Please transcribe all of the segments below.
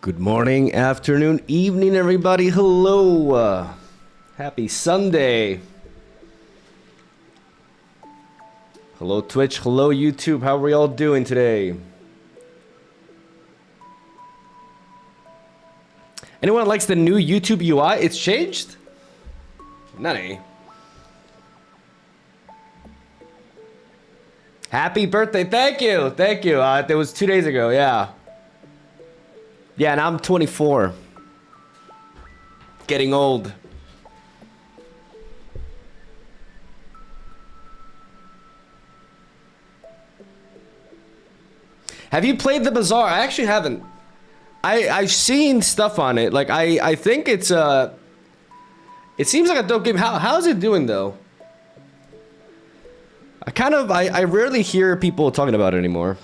Good morning, afternoon, evening, everybody. Hello. Happy Sunday. Hello, Twitch. Hello, YouTube. How are we all doing today? Anyone likes the new YouTube UI? It's changed? Nani. Happy birthday. Thank you. Thank you. That was 2 days ago. Yeah. Yeah, and I'm 24. Getting old. Have you played the Bazaar? I actually haven't. I've seen stuff on it. Like I think it's it seems like a dope game. How's it doing though? I rarely hear people talking about it anymore.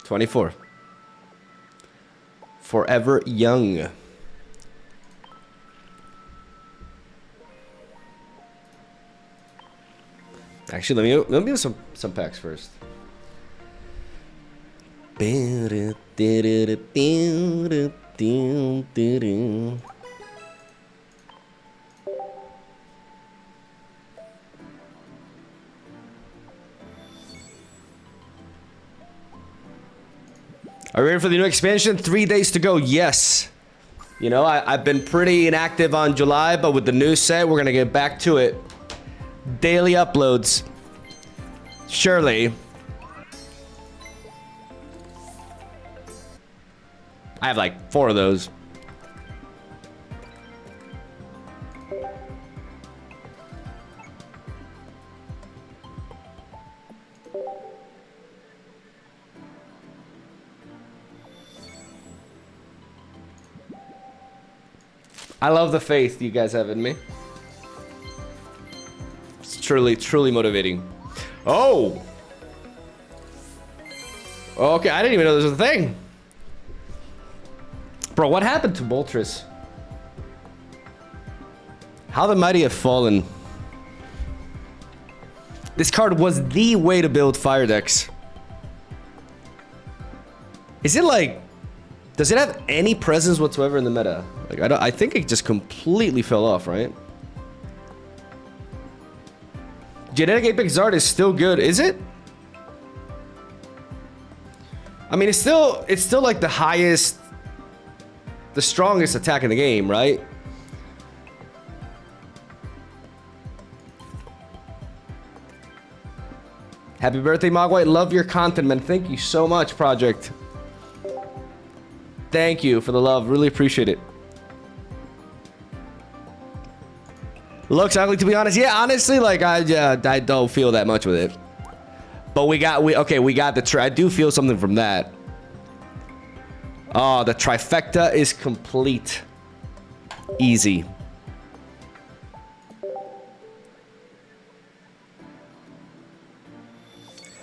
$24. Forever young. Actually, let me do some packs first. Are you ready for the new expansion? 3 days to go. Yes. You know, I've been pretty inactive on July, but with the new set, we're gonna get back to it. Daily uploads. Surely. I have like 4 of those. I love the faith you guys have in me. It's truly motivating. Oh! Okay, I didn't even know this was a thing. Bro, what happened to Moltres? How the mighty have fallen. This card was the way to build fire decks. Is it like... Does it have any presence whatsoever in the meta? Like, I think it just completely fell off, right? Genetic Apex Zard is still good, is it? I mean, it's still like the highest, the strongest attack in the game, right? Happy birthday, Mogwai. Love your content, man. Thank you so much, Project. Thank you for the love. Really appreciate it. Looks ugly, to be honest. Yeah, honestly, like I don't feel that much with it. But we got the I do feel something from that. Oh, the trifecta is complete. Easy.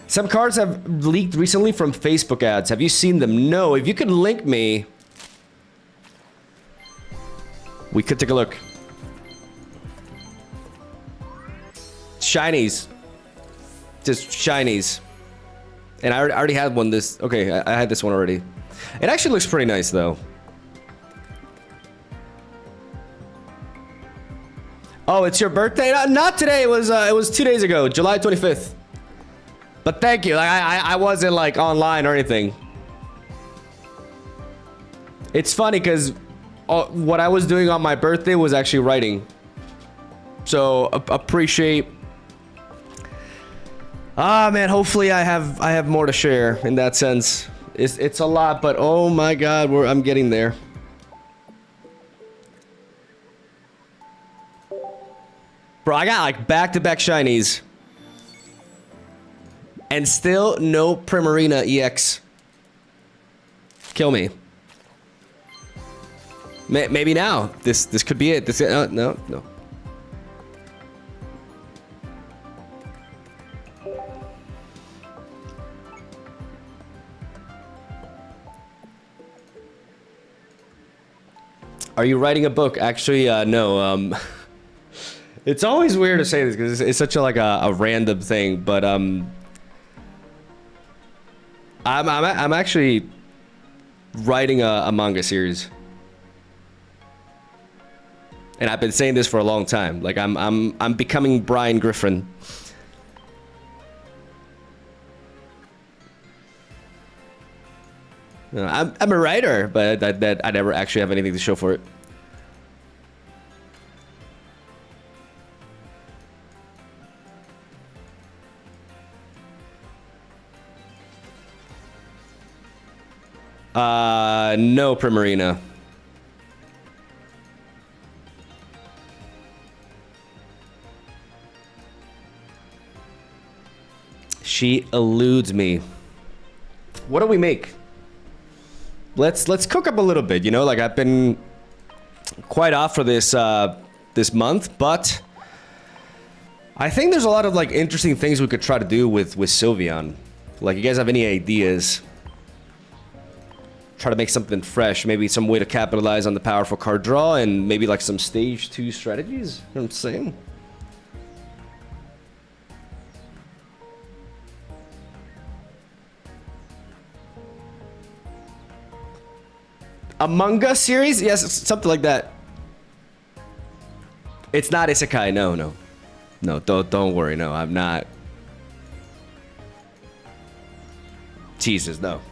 Some cards have leaked recently from Facebook ads. Have you seen them? No. If you could link me, we could take a look. Shinies. Just shinies. And I already had one this... Okay, I had this one already. It actually looks pretty nice, though. Oh, it's your birthday? Not today. It was 2 days ago, July 25th. But thank you. Like, I wasn't, like, online or anything. It's funny, because what I was doing on my birthday was actually writing. So, appreciate... Ah, man, hopefully I have more to share in that sense. It's a lot, but oh my god, I'm getting there. Bro, I got like back-to-back shinies. And still no Primarina EX. Kill me. Maybe now. This could be it. No. Are you writing a book? Actually, no. It's always weird to say this because it's such a random thing, but I'm actually writing a manga series, and I've been saying this for a long time. Like I'm becoming Brian Griffin. I'm a writer, but that I never actually have anything to show for it. No Primarina. She eludes me. What do we make? Let's cook up a little bit, you know, like I've been quite off for this this month, but I think there's a lot of like interesting things we could try to do with Sylveon. Like, you guys have any ideas? Try to make something fresh, maybe some way to capitalize on the powerful card draw, and maybe like some stage 2 strategies. You know what I'm saying? A Manga series? Yes, something like that. It's not isekai. No. No, don't worry. No, I'm not. Jesus, no.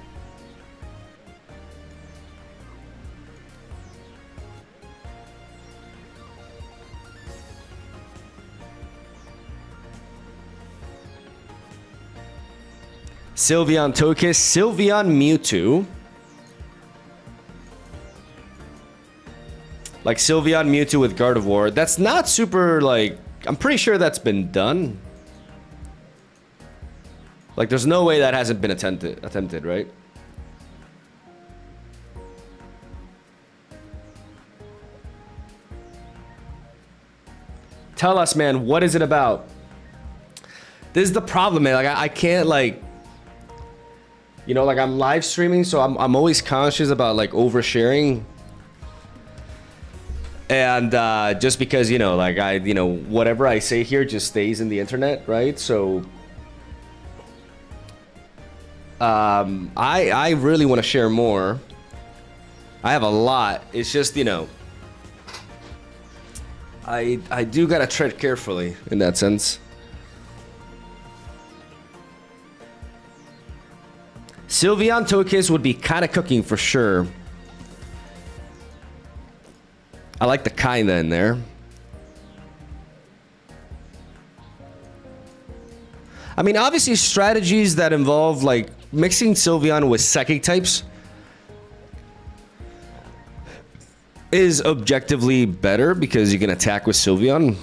Sylveon Togekiss, Sylveon Mewtwo. Like Sylveon Mewtwo with Gardevoir. That's not super, like... I'm pretty sure that's been done. Like, there's no way that hasn't been attempted, right? Tell us, man, what is it about? This is the problem, man. Like, I can't, like... You know, like, I'm live streaming, so I'm always conscious about, like, oversharing. And just because, you know, like whatever I say here just stays in the internet, right? So I really want to share more. I have a lot. It's just, you know, I do gotta tread carefully in that sense. Sylveon Togekiss would be kind of cooking for sure. I like the kinda in there. I mean, obviously strategies that involve like mixing Sylveon with psychic types is objectively better because you can attack with Sylveon.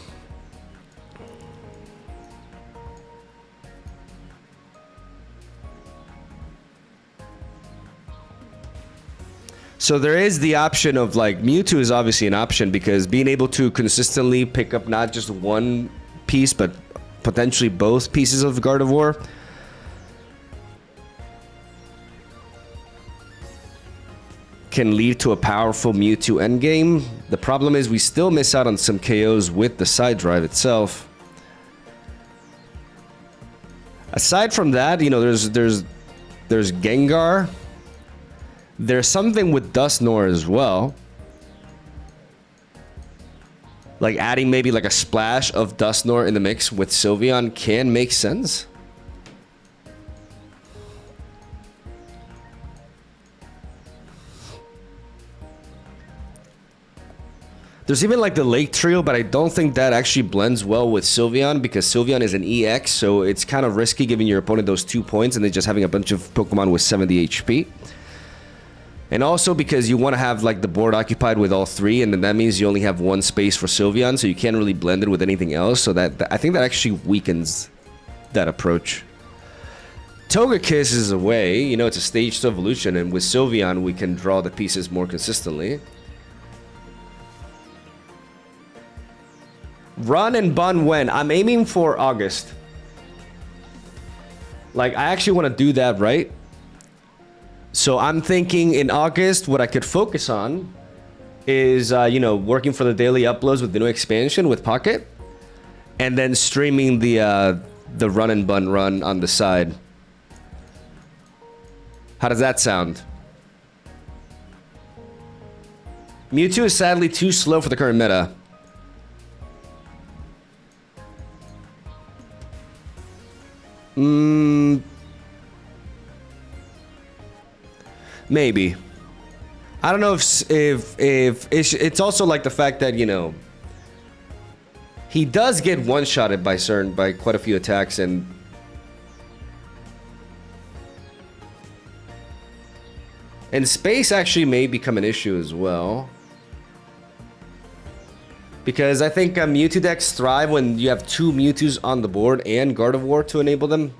So there is the option of like Mewtwo is obviously an option because being able to consistently pick up not just one piece but potentially both pieces of Gardevoir can lead to a powerful Mewtwo endgame. The problem is we still miss out on some KOs with the side drive itself. Aside from that, you know, there's Gengar. There's something with Dusknoir as well. Like adding maybe like a splash of Dusknoir in the mix with Sylveon can make sense. There's even like the Lake Trio, but I don't think that actually blends well with Sylveon because Sylveon is an EX, so it's kind of risky giving your opponent those 2 points and then just having a bunch of Pokemon with 70 HP. And also because you want to have like the board occupied with all 3, and then that means you only have 1 space for Sylveon, so you can't really blend it with anything else. So that I think that actually weakens that approach. Togekiss is a way, you know, it's a staged evolution, and with Sylveon we can draw the pieces more consistently. Run and Bun when? I'm aiming for August. Like, I actually want to do that, right? So I'm thinking in August, what I could focus on is, you know, working for the daily uploads with the new expansion with Pocket, and then streaming the Run and Bun run on the side. How does that sound? Mewtwo is sadly too slow for the current meta. Maybe. I don't know if it's also like the fact that, you know, he does get one-shotted by quite a few attacks, and space actually may become an issue as well. Because I think Mewtwo decks thrive when you have 2 Mewtwo's on the board and Gardevoir to enable them.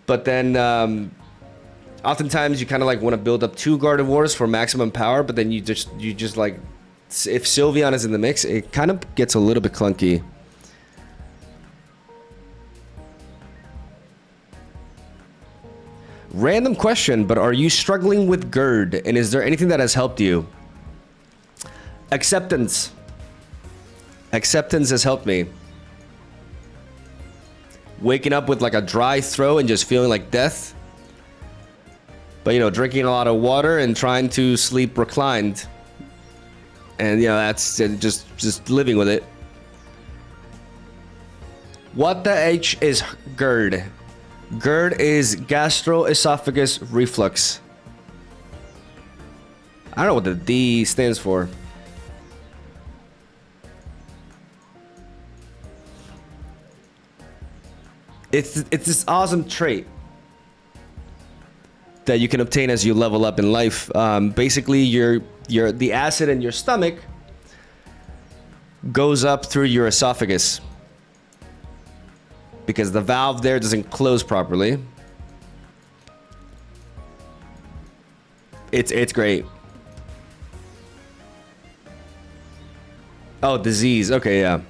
But then oftentimes you kind of like want to build up 2 Gardevoirs for maximum power, but then you just like, if Sylveon is in the mix, it kind of gets a little bit clunky. Random question, but are you struggling with GERD, and is there anything that has helped you? Acceptance. Acceptance has helped me. Waking up with like a dry throat and just feeling like death. But you know, drinking a lot of water and trying to sleep reclined. And you know, that's just living with it. What the H is GERD? GERD is gastroesophagus reflux. I don't know what the D stands for. It's this awesome trait that you can obtain as you level up in life. Basically, the acid in your stomach goes up through your esophagus because the valve there doesn't close properly. It's great. Oh, disease. Okay, yeah.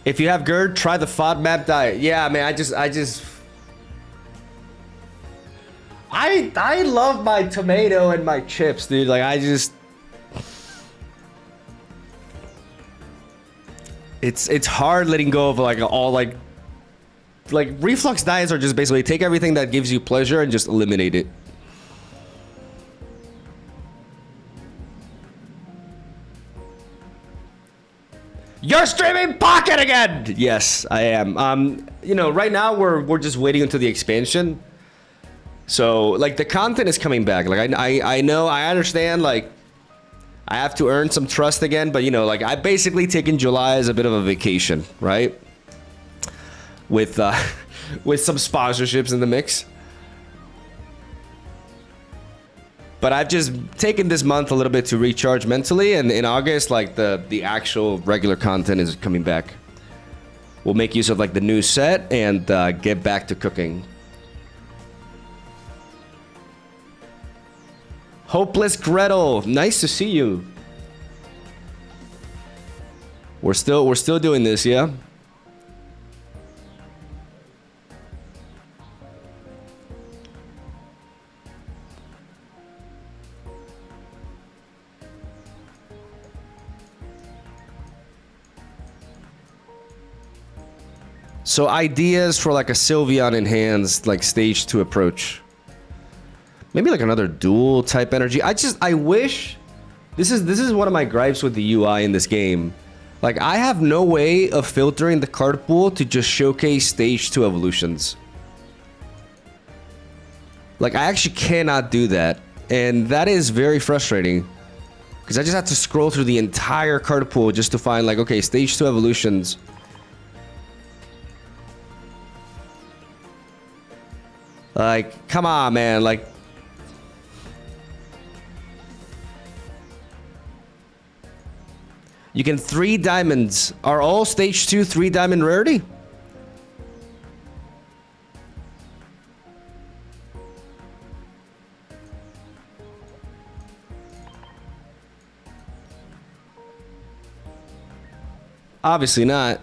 If you have GERD, try the FODMAP diet. Yeah, man, I love my tomato and my chips, dude. Like, it's hard letting go of like all like reflux diets are just basically take everything that gives you pleasure and just eliminate it. You're streaming Pocket again! Yes, I am. You know, right now we're just waiting until the expansion. So, like, the content is coming back. Like, I know, I understand, like, I have to earn some trust again, but, you know, like, I basically taken July as a bit of a vacation, right? With some sponsorships in the mix. But I've just taken this month a little bit to recharge mentally, and in August, like, the actual regular content is coming back. We'll make use of, like, the new set and get back to cooking. Hopeless Gretel, nice to see you. We're still doing this, yeah? So ideas for like a Sylveon in hands, like stage 2 approach. Maybe like another dual type energy. I wish, this is one of my gripes with the UI in this game. Like, I have no way of filtering the card pool to just showcase stage 2 evolutions. Like, I actually cannot do that. And that is very frustrating. Because I just have to scroll through the entire card pool just to find like, okay, stage 2 evolutions. Like, come on, man. Like, you can 3 diamonds. Are all stage 2 3 diamond rarity? Obviously not.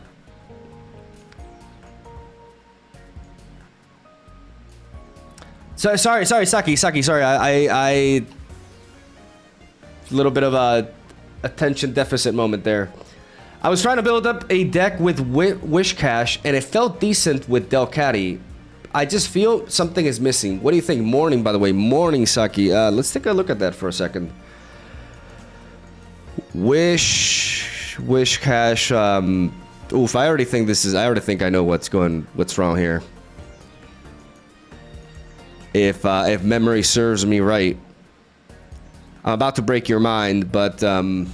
So sorry, Saki, sorry. I little bit of a attention deficit moment there. I was trying to build up a deck with Wish Cash, and it felt decent with Delcatty. I just feel something is missing. What do you think? Morning, by the way. Morning, Saki. Let's take a look at that for a second. Wish Cash. Oof, I already think I know what's wrong here. If memory serves me right. I'm about to break your mind, but the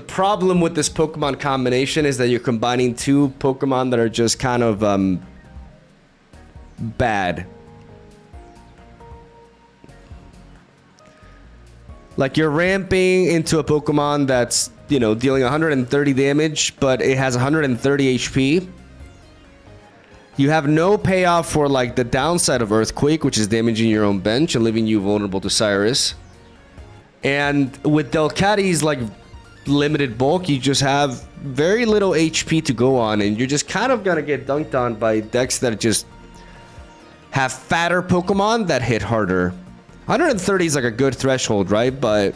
problem with this Pokemon combination is that you're combining 2 Pokemon that are just kind of bad. Like, you're ramping into a Pokemon that's, you know, dealing 130 damage, but it has 130 HP. You have no payoff for, like, the downside of Earthquake, which is damaging your own bench and leaving you vulnerable to Cyrus. And with Delcatty's, like, limited bulk, you just have very little HP to go on, and you're just kind of gonna get dunked on by decks that just have fatter Pokemon that hit harder. 130 is like a good threshold, right? But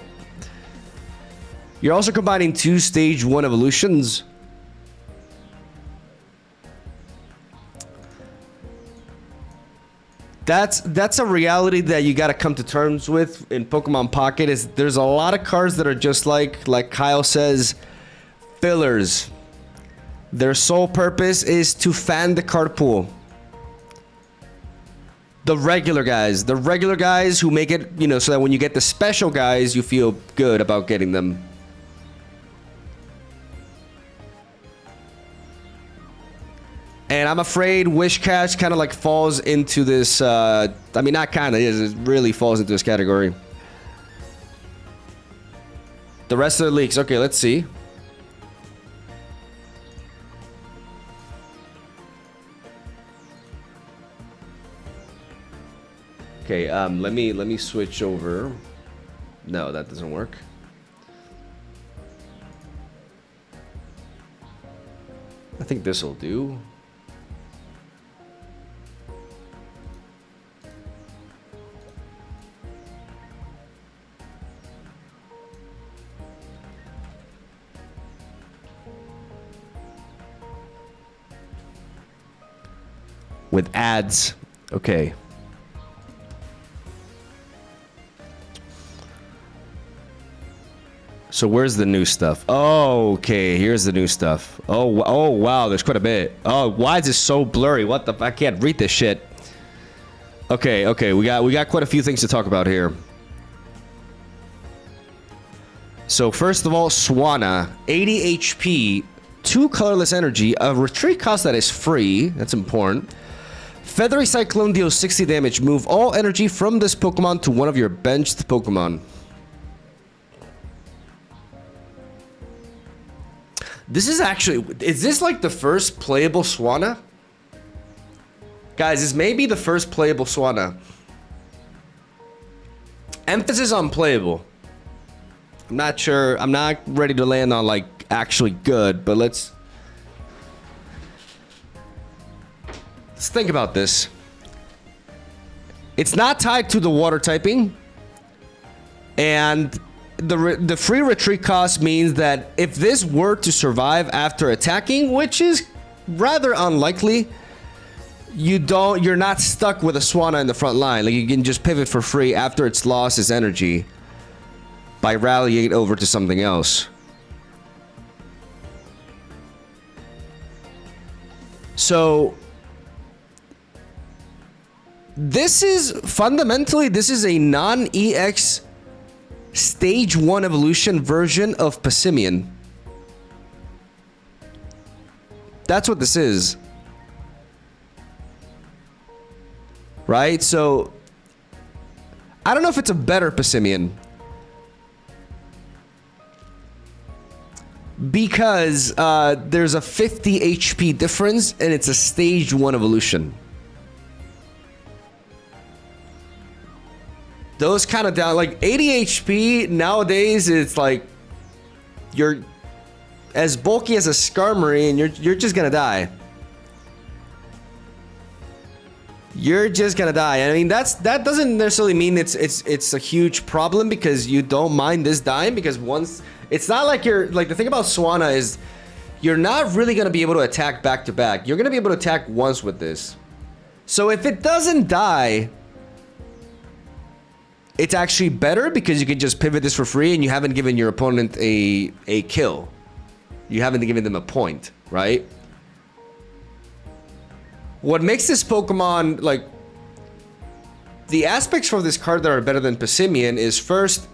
you're also combining 2 stage 1 evolutions. That's a reality that you got to come to terms with in Pokemon Pocket. Is there's a lot of cards that are just like Kyle says, fillers. Their sole purpose is to fan the card pool. The regular guys who make it, you know, so that when you get the special guys, you feel good about getting them. And I'm afraid Wishcash kind of like falls into this, I mean, not kind of, it really falls into this category. The rest of the leaks, okay, let's see. Okay, let me switch over. No, that doesn't work. I think this will do. With ads, okay. So where's the new stuff? Oh, okay, here's the new stuff. Oh, wow, there's quite a bit. Oh, why is this so blurry? What the? I can't read this shit. Okay, we got quite a few things to talk about here. So first of all, Swanna, 80 HP, 2 colorless energy, a retreat cost that is free. That's important. Feathery Cyclone deals 60 damage. Move all energy from this Pokemon to one of your benched Pokemon. This is actually... Is this like the first playable Swanna? Guys, this may be the first playable Swanna. Emphasis on playable. I'm not sure. I'm not ready to land on like actually good, but let's think about this. It's not tied to the water typing, and the free retreat cost means that if this were to survive after attacking, which is rather unlikely, you're not stuck with a Swanna in the front line. Like, you can just pivot for free after it's lost its energy by rallying it over to something else. So this is fundamentally, this is a non-EX stage 1 evolution version of Passimian. That's what this is. Right? So I don't know if it's a better Passimian, because there's a 50 HP difference and it's a stage 1 evolution. Those kind of down, like 80 HP nowadays, it's like you're as bulky as a Skarmory and you're just gonna die. You're just gonna die. I mean, that doesn't necessarily mean it's a huge problem, because you don't mind this dying, because once it's not like you're like, the thing about Swanna is you're not really gonna be able to attack back to back. You're gonna be able to attack once with this. So if it doesn't die, it's actually better, because you can just pivot this for free and you haven't given your opponent a kill. You haven't given them a point, right? What makes this Pokemon, like, the aspects for this card that are better than Passimian is, first,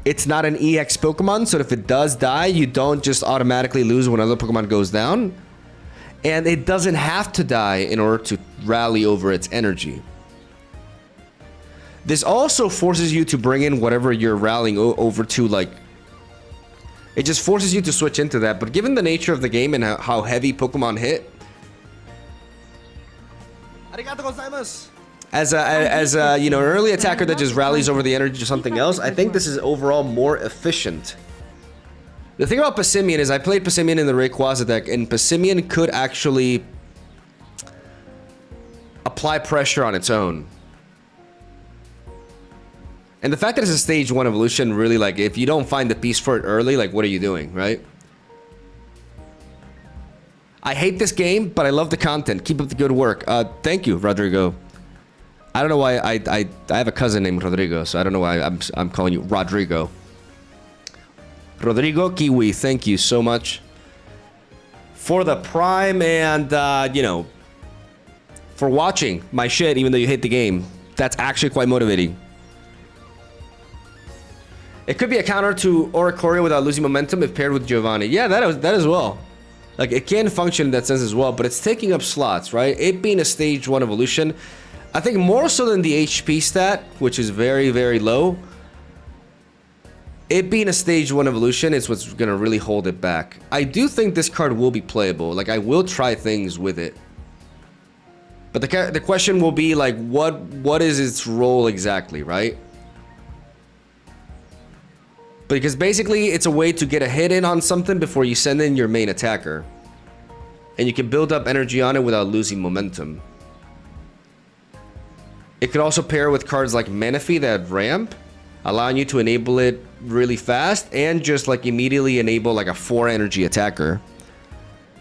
it's not an EX Pokemon, so if it does die, you don't just automatically lose when another Pokemon goes down. And it doesn't have to die in order to rally over its energy. This also forces you to bring in whatever you're rallying over to, like... It just forces you to switch into that, but given the nature of the game and how heavy Pokemon hit... As a you know, an early attacker that just rallies over the energy to something else, I think this is overall more efficient. The thing about Passimian is I played Passimian in the Rayquaza deck, and Passimian could actually apply pressure on its own. And the fact that it's a stage 1 evolution, really, like, if you don't find the piece for it early, like, what are you doing, right? I hate this game, but I love the content. Keep up the good work. Thank you, Rodrigo. I don't know why I have a cousin named Rodrigo, so I don't know why I'm calling you Rodrigo. Rodrigo Kiwi, thank you so much for the Prime and, you know, for watching my shit, even though you hate the game. That's actually quite motivating. It could be a counter to Oricorio without losing momentum if paired with Giovanni. Yeah, that as well. Like, it can function in that sense as well, but it's taking up slots, right? It being a stage 1 evolution, I think more so than the HP stat, which is very, very low. It being a stage 1 evolution is what's going to really hold it back. I do think this card will be playable. Like, I will try things with it. But the question will be, like, what is its role exactly, right? Because basically, it's a way to get a hit in on something before you send in your main attacker. And you can build up energy on it without losing momentum. It could also pair with cards like Manaphy that ramp, allowing you to enable it really fast and just like immediately enable like a 4 energy attacker.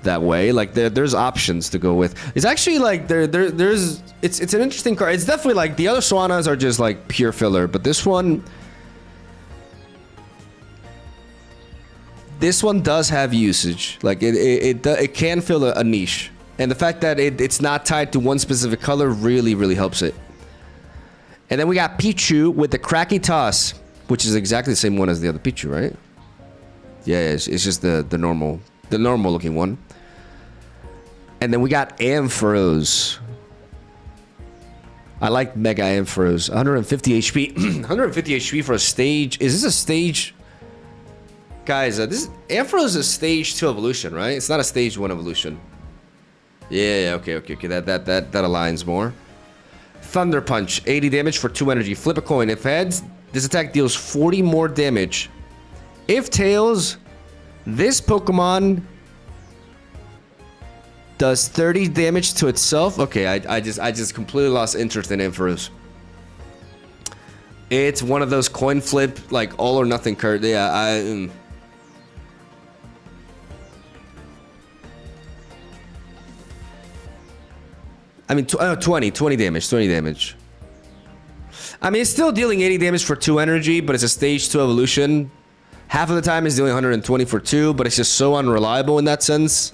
That way, like there's options to go with. It's actually like it's an interesting card. It's definitely like the other Swanas are just like pure filler, but this one does have usage. Like it can fill a niche, and the fact that it's not tied to one specific color really helps it. And then we got Pichu with the Cracky Toss, which is exactly the same one as the other Pichu, right? Yeah, it's just the normal looking one. And then we got Ampharos. I like Mega Ampharos. 150 HP. 150 HP for a stage. Is this a stage? Guys, this Ampharos is a stage 2 evolution, right? It's not a stage 1 evolution. Yeah, okay. That aligns more. Thunder Punch, 80 damage for 2 energy. Flip a coin. If heads, this attack deals 40 more damage. If tails, this Pokemon does 30 damage to itself. Okay, I just completely lost interest in Ampharos. It's one of those coin flip, like all or nothing card. Yeah, I mean, 20 damage. I mean, it's still dealing 80 damage for 2 energy, but it's a stage 2 evolution. Half of the time it's dealing 120 for 2, but it's just so unreliable in that sense.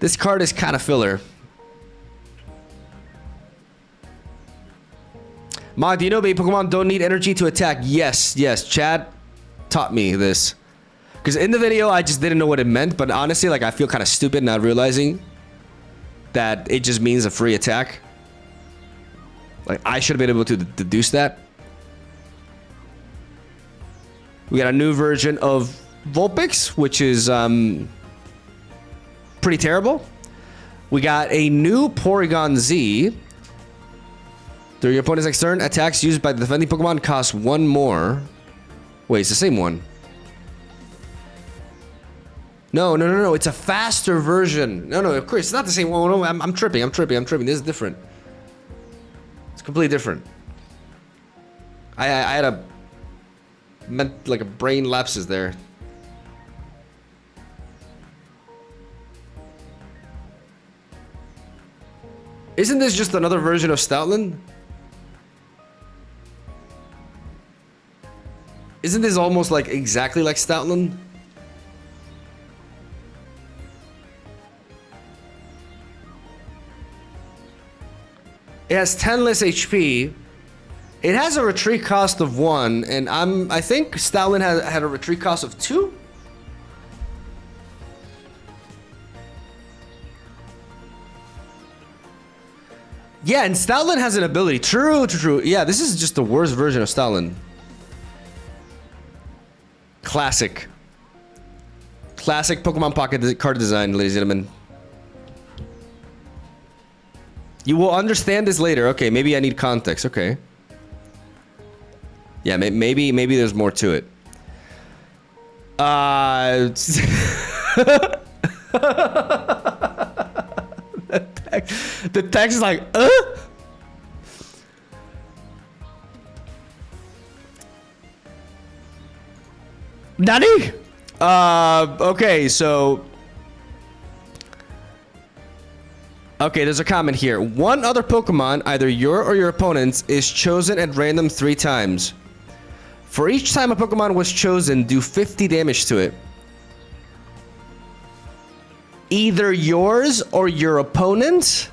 This card is kind of filler. Ma, do you know baby Pokemon don't need energy to attack? Yes. Chad taught me this. Because in the video, I just didn't know what it meant, but honestly, like, I feel kind of stupid not realizing that it just means a free attack. Like, I should have been able to deduce that. We got a new version of Vulpix, which is pretty terrible. We got a new Porygon-Z. During your opponent's next turn, attacks used by the defending Pokemon cost 1 more. Wait, it's the same one. No. It's a faster version. No, of course, it's not the same one. No, I'm tripping. This is different. It's completely different. I had like a brain lapses there. Isn't this just another version of Stoutland? Isn't this almost like exactly like Stoutland? It has 10 less HP. It has a retreat cost of 1, and I think Stoutland had a retreat cost of 2. Yeah, and Stoutland has an ability. True, true, true. Yeah, this is just the worst version of Stoutland. Classic. Classic Pokemon Pocket card design, ladies and gentlemen. You will understand this later. Okay, maybe I need context. Okay. Yeah, maybe there's more to it. The text is like, Nani? Okay, so... Okay, there's a comment here. One other Pokemon, either your or your opponent's, is chosen at random 3 times. For each time a Pokemon was chosen, do 50 damage to it. Either yours or your opponent's?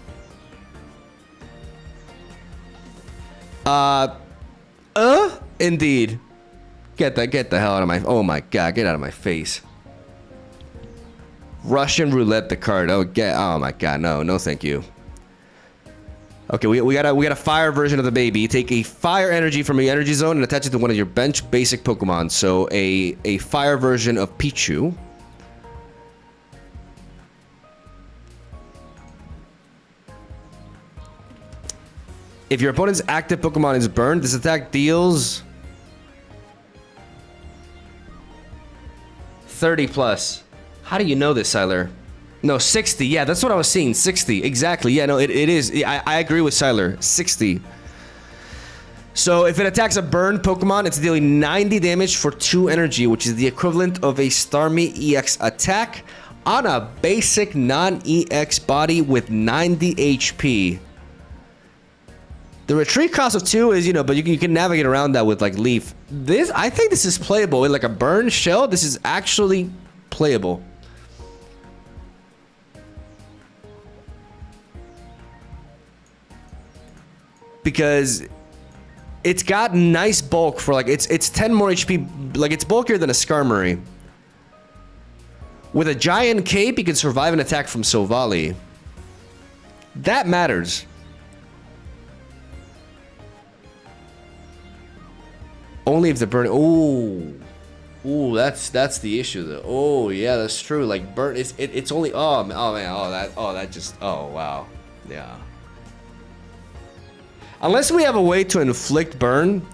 Indeed. Get the hell out of my... Oh my god, get out of my face. Russian roulette the card. Oh my god, no thank you. Okay, we got a fire version of the baby. Take a fire energy from your energy zone and attach it to one of your bench basic Pokemon. So a fire version of Pichu. If your opponent's active Pokemon is burned, this attack deals 30 plus. How do you know this, Siler? No, 60. Yeah, that's what I was seeing. 60. Exactly. Yeah, no, it is. I agree with Siler. 60. So if it attacks a burned Pokemon, it's dealing 90 damage for 2 energy, which is the equivalent of a Starmie EX attack on a basic non-EX body with 90 HP. The retreat cost of 2 is, you know, but you can navigate around that with like Leaf. I think this is playable. With like a burned shell, this is actually playable. Because it's got nice bulk for like it's 10 more HP. Like it's bulkier than a Skarmory. With a giant cape, you can survive an attack from Silvally. That matters. Only if the burn. Ooh, that's the issue though. Oh yeah, that's true. Like burn, it's only. Oh man, that just. Oh wow, yeah. Unless we have a way to inflict burn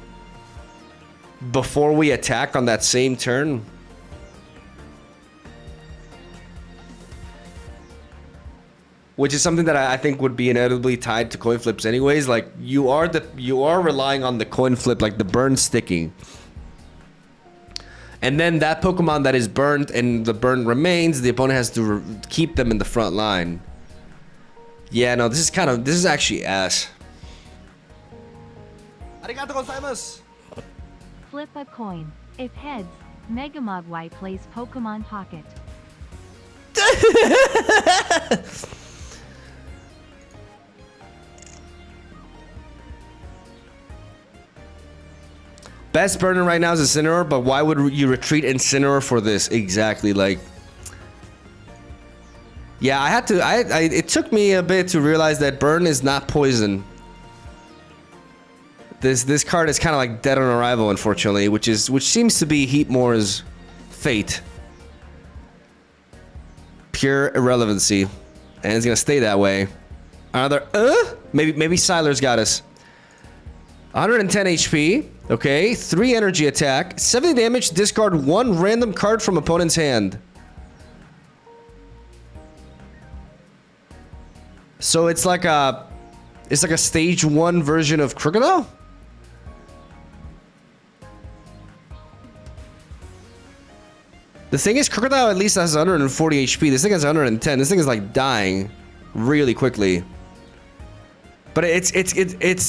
before we attack on that same turn. Which is something that I think would be inevitably tied to coin flips anyways. Like you are relying on the coin flip, like the burn sticking. And then that Pokemon that is burned and the burn remains, the opponent has to keep them in the front line. Yeah, no, this is actually ass. Arigato gozaimasu. Flip a coin. If heads, MegaMogwai plays Pokemon Pocket. Best burner right now is Incineroar, but why would you retreat Incineroar for this? Exactly, like... Yeah, I had to... it took me a bit to realize that burn is not poison. This card is kind of like dead on arrival, unfortunately, which seems to be Heatmore's fate. Pure irrelevancy. And it's gonna stay that way. Another... Maybe Siler's got us. 110 HP. Okay, 3 energy attack, 70 damage, discard 1 random card from opponent's hand. So it's like a stage 1 version of Crocodile? The thing is, Crocodile at least has 140 HP. This thing has 110. This thing is like dying really quickly. But it's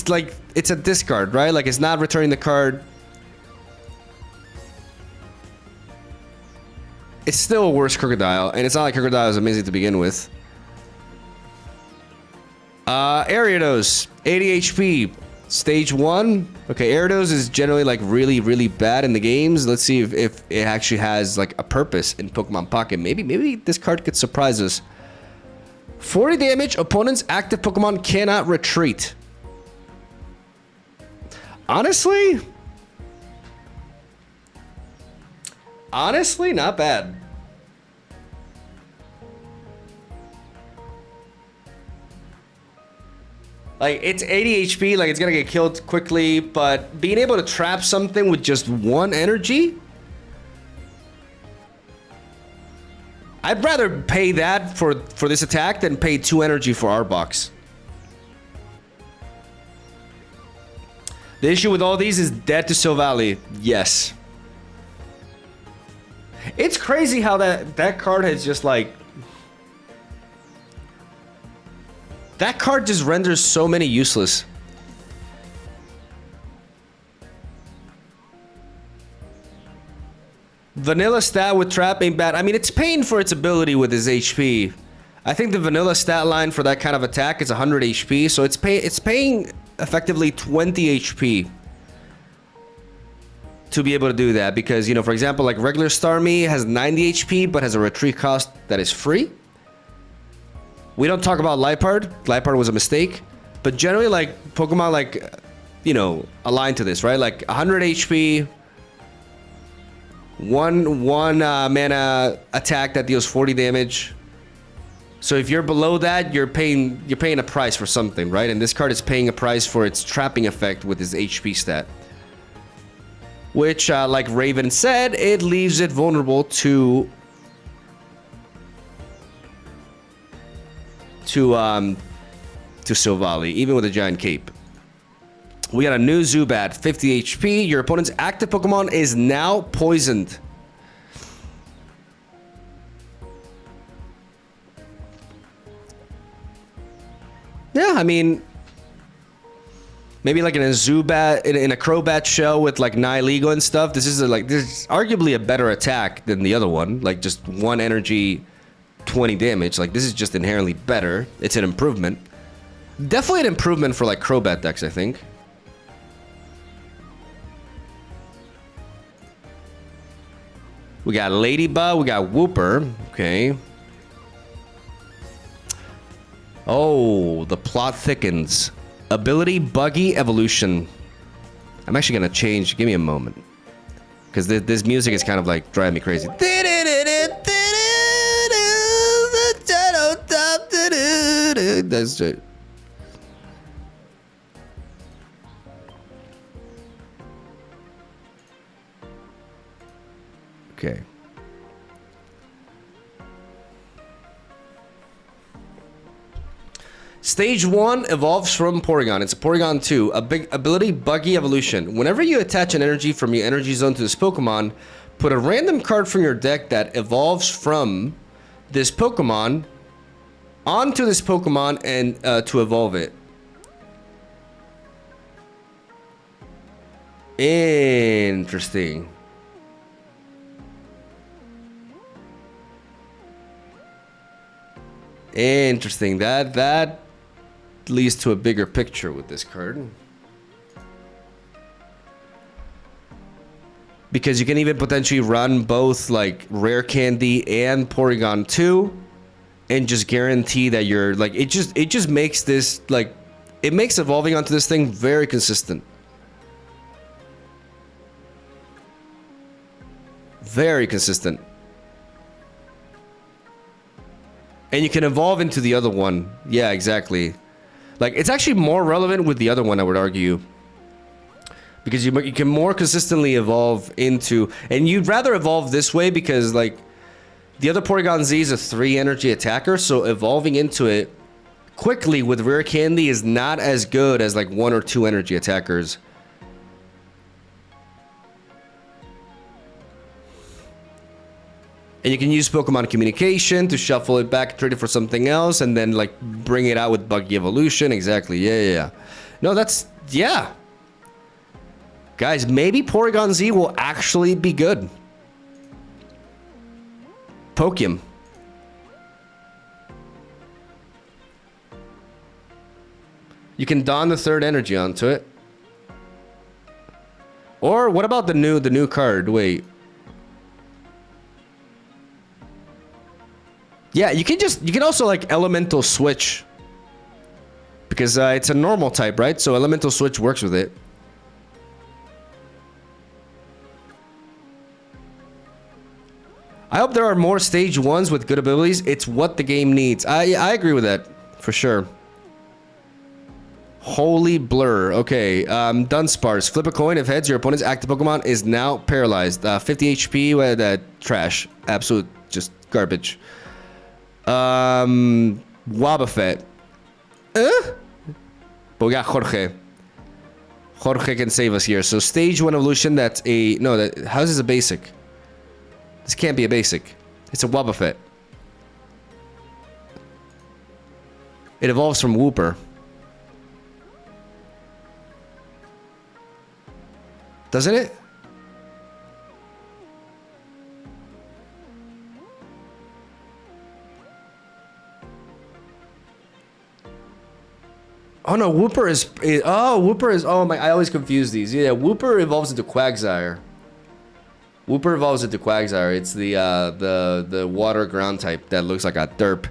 like it's a discard, right? Like it's not returning the card. It's still a worse Crocodile, and it's not like Crocodile is amazing to begin with. Ariados, 80 HP, stage 1. Okay, Ariados is generally like really bad in the games. Let's see if it actually has like a purpose in Pokemon Pocket. Maybe this card could surprise us. 40 damage, opponent's active Pokemon cannot retreat. Honestly, not bad. Like, it's 80 HP, like, it's gonna get killed quickly, but being able to trap something with just 1 energy? I'd rather pay that for this attack than pay 2 energy for our box. The issue with all these is dead to Silvally. Yes. It's crazy how that card has just like... That card just renders so many useless. Vanilla stat with trap ain't bad. I mean, it's paying for its ability with his HP. I think the vanilla stat line for that kind of attack is 100 HP, so it's paying effectively 20 HP to be able to do that. Because, you know, for example, like regular Starmie has 90 HP, but has a retreat cost that is free. We don't talk about Liepard. Liepard was a mistake. But generally, like, Pokemon, like, you know, aligned to this, right? Like, 100 HP... One mana attack that deals 40 damage. So if you're below that, you're paying a price for something, right? And this card is paying a price for its trapping effect with his HP stat, which, like Raven said, it leaves it vulnerable to Silvally, even with a giant cape. We got a new Zubat, 50 HP. Your opponent's active Pokemon is now poisoned. Yeah, I mean, maybe like in a Zubat, in a Crobat shell with like Nihilego and stuff. This is arguably a better attack than the other one. Like just 1 energy, 20 damage. Like this is just inherently better. It's an improvement. Definitely an improvement for like Crobat decks, I think. We got Ladybug, we got Wooper, okay. Oh, the plot thickens. Ability Buggy Evolution. I'm actually gonna change, give me a moment. Because this music is kind of like driving me crazy. That's it. Okay. Stage 1 evolves from Porygon. It's a Porygon 2. A big ability, Buggy Evolution. Whenever you attach an energy from your energy zone to this Pokemon, put a random card from your deck that evolves from this Pokemon onto this Pokemon and to evolve it. Interesting. Interesting. That leads to a bigger picture with this card. Because you can even potentially run both like Rare Candy and Porygon 2 and just guarantee that you're like it just makes this like it makes evolving onto this thing very consistent. Very consistent. And you can evolve into the other one. Yeah, exactly. Like, it's actually more relevant with the other one, I would argue. Because you can more consistently evolve into... And you'd rather evolve this way because, like, the other Porygon-Z is a 3 energy attacker, so evolving into it quickly with Rare Candy is not as good as, like, 1 or 2 energy attackers. And you can use Pokemon Communication to shuffle it back, trade it for something else, and then, like, bring it out with Buggy Evolution. Exactly. Yeah. No, that's... Yeah. Guys, maybe Porygon-Z will actually be good. Poke him. You can don the 3rd energy onto it. Or what about the new card? Wait. Yeah, you can also like elemental switch. Because it's a normal type, right? So elemental switch works with it. I hope there are more stage 1s with good abilities. It's what the game needs. I agree with that, for sure. Holy blur. Okay, Dunsparce. Flip a coin. If heads, your opponent's active Pokemon is now paralyzed. 50 HP. Trash. Absolute just garbage. Wobbuffet. But we got Jorge. Jorge can save us here. So stage 1 evolution, that's a... No, how's this a basic? This can't be a basic. It's a Wobbuffet. It evolves from Wooper. Doesn't it? Oh no, Wooper is... Wooper is... Oh my... I always confuse these. Yeah, Wooper evolves into Quagsire. Wooper evolves into Quagsire. It's the water ground type that looks like a derp.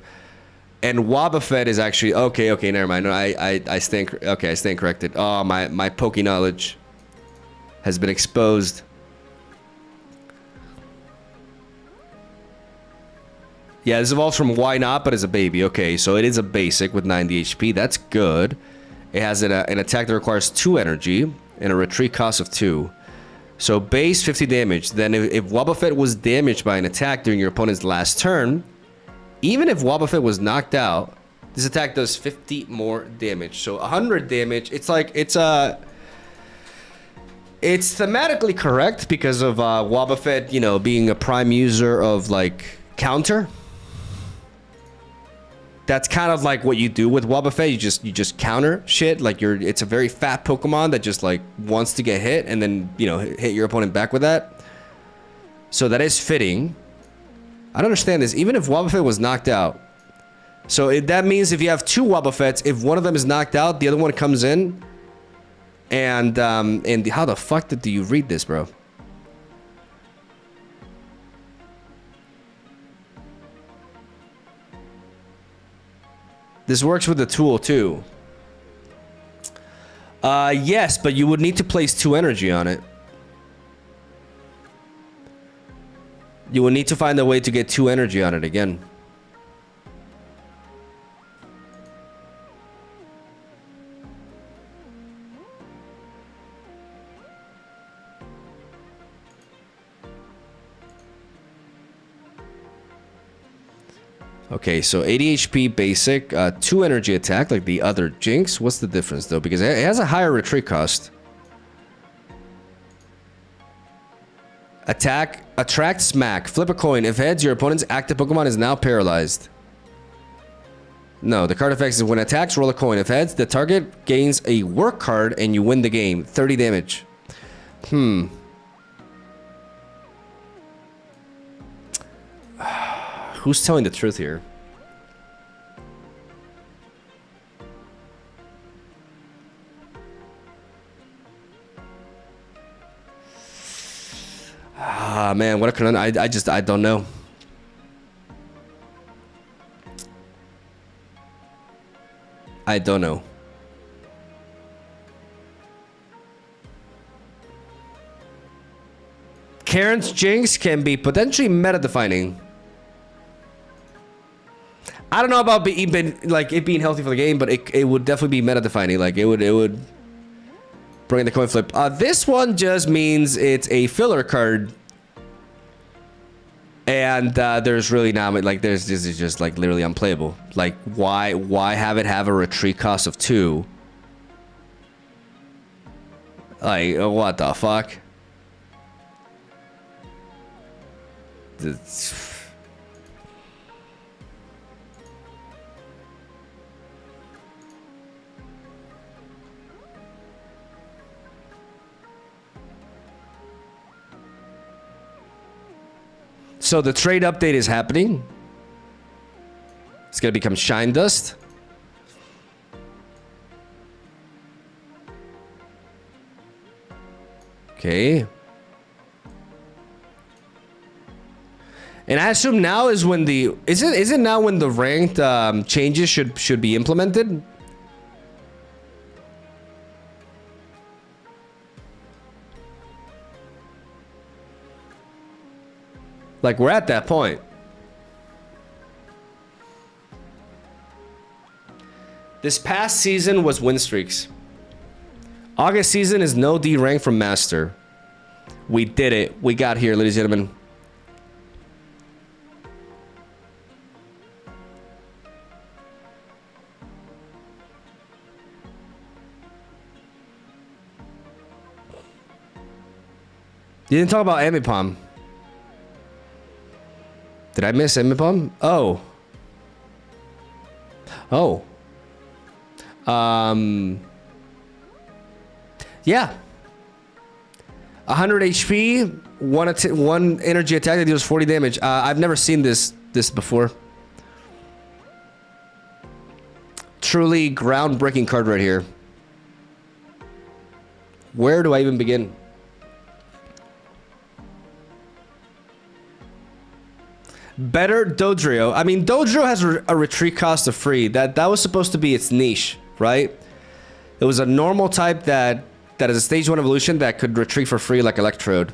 And Wobbuffet is actually... Okay, never mind. No, I stand... Okay, I stand corrected. Oh, my Poke knowledge has been exposed. Yeah, this evolves from Why Not, but as a baby. Okay, so it is a basic with 90 HP. That's good. It has an attack that requires 2 energy and a retreat cost of 2. So base 50 damage. Then if Wobbuffet was damaged by an attack during your opponent's last turn, even if Wobbuffet was knocked out, this attack does 50 more damage. So 100 damage. It's like it's thematically correct because of Wobbuffet, you know, being a prime user of like counter. That's kind of like what you do with Wobbuffet. You just counter shit. Like it's a very fat Pokemon that just like wants to get hit and then, you know, hit your opponent back with that. So that is fitting. I don't understand this. Even if Wobbuffet was knocked out. So that means if you have 2 Wobbuffets, if one of them is knocked out, the other one comes in. And how the fuck do you read this, bro? This works with the tool too. Yes, but you would need to place 2 energy on it. You will need to find a way to get 2 energy on it again. Okay, so 80 HP basic, 2 energy attack like the other Jinx. What's the difference though? Because it has a higher retreat cost. Attack, attract, smack. Flip a coin. If heads, your opponent's active Pokemon is now paralyzed. No, the card effects is when attacks, roll a coin. If heads, the target gains a work card and you win the game. 30 damage. Who's telling the truth here? Ah, man, what a conundrum. I don't know. I don't know. Karen's Jinx can be potentially meta-defining. I don't know about it being healthy for the game, but it would definitely be meta-defining. Like it would bring the coin flip. This one just means it's a filler card, and there's really not like this is just like literally unplayable. Like why have it have a retreat cost of 2? Like what the fuck? So the trade update is happening. It's gonna become Shine Dust. Okay. And I assume now is when the is it now when the ranked changes should be implemented? Like we're at that point. This past season was win streaks. August season is no D rank from Master. We did it. We got here, ladies and gentlemen. You didn't talk about Emipom. Did I miss Emipom? Oh. Oh. Yeah. 100 HP, one energy attack that deals 40 damage. I've never seen this before. Truly groundbreaking card right here. Where do I even begin? Better Dodrio. I mean, Dodrio has a retreat cost of free. That was supposed to be its niche, right? It was a normal type that is a stage 1 evolution that could retreat for free like Electrode.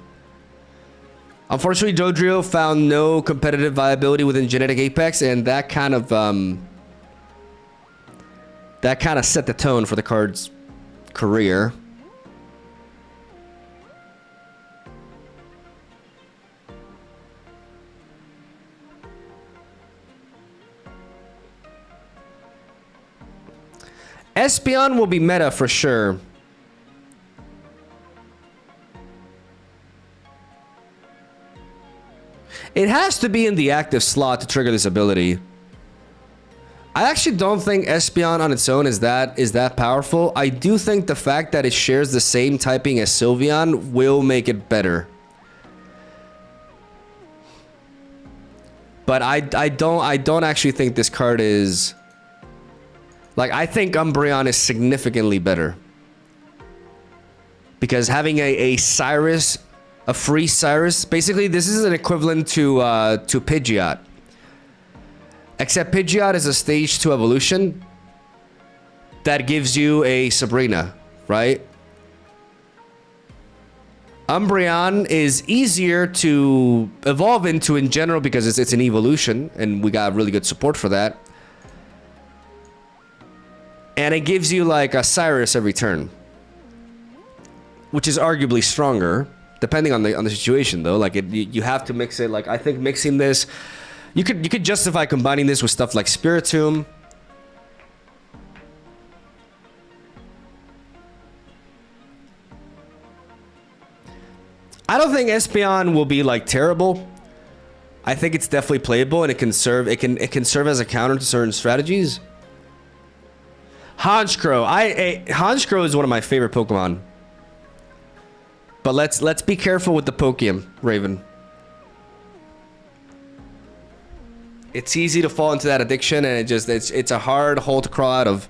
Unfortunately, Dodrio found no competitive viability within Genetic Apex, and that kind of set the tone for the card's career. Espeon will be meta for sure. It has to be in the active slot to trigger this ability. I actually don't think Espeon on its own is that powerful. I do think the fact that it shares the same typing as Sylveon will make it better. But I don't actually think this card is... Like, I think Umbreon is significantly better. Because having a Cyrus, a free Cyrus, basically this is an equivalent to Pidgeot. Except Pidgeot is a stage 2 evolution that gives you a Sabrina, right? Umbreon is easier to evolve into in general because it's an evolution, and we got really good support for that. And it gives you like a Cyrus every turn, which is arguably stronger, depending on the situation though. Like you have to mix it. Like I think mixing this, you could justify combining this with stuff like Spiritomb. I don't think Espeon will be like terrible. I think it's definitely playable, and it can serve as a counter to certain strategies. Honchkrow. Honchkrow is one of my favorite Pokemon. But let's be careful with the Pokémon, Raven. It's easy to fall into that addiction, and it's a hard hole to crawl out of.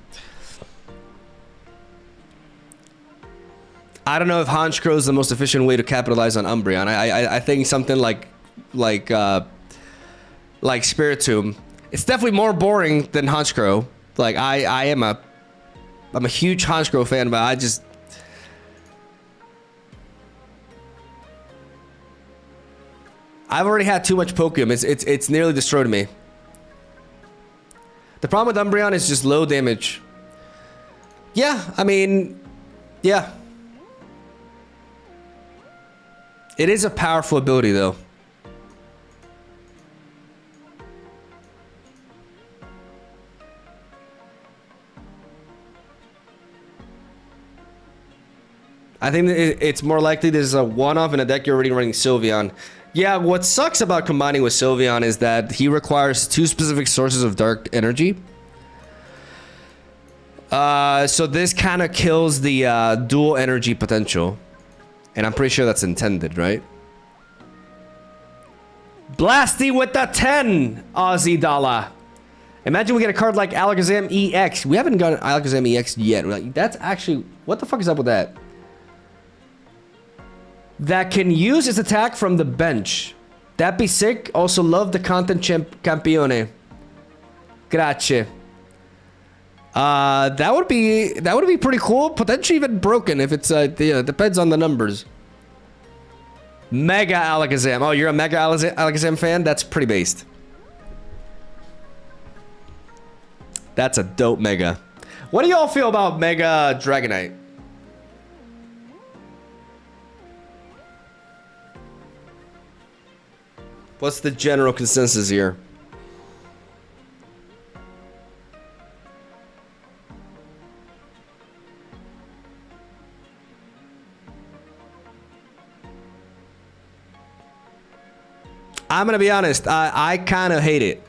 I don't know if Honchkrow is the most efficient way to capitalize on Umbreon. I think something like Spiritomb. It's definitely more boring than Honchkrow. Like I'm a huge Honchkrow fan, but I've already had too much Pokemon. It's nearly destroyed me. The problem with Umbreon is just low damage. Yeah, I mean, yeah. It is a powerful ability though. I think it's more likely this is a one-off in a deck you're already running Sylveon. Yeah, what sucks about combining with Sylveon is that he requires 2 specific sources of dark energy. So this kind of kills the dual energy potential. And I'm pretty sure that's intended, right? Blasty with the 10 Aussie dollar. Imagine we get a card like Alakazam EX. We haven't got Alakazam EX yet. Like, that's actually... What the fuck is up with that? That can use its attack from the bench. That'd be sick. Also love the content campione. Grazie. That would be pretty cool. Potentially even broken if it's yeah, it depends on the numbers. Mega Alakazam. Oh, you're a Mega Alakazam fan? That's pretty based. That's a dope Mega. What do y'all feel about Mega Dragonite? What's the general consensus here? I'm gonna be honest, I kind of hate it.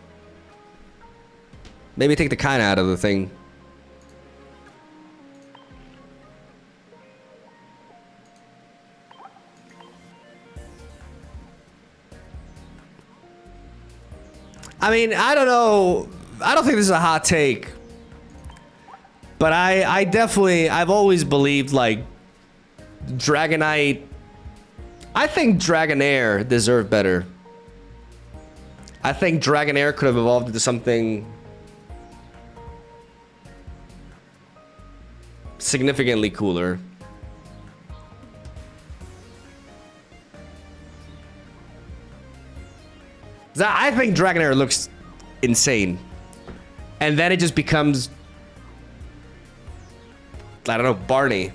Maybe take the kind out of the thing. I mean, I don't know. I don't think this is a hot take. But I definitely, I've always believed like Dragonite. I think Dragonair deserved better. I think Dragonair could have evolved into something significantly cooler. I think Dragonair looks insane. And then it just becomes, I don't know, Barney.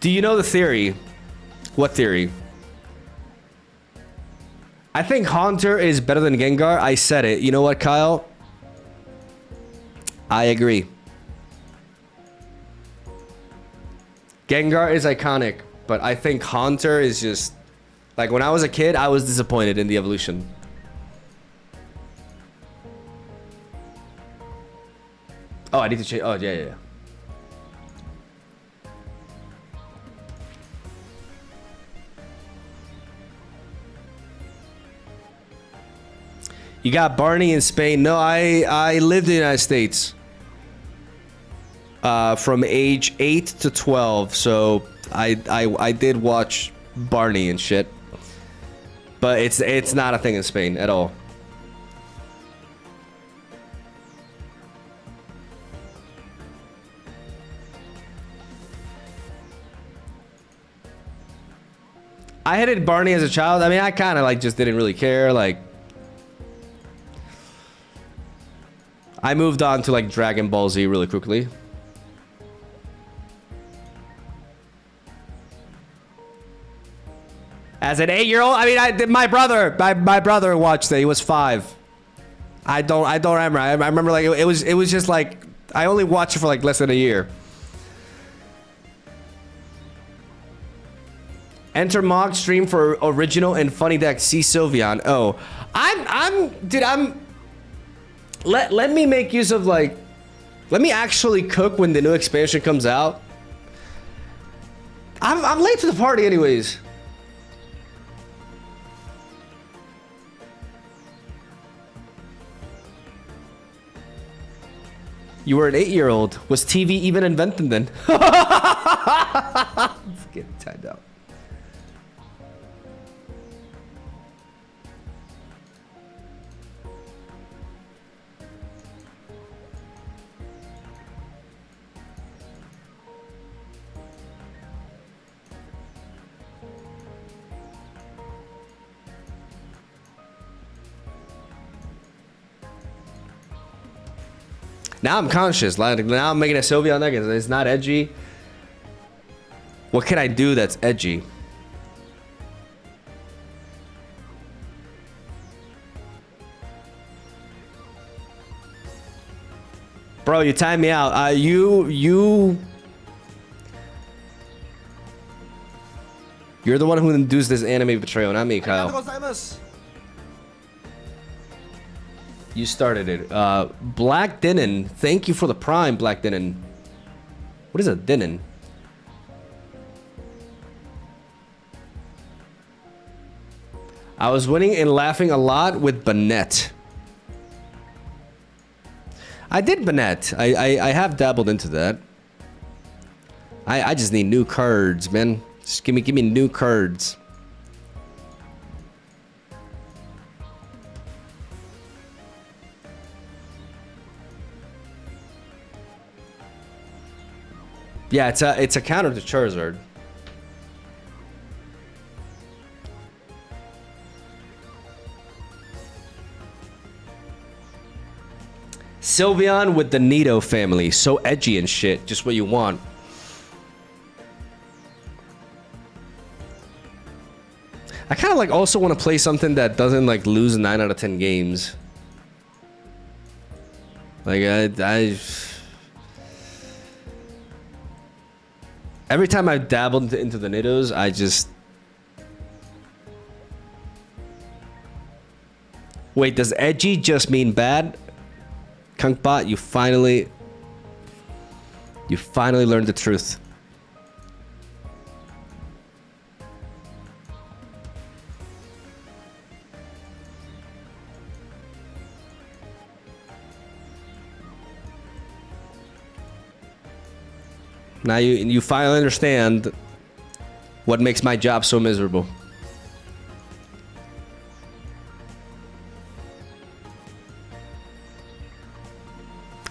Do you know the theory? What theory? I think Haunter is better than Gengar. I said it. You know what, Kyle? I agree. Gengar is iconic, but I think Haunter is just... Like, when I was a kid, I was disappointed in the evolution. Oh, I need to change... Oh, yeah. You got Barney in Spain. No, I lived in the United States. From age 8 to 12. So I did watch Barney and shit. But it's not a thing in Spain at all. I hated Barney as a child. I mean, I kind of like just didn't really care. Like, I moved on to like Dragon Ball Z really quickly. As an 8-year-old, I mean, my brother watched it. He was 5. I don't remember. I remember like it was just like I only watched it for like less than a year. Enter Mog stream for original and funny deck. See Sylveon. Oh, dude. Let me make use of like, let me actually cook when the new expansion comes out. I'm late to the party anyways. You were an 8-year-old. Was TV even invented then? Let's get tied out. Now I'm conscious. Like, now I'm making a Sylveon deck. It's not edgy. What can I do that's edgy? Bro, you timed me out. You're the one who induced this anime betrayal, not me, Kyle. You started it. Black Dinon. Thank you for the prime, Black Dinon. What is a Dinon? I was winning and laughing a lot with Banette. I did Banette. I have dabbled into that. I just need new cards, man. Just give me new cards. Yeah, it's a counter to Charizard. Sylveon with the Nido family, so edgy and shit, just what you want. I kind of like also want to play something that doesn't like lose 9 out of 10 games. Like every time I've dabbled into the Nidos, I just... Wait, does edgy just mean bad? Kunkbot, you finally learned the truth. Now you finally understand what makes my job so miserable.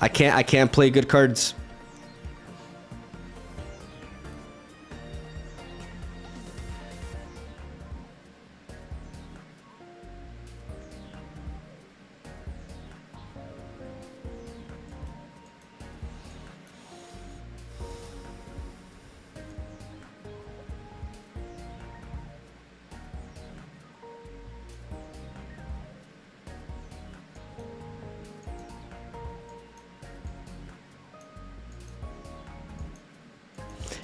I can't play good cards.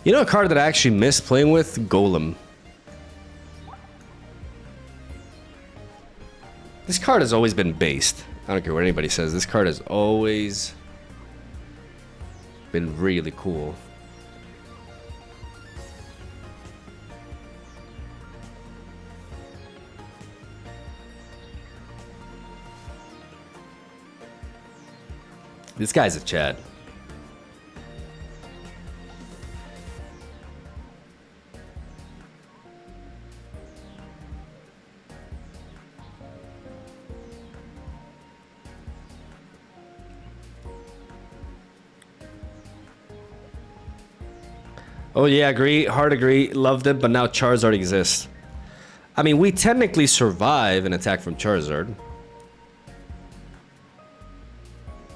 You know a card that I actually miss playing with? Golem. This card has always been based. I don't care what anybody says. This card has always been really cool. This guy's a Chad. Oh yeah, agree, hard agree, loved it, but now Charizard exists. I mean, we technically survive an attack from Charizard.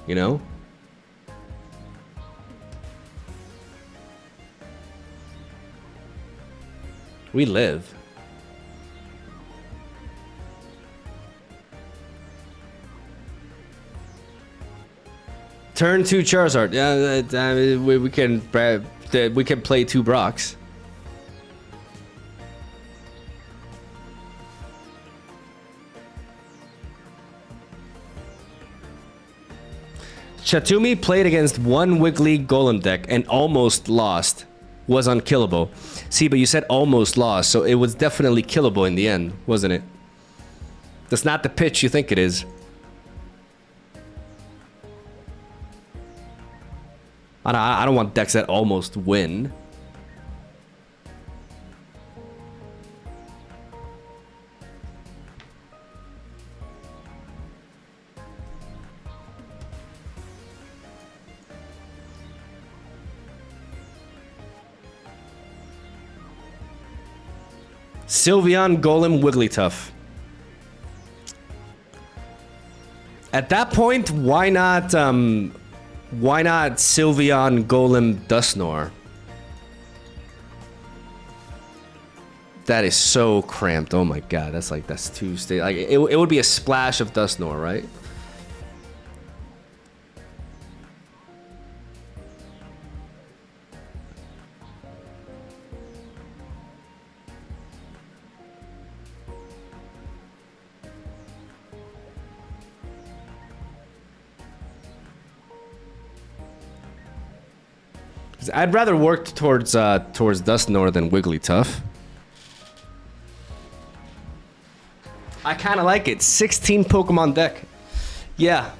You know? We live. Turn 2 Charizard. Yeah, we can play 2 Brocks. Chatumi played against one Wiggly Golem deck and almost lost. Was unkillable. See, but you said almost lost, so it was definitely killable in the end, wasn't it? That's not the pitch you think it is. I don't want decks that almost win. Sylveon, Golem, Wigglytuff. At that point, why not Sylveon, Golem, Dusknoir? That is so cramped. Oh my god, that's too stay. Like it would be a splash of Dusknoir, right? I'd rather work towards Dusknoir than Wigglytuff. I kind of like it. 16 Pokemon deck. Yeah.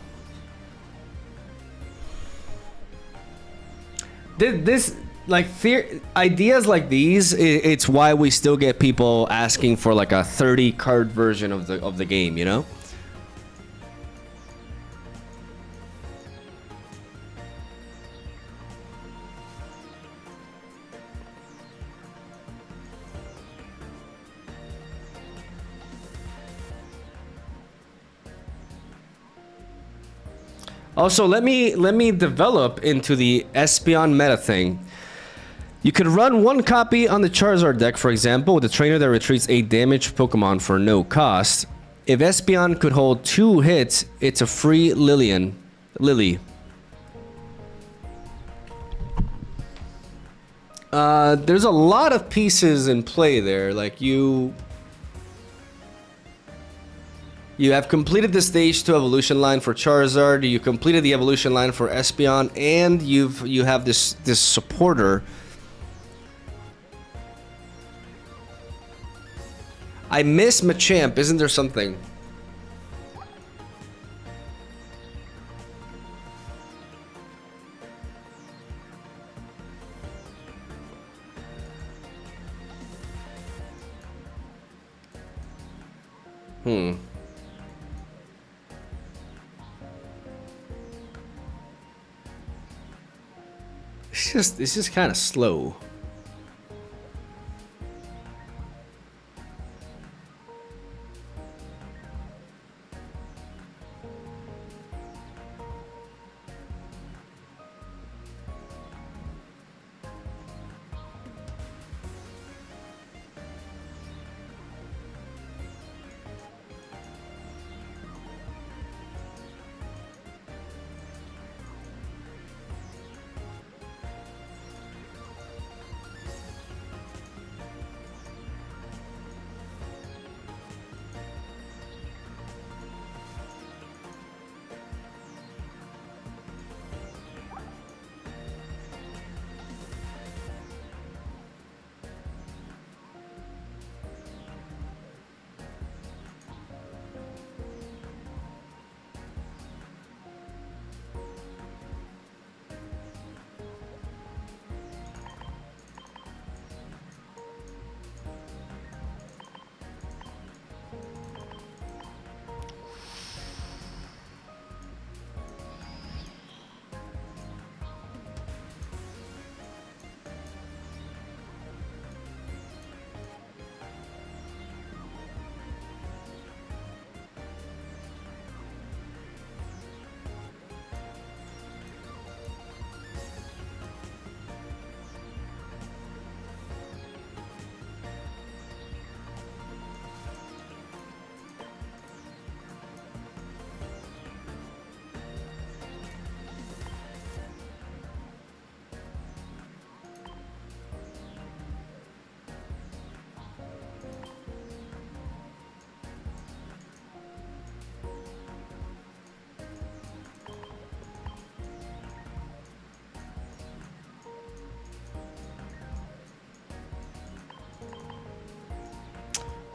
This like ideas like these, it's why we still get people asking for like a 30 card version of the game, you know? Also, let me develop into the Espeon meta thing. You could run one copy on the Charizard deck, for example, with a trainer that retreats 8 damage Pokemon for no cost. If Espeon could hold 2 hits, it's a free Lily. There's a lot of pieces in play there. Like you have completed the stage 2 evolution line for Charizard. You completed the evolution line for Espeon, and you have this supporter. I miss Machamp. Isn't there something? It's just kind of slow.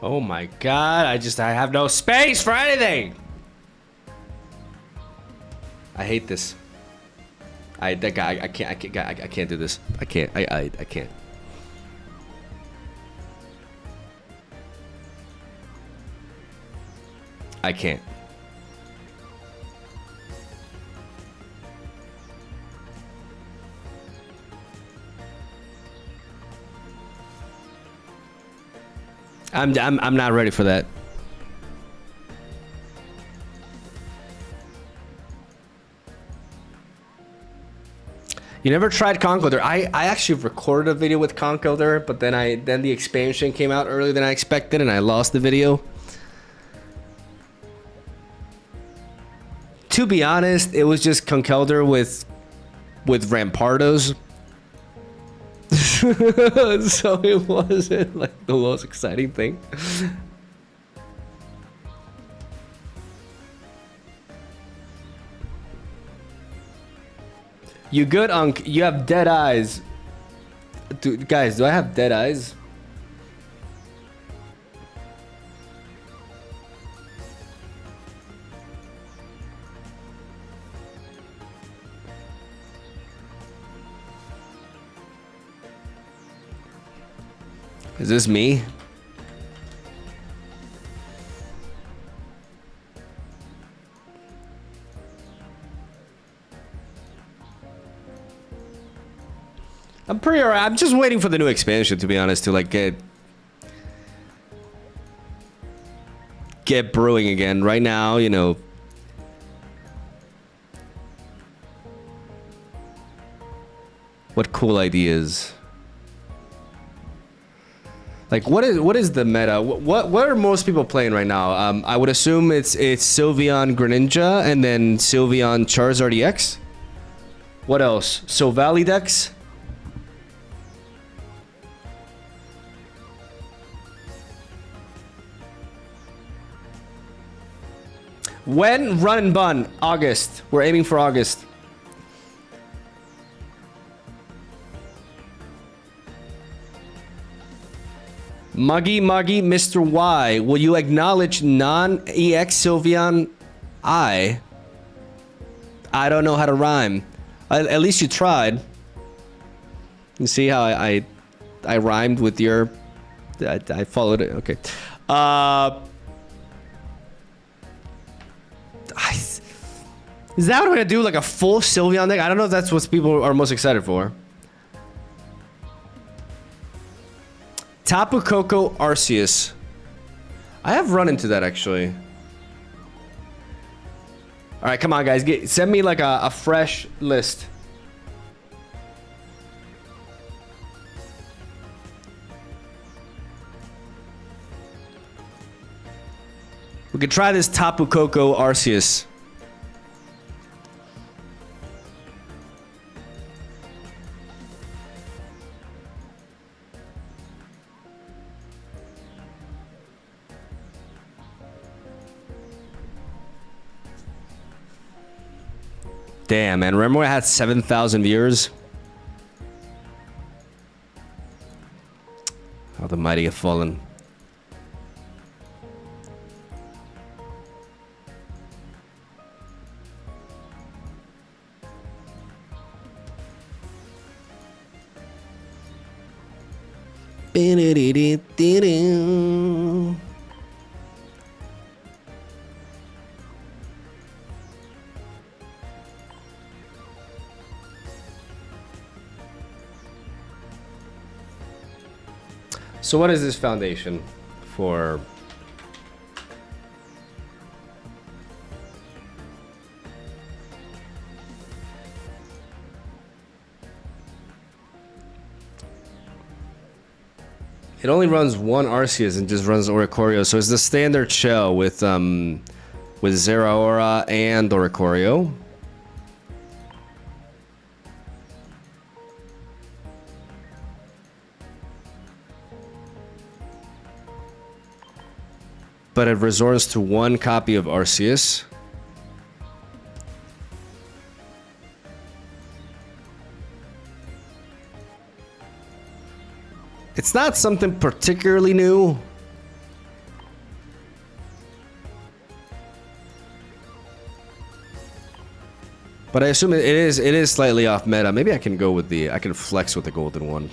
Oh my god, I have no space for anything. I hate this. I can't do this. I can't. I can't. I can't. I'm not ready for that. You never tried Conkeldurr? I actually recorded a video with Conkeldurr, but then the expansion came out earlier than I expected, and I lost the video. To be honest, it was just Conkeldurr with Rampardos. So it wasn't like the most exciting thing. You good, Unc? You have dead eyes. Dude, guys, do I have dead eyes? Is this me? I'm pretty alright. I'm just waiting for the new expansion, to be honest, to like get brewing again. Right now, you know. What cool ideas? Like, what is the meta? What are most people playing right now? I would assume it's Sylveon Greninja and then Sylveon Charizard EX. What else? Sylvally decks. When? Run and bun. August. We're aiming for August. Muggy, Mr. Y. Will you acknowledge non-EX Sylveon I? I don't know how to rhyme. At least you tried. You see how I rhymed with your... I followed it. Okay. Is that what I'm gonna do? Like a full Sylveon deck? I don't know if that's what people are most excited for. Tapu, Koko, Arceus. I have run into that actually. All right, come on, guys. Send me like a fresh list. We could try this Tapu, Koko, Arceus. Damn, man. Remember when I had 7,000 viewers? How the mighty have fallen. So what is this foundation for? It only runs one Arceus and just runs Oricorio, so it's the standard shell with Zeraora and Oricorio. But it resorts to one copy of Arceus. It's not something particularly new. But I assume it is slightly off meta. Maybe I can go with I can flex with the golden one.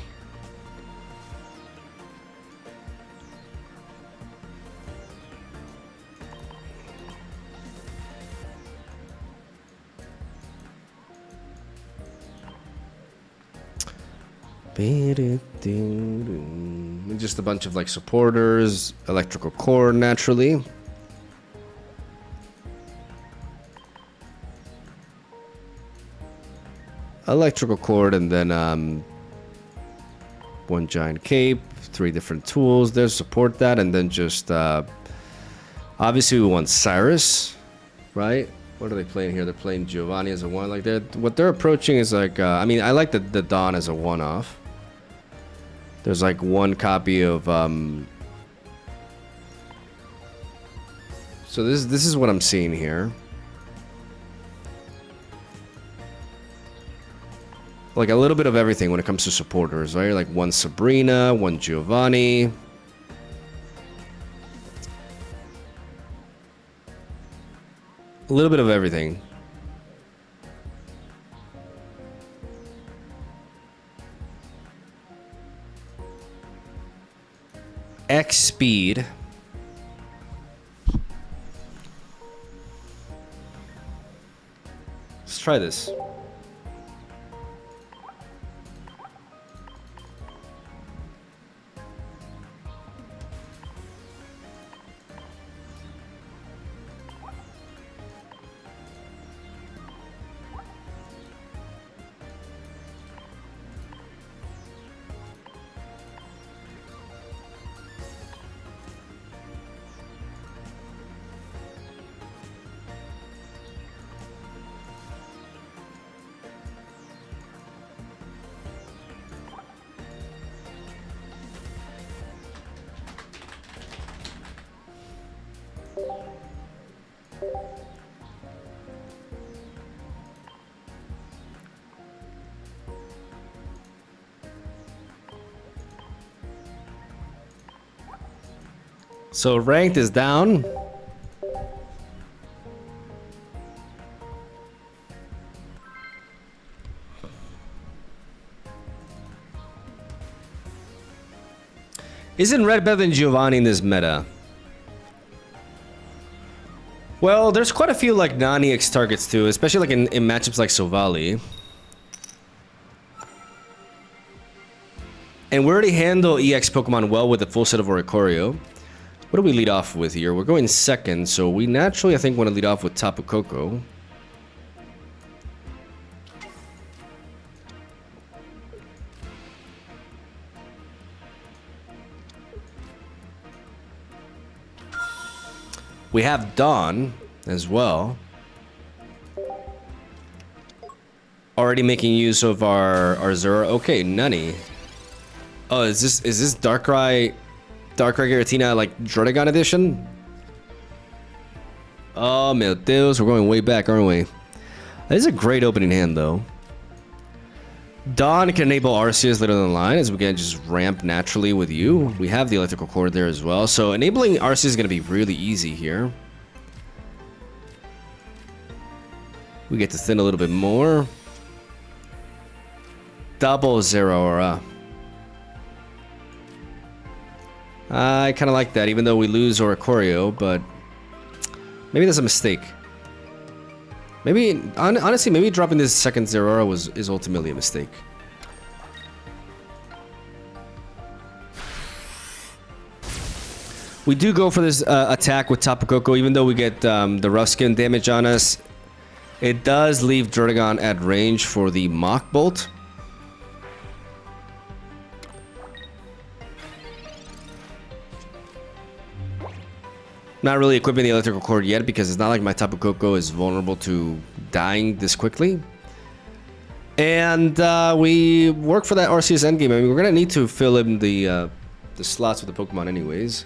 Just a bunch of like supporters, electrical core naturally. Electrical cord and then one giant cape, 3 different tools there, support that, and then just obviously we want Cyrus, right? What are they playing here? They're playing Giovanni as a one. Like what they're approaching is like I mean I like the Dawn as a one-off. There's like one copy of so this is what I'm seeing here. Like a little bit of everything when it comes to supporters, right? Like one Sabrina, one Giovanni. A little bit of everything. X speed. Let's try this. So ranked is down. Isn't red better than Giovanni in this meta? Well, there's quite a few like non-EX targets too, especially like in matchups like Sovali. And we already handle EX Pokemon well with the full set of Oricorio. What do we lead off with here? We're going second, so we naturally, I think, want to lead off with Tapu Koko. We have Dawn as well. Already making use of our Zora. Okay, Nunny. Oh, is this Darkrai Giratina like Dragonite edition? Oh, meu Deus, we're going way back, aren't we? That is a great opening hand, though. Dawn can enable Arceus later in the line as we can just ramp naturally with you. We have the electrical cord there as well, so enabling Arceus is going to be really easy here. We get to thin a little bit more. Double Zeraora. I kind of like that, even though we lose Oricorio, but maybe that's a mistake. Maybe, honestly, maybe dropping this second Zeraora is ultimately a mistake. We do go for this attack with Tapu Koko, even though we get the rough skin damage on us. It does leave Druddigon at range for the Mach Bolt. Not really equipping the electrical cord yet because it's not like my Tapu Koko is vulnerable to dying this quickly. And we work for that Arceus endgame. I mean, we're gonna need to fill in the slots with the Pokemon anyways.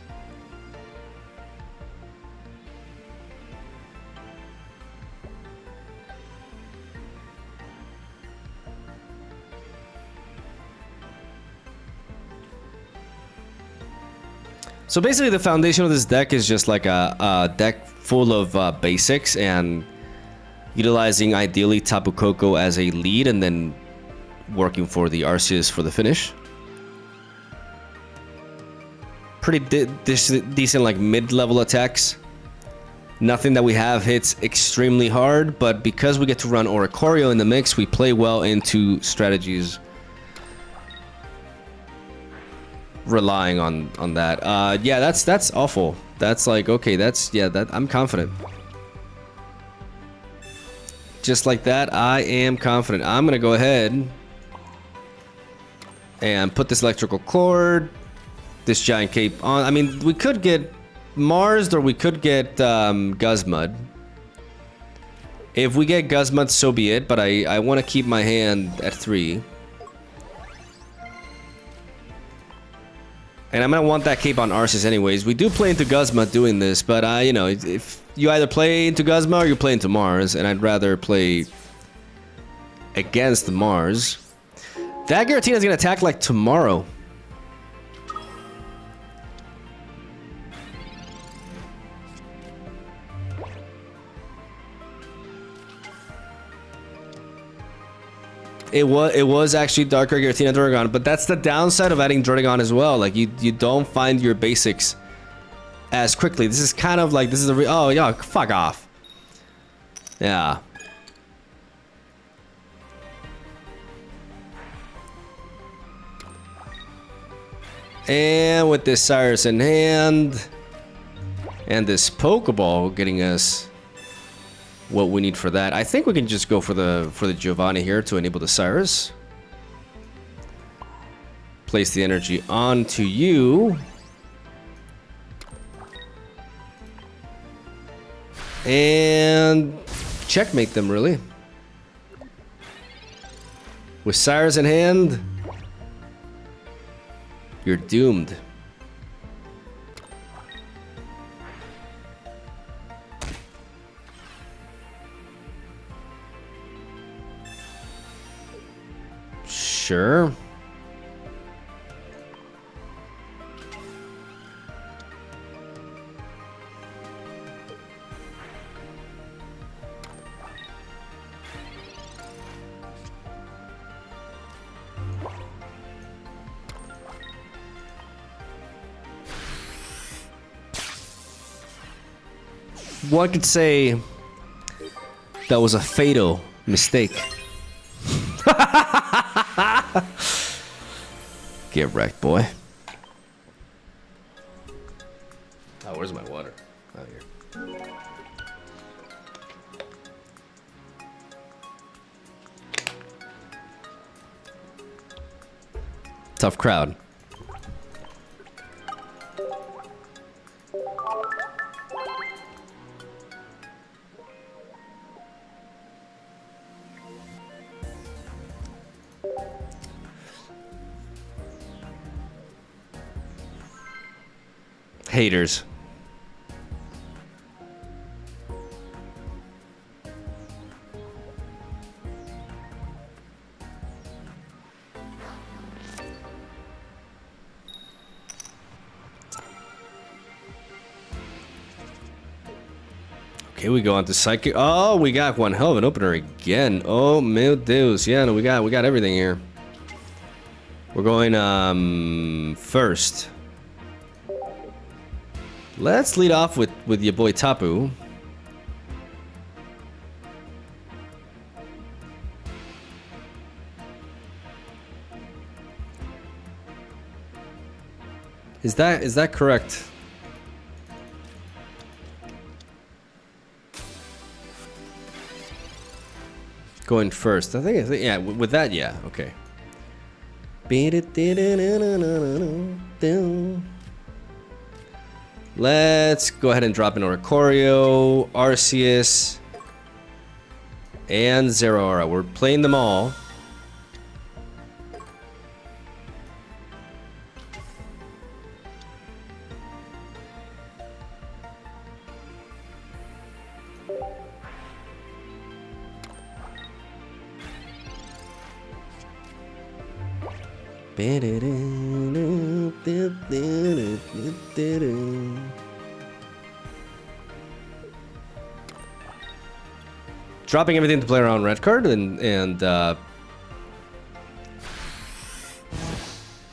So basically the foundation of this deck is just like a deck full of basics and utilizing ideally Tapu Koko as a lead and then working for the Arceus for the finish. Pretty decent like mid-level attacks. Nothing that we have hits extremely hard, but because we get to run Oricorio in the mix, we play well into strategies relying on that. Yeah, that's awful. That's like, okay, that I'm confident. Just like that, I am confident. I'm gonna go ahead and put this electrical cord, this giant cape on. I mean, we could get Mars or we could get Guzmud. If we get Guzmud, so be it, but I want to keep my hand at 3. And I'm going to want that cape on Arceus anyways. We do play into Guzma doing this, but you know, if you either play into Guzma or you play into Mars, and I'd rather play against Mars. That Giratina is going to attack like tomorrow. was actually Darkrai, Giratina, Dragon, but that's the downside of adding Dragon as well. Like you don't find your basics as quickly. This is kind of like oh yeah, fuck off. Yeah. And with this Cyrus in hand, and this Pokeball getting us what we need for that, I think we can just go for the Giovanni here to enable the Cyrus. Place the energy onto you. And checkmate them, really. With Cyrus in hand, you're doomed. Sure. One could say that was a fatal mistake. Get wrecked, boy. Oh, where's my water? Oh, here. Tough crowd. Haters. Okay, we go on to Psychic. Oh, we got one hell of an opener again. Oh, meu Deus. Yeah, no, we got everything here. We're going first. Let's lead off with your boy Tapu. Is that correct? Going first. I think yeah, with that, yeah, okay. Let's go ahead and drop in Oricorio, Arceus, and Zeraora. We're playing them all. Dropping everything to play around red card and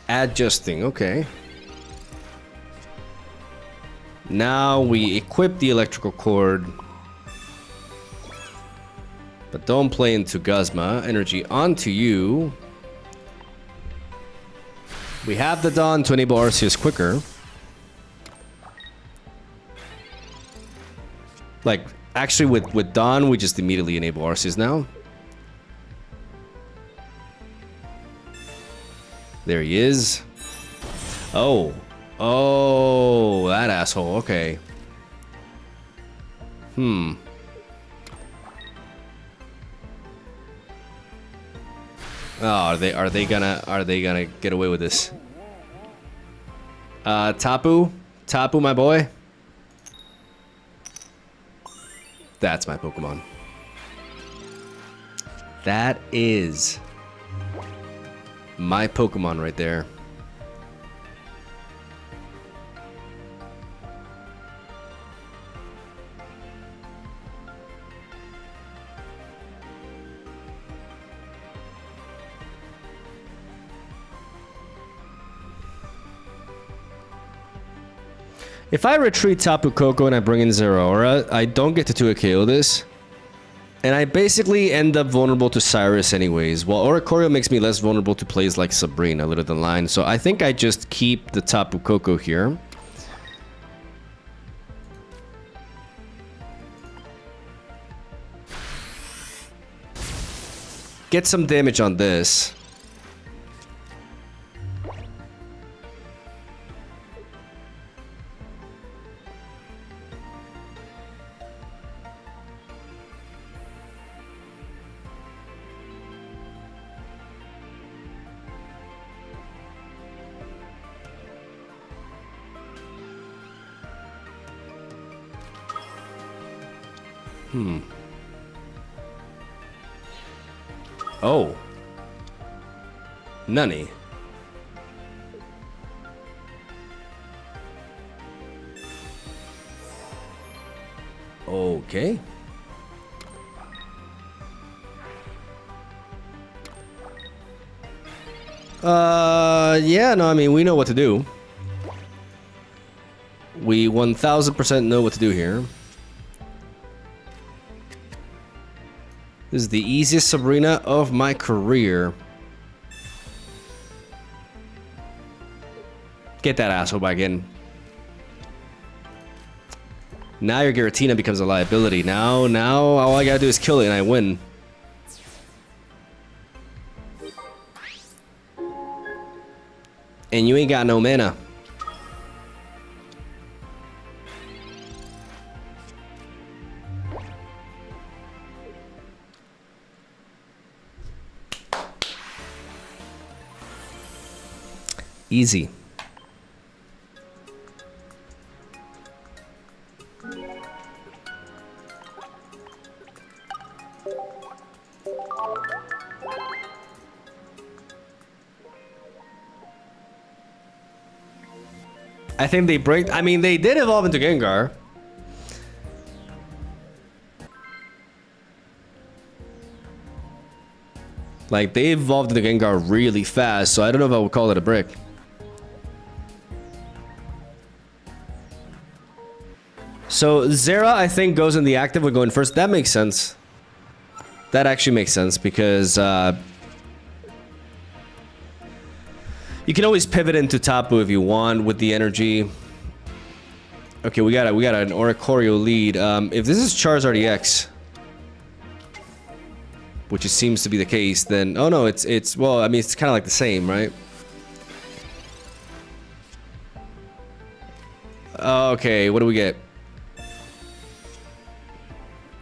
adjusting. Okay. Now we equip the electrical cord, but don't play into Guzma. Energy onto you. We have the Dawn to enable Arceus quicker. Like, actually with Dawn, we just immediately enable Arceus now. There he is. Oh. Oh, that asshole. Okay. Oh, are they gonna get away with this? Tapu, my boy. That's my Pokemon. That is my Pokemon right there. If I retreat Tapu Koko and I bring in Zeraora, I don't get to 2 KO this. And I basically end up vulnerable to Cyrus anyways, while Oricorio makes me less vulnerable to plays like Sabrina later down the line. So I think I just keep the Tapu Koko here. Get some damage on this. Oh. Nunny. Okay. Yeah, no, I mean, we know what to do. We 1000% know what to do here. This is the easiest Sabrina of my career. Get that asshole back in. Now your Giratina becomes a liability. Now all I gotta do is kill it and I win. And you ain't got no mana. Easy. I think they break. I mean, they did evolve into Gengar. Like, they evolved into Gengar really fast, so I don't know if I would call it a brick. So Zera, I think, goes in the active. We're going first. That makes sense. That actually makes sense because you can always pivot into Tapu if you want with the energy. Okay, we got an Oricorio lead. If this is Charizard EX, which it seems to be the case, then oh no, it's well, I mean, it's kind of like the same, right? Okay, what do we get?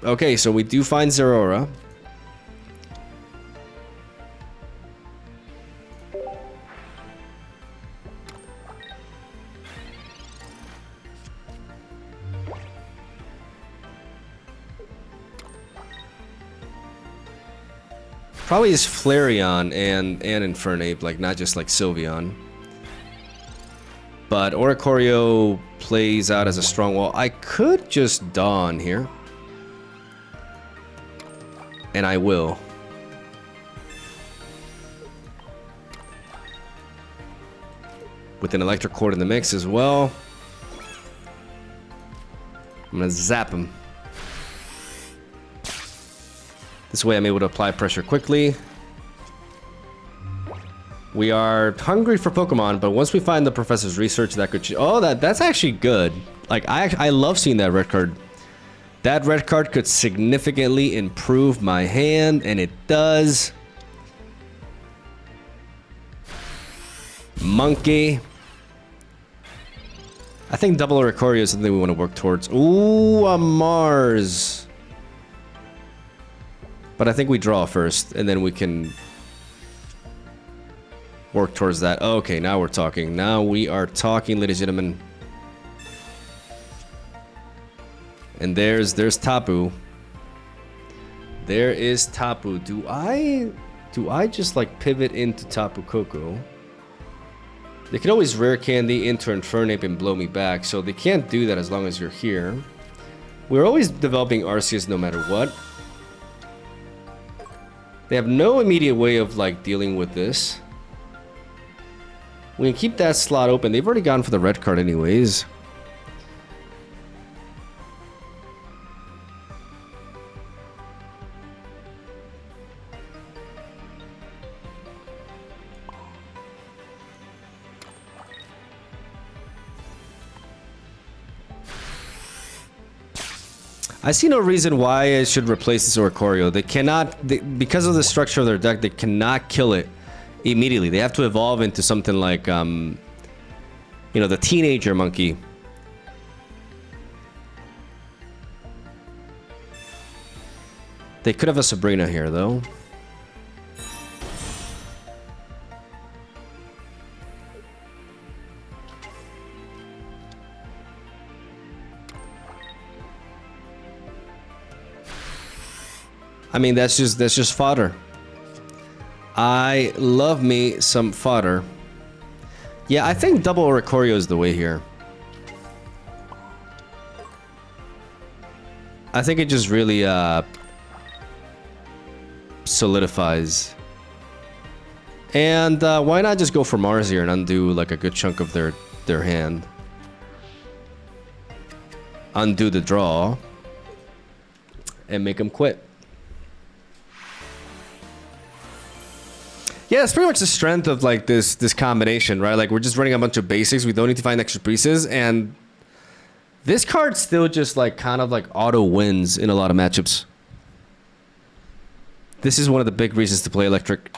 Okay, so we do find Zeraora. Probably is Flareon and Infernape, like not just like Sylveon. But Oricorio plays out as a strong wall. I could just Dawn here. And I will. With an electric cord in the mix as well. I'm gonna zap him. This way I'm able to apply pressure quickly. We are hungry for Pokemon, but once we find the professor's research, that could... Oh, that's actually good. Like, I love seeing that red card. That red card could significantly improve my hand, and it does. Monkey. I think double Oricorio is something we want to work towards. Ooh, a Mars. But I think we draw first, and then we can work towards that. Okay, now we're talking. Now we are talking, ladies and gentlemen. And there's Tapu. There is Tapu. Do I just like pivot into Tapu Koko? They can always rare candy into Infernape and blow me back, so they can't do that as long as you're here. We're always developing Arceus no matter what. They have no immediate way of like dealing with this. We can keep that slot open. They've already gone for the red card anyways. I see no reason why I should replace this Oricorio. They cannot, because of the structure of their deck, they cannot kill it immediately. They have to evolve into something like, you know, the teenager monkey. They could have a Sabrina here, though. I mean, that's just fodder. I love me some fodder. Yeah, I think double Oricorio is the way here. I think it just really solidifies. And why not just go for Mars here and undo like a good chunk of their hand? Undo the draw and make them quit. Yeah, it's pretty much the strength of like this combination, right? Like we're just running a bunch of basics. We don't need to find extra pieces, and this card still just like kind of like auto wins in a lot of matchups. This is one of the big reasons to play Electric.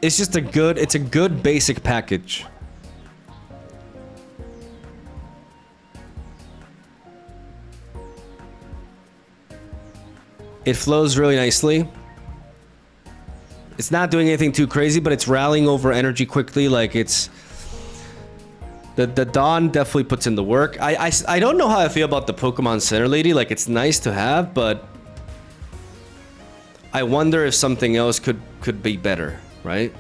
It's just it's a good basic package. It flows really nicely. It's not doing anything too crazy, but it's rallying over energy quickly. Like it's the Dawn definitely puts in the work. I don't know how I feel about the Pokemon Center Lady. Like it's nice to have, but I wonder if something else could be better. Right?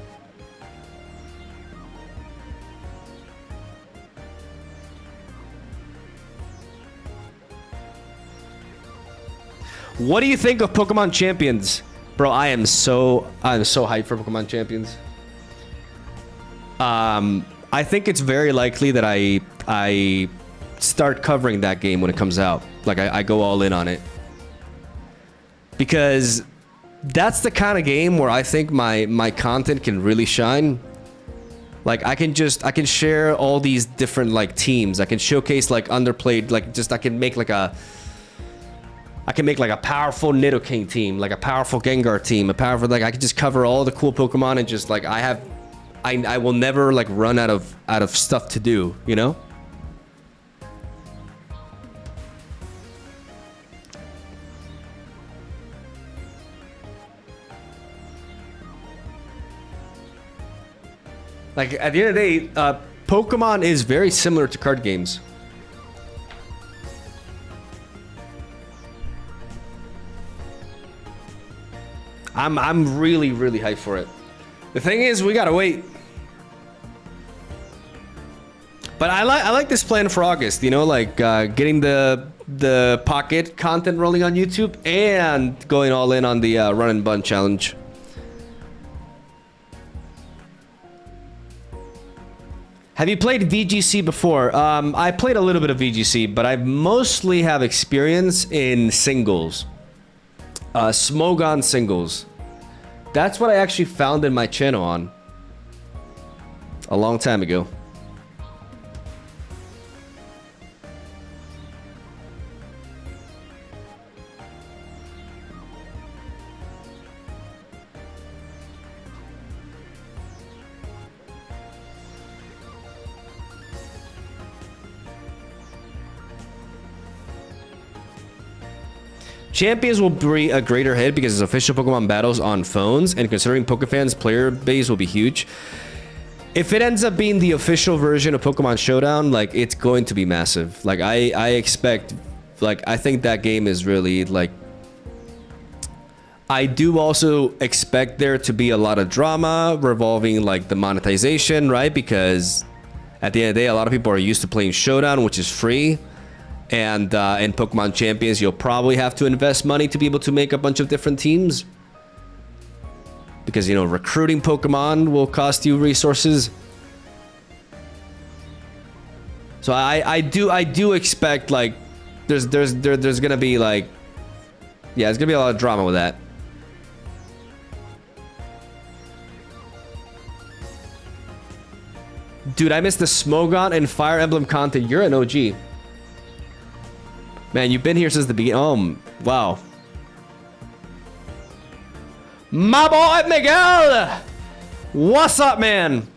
What do you think of Pokemon Champions? Bro, I'm so hyped for Pokemon Champions. I think it's very likely that I start covering that game when it comes out. Like I go all in on it. Because that's the kind of game where I think my content can really shine. Like I can share all these different like teams. I can showcase like underplayed, like just I can make like a powerful Nidoking team, like a powerful Gengar team, a powerful like I can just cover all the cool Pokemon and just like I will never like run out of stuff to do, you know? Like, at the end of the day, Pokemon is very similar to card games. I'm really, really hyped for it. The thing is, we gotta wait. But I like this plan for August, you know, like getting the pocket content rolling on YouTube and going all in on the run and bun challenge. Have you played VGC before? I played a little bit of VGC, but I mostly have experience in singles. Smogon singles. That's what I actually found in my channel on a long time ago. Champions will be a greater hit because it's official Pokemon battles on phones, and considering Pokefans' player base will be huge. If it ends up being the official version of Pokemon Showdown, like, it's going to be massive. Like, I expect, like, I think that game is really, like... I do also expect there to be a lot of drama revolving, like, the monetization, right? Because at the end of the day, a lot of people are used to playing Showdown, which is free. And in Pokemon Champions, you'll probably have to invest money to be able to make a bunch of different teams. Because, you know, recruiting Pokemon will cost you resources. So I do expect like there's gonna be like, yeah, there's gonna be a lot of drama with that. Dude, I missed the Smogon and Fire Emblem content. You're an OG. Man, you've been here since the beginning. Oh, wow. My boy Miguel! What's up, man?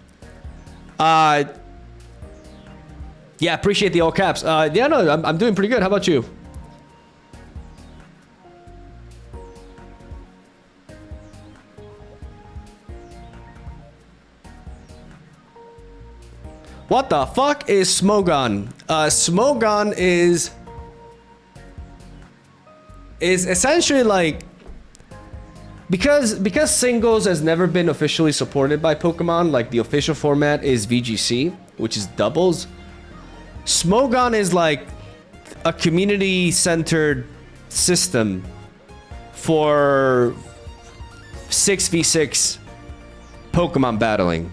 Yeah, appreciate the all caps. Yeah, no, I'm doing pretty good. How about you? What the fuck is Smogon? Smogon is essentially like, because singles has never been officially supported by Pokemon, like the official format is VGC, which is doubles. Smogon is like a community-centered system for 6v6 Pokemon battling.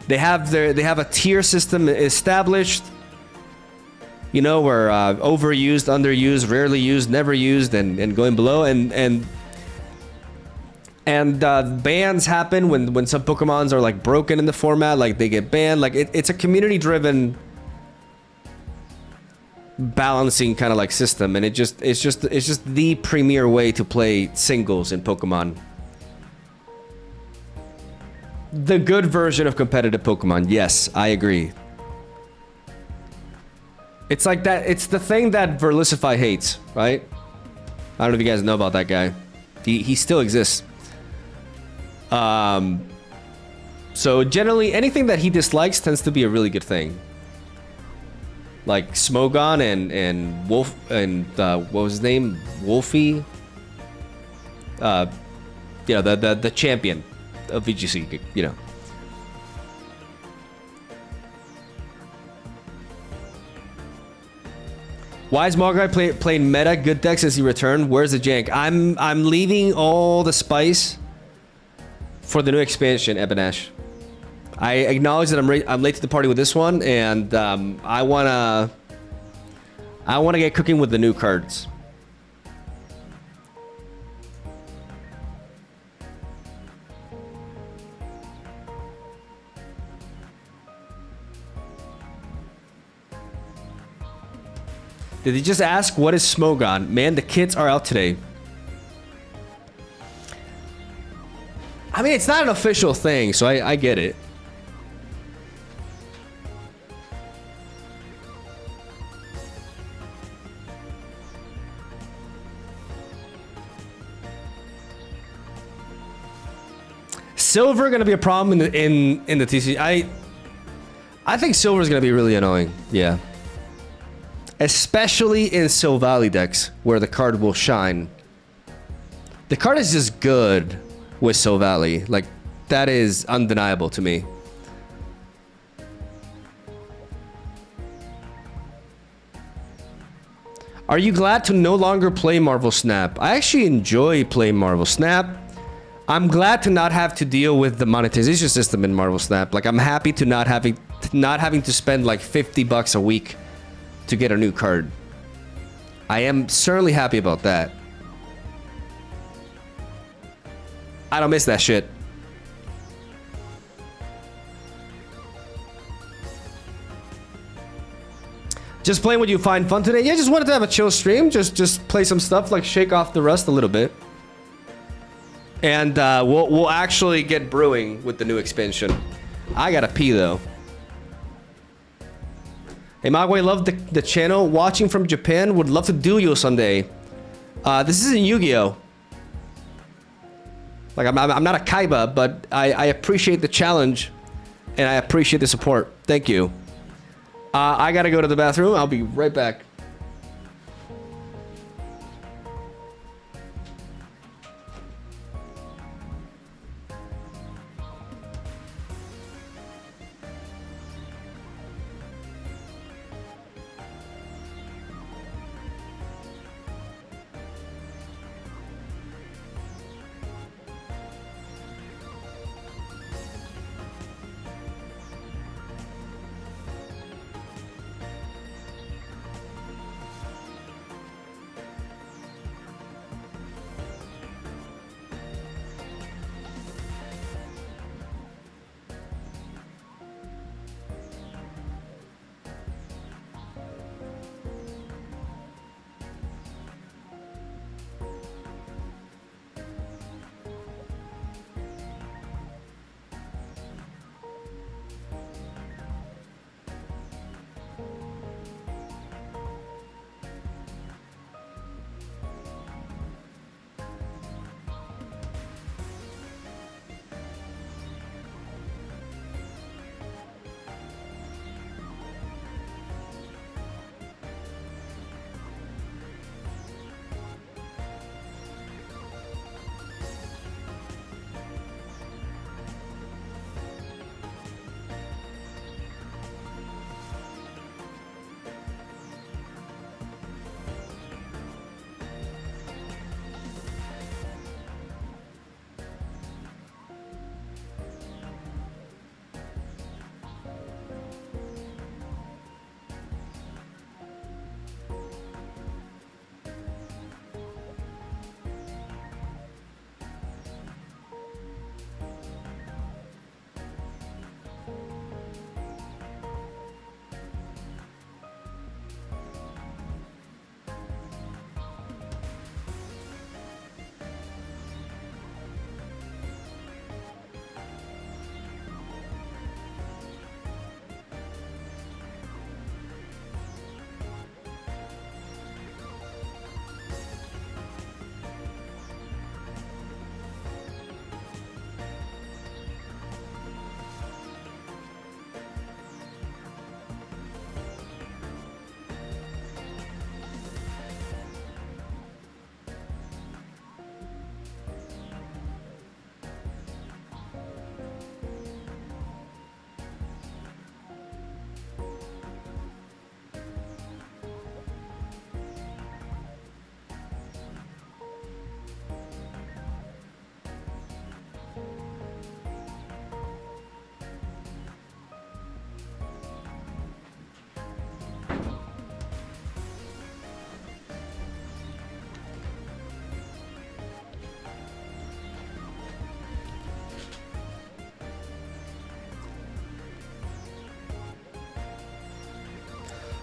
They have a tier system established, you know, where overused, underused, rarely used, never used, and going below, and bans happen when some Pokemons are like broken in the format, like they get banned. Like it's a community-driven balancing kind of like system, and it's just the premier way to play singles in Pokemon. The good version of competitive Pokemon. Yes, I agree. It's like that. It's the thing that Verlisify hates, right? I don't know if you guys know about that guy. He still exists. So generally, anything that he dislikes tends to be a really good thing. Like Smogon and Wolf and what was his name? Wolfie. You know, the champion of VGC, you know. Why is Mogwai playing meta good decks as he returned? Where's the jank? I'm leaving all the spice for the new expansion, Ebanash. I acknowledge that I'm late to the party with this one, and I wanna get cooking with the new cards. Did he just ask what is Smogon? Man, the kits are out today. I mean, it's not an official thing, so I get it. Silver gonna be a problem in the TC. I think Silver is gonna be really annoying. Yeah. Especially in Silvally decks, where the card will shine. The card is just good with Silvally. Like, that is undeniable to me. Are you glad to no longer play Marvel Snap? I actually enjoy playing Marvel Snap. I'm glad to not have to deal with the monetization system in Marvel Snap. Like, I'm happy to not having to spend like $50 a week to get a new card. I am certainly happy about that. I don't miss that shit. Just playing what you find fun today. Yeah, just wanted to have a chill stream. Just play some stuff, like shake off the rust a little bit. And we'll actually get brewing with the new expansion. I gotta pee though. Hey Mogwai, love the channel. Watching from Japan. Would love to do you someday. This isn't Yu-Gi-Oh! Like, I'm not a Kaiba, but I appreciate the challenge. And I appreciate the support. Thank you. I gotta go to the bathroom. I'll be right back.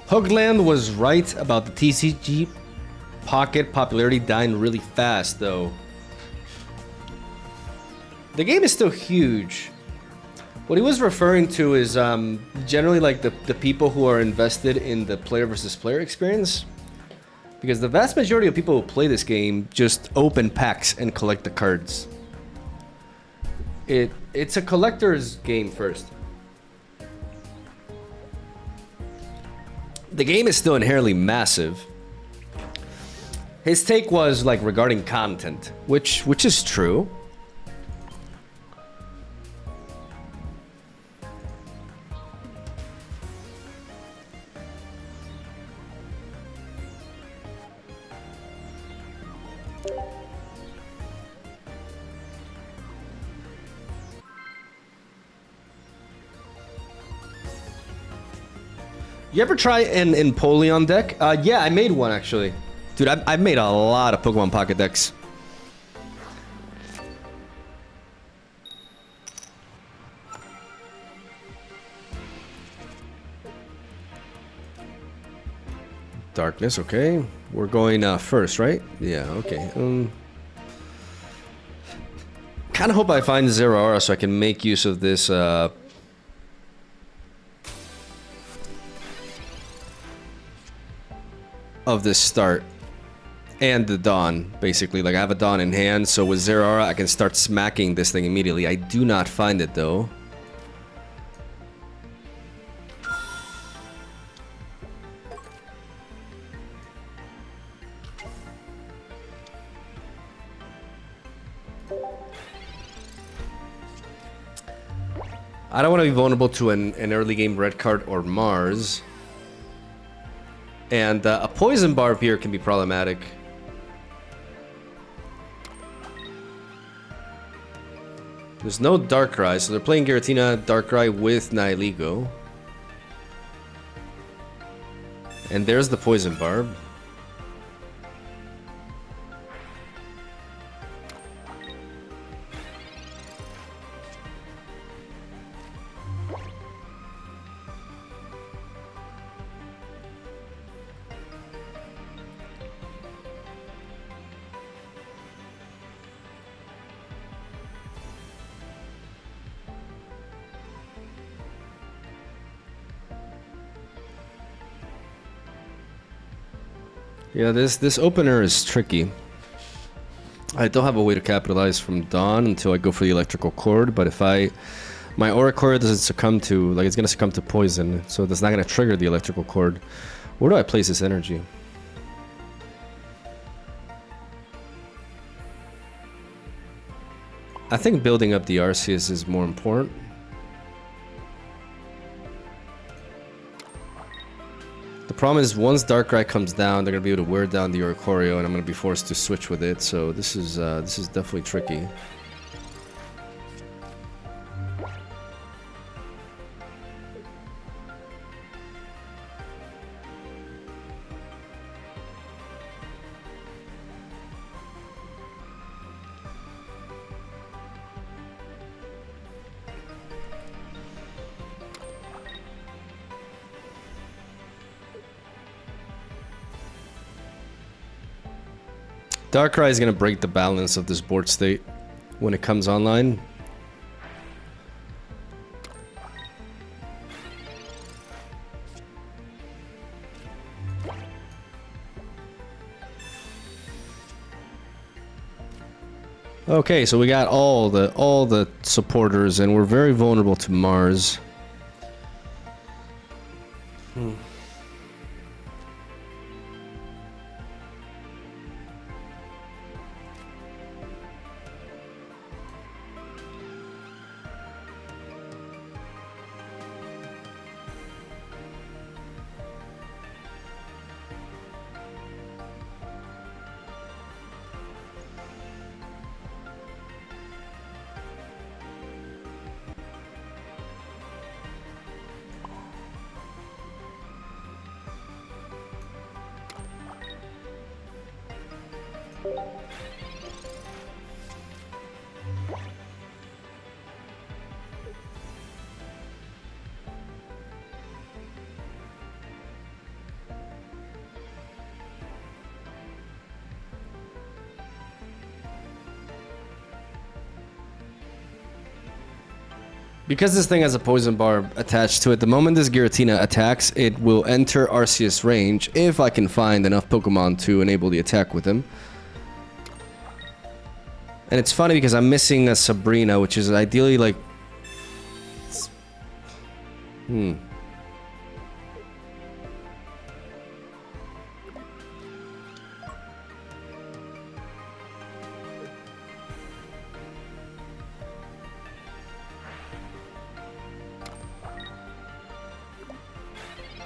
Hoogland was right about the TCG Pocket popularity dying really fast, though. The game is still huge. What he was referring to is generally like the people who are invested in the player versus player experience. Because the vast majority of people who play this game just open packs and collect the cards. It's a collector's game first. The game is still inherently massive. His take was like regarding content, which is true. You ever try an Empoleon deck? Yeah, I made one actually. Dude, I've made a lot of Pokemon Pocket decks. Darkness, okay. We're going first, right? Yeah, okay. Kind of hope I find Zeraora so I can make use of this start and the Dawn, basically. Like, I have a Dawn in hand, so with Zeraora I can start smacking this thing immediately. I do not find it though. I don't want to be vulnerable to an early game red card or Mars. And a Poison Barb here can be problematic. There's no Darkrai, so they're playing Giratina, Darkrai with Nihilego. And there's the Poison Barb. Yeah, this opener is tricky. I don't have a way to capitalize from Dawn until I go for the electrical cord, but if my Oricorio doesn't succumb to, like, it's gonna succumb to poison, so that's not gonna trigger the electrical cord. Where do I place this energy? I think building up the Arceus is more important. The problem is once Darkrai comes down, they're gonna be able to wear down the Oricorio, and I'm gonna be forced to switch with it. So this is definitely tricky. Darkrai is going to break the balance of this board state when it comes online. Okay, so we got all the supporters, and we're very vulnerable to Mars. Because this thing has a poison bar attached to it, the moment this Giratina attacks, it will enter Arceus range if I can find enough Pokemon to enable the attack with him. And it's funny because I'm missing a Sabrina, which is ideally like...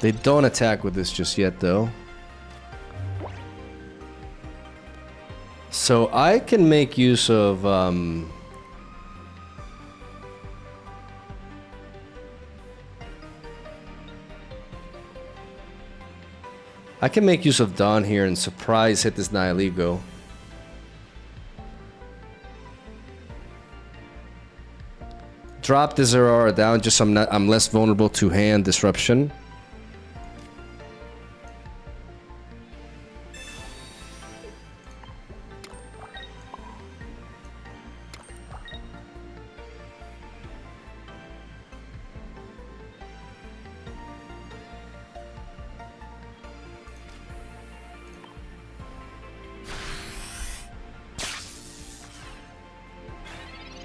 They don't attack with this just yet, though. So I can make use of... I can make use of Dawn here and surprise hit this Nihilego. Drop this Aurora down just so I'm less vulnerable to hand disruption.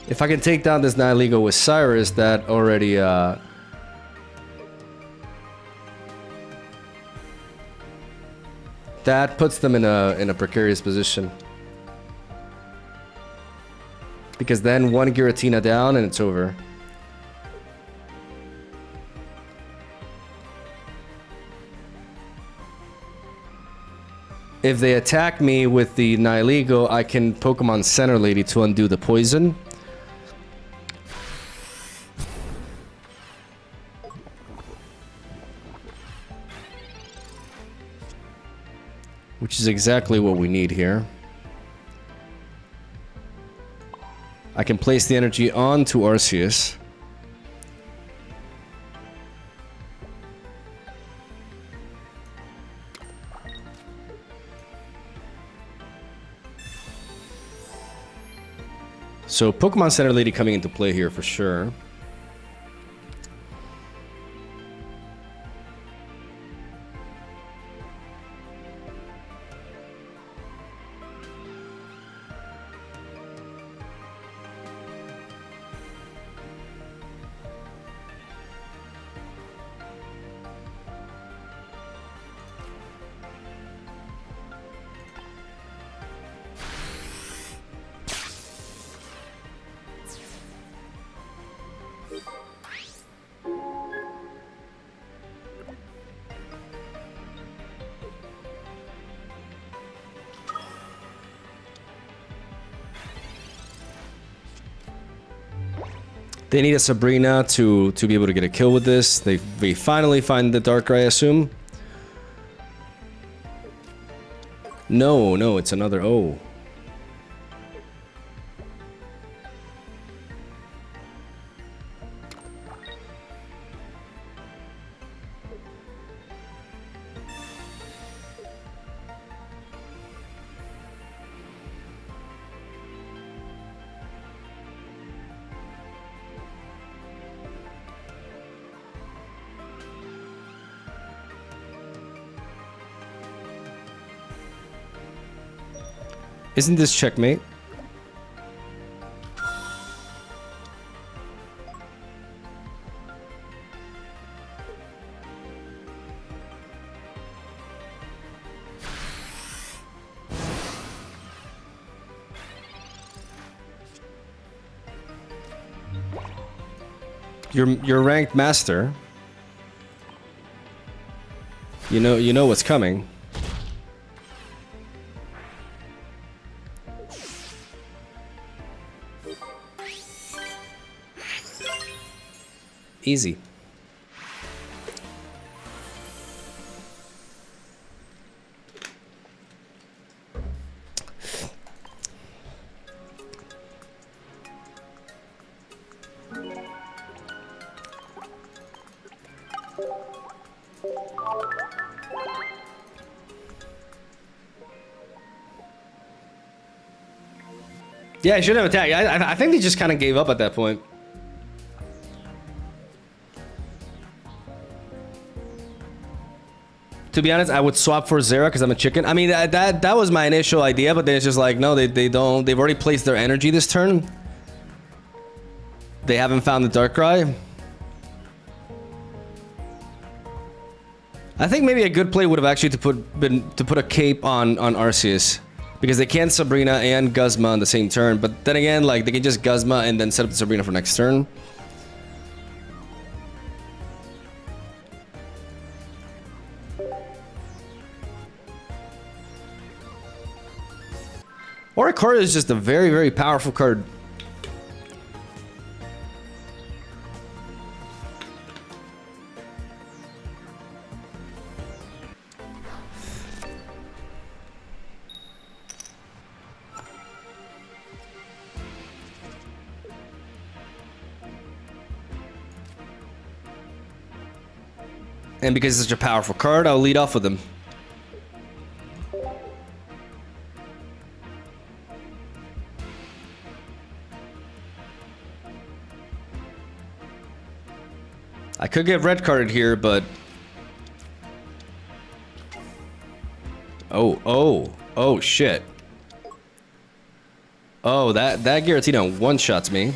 If I can take down this Nihilego with Cyrus, that already that puts them in a precarious position. Because then one Giratina down and it's over. If they attack me with the Nihilego, I can Pokemon Center Lady to undo the poison. Which is exactly what we need here. I can place the energy onto Arceus. So Pokemon Center Lady coming into play here for sure. They need a Sabrina to be able to get a kill with this. They finally find the Darkrai, I assume. No, it's another O. Isn't this checkmate? You're ranked master. You know what's coming. Easy. Yeah, I should have attacked. I think they just kind of gave up at that point. To be honest, I would swap for Zera because I'm a chicken. I mean, that was my initial idea, but then it's just like, no, they don't. They've already placed their energy this turn. They haven't found the Darkrai. I think maybe a good play would have actually to put a cape on Arceus, because they can Sabrina and Guzma on the same turn. But then again, like they can just Guzma and then set up the Sabrina for next turn. Oricorio is just a very, very powerful card. And because it's such a powerful card, I'll lead off with him. I could get red carded here, but... Oh, shit. Oh, that Giratina one-shots me.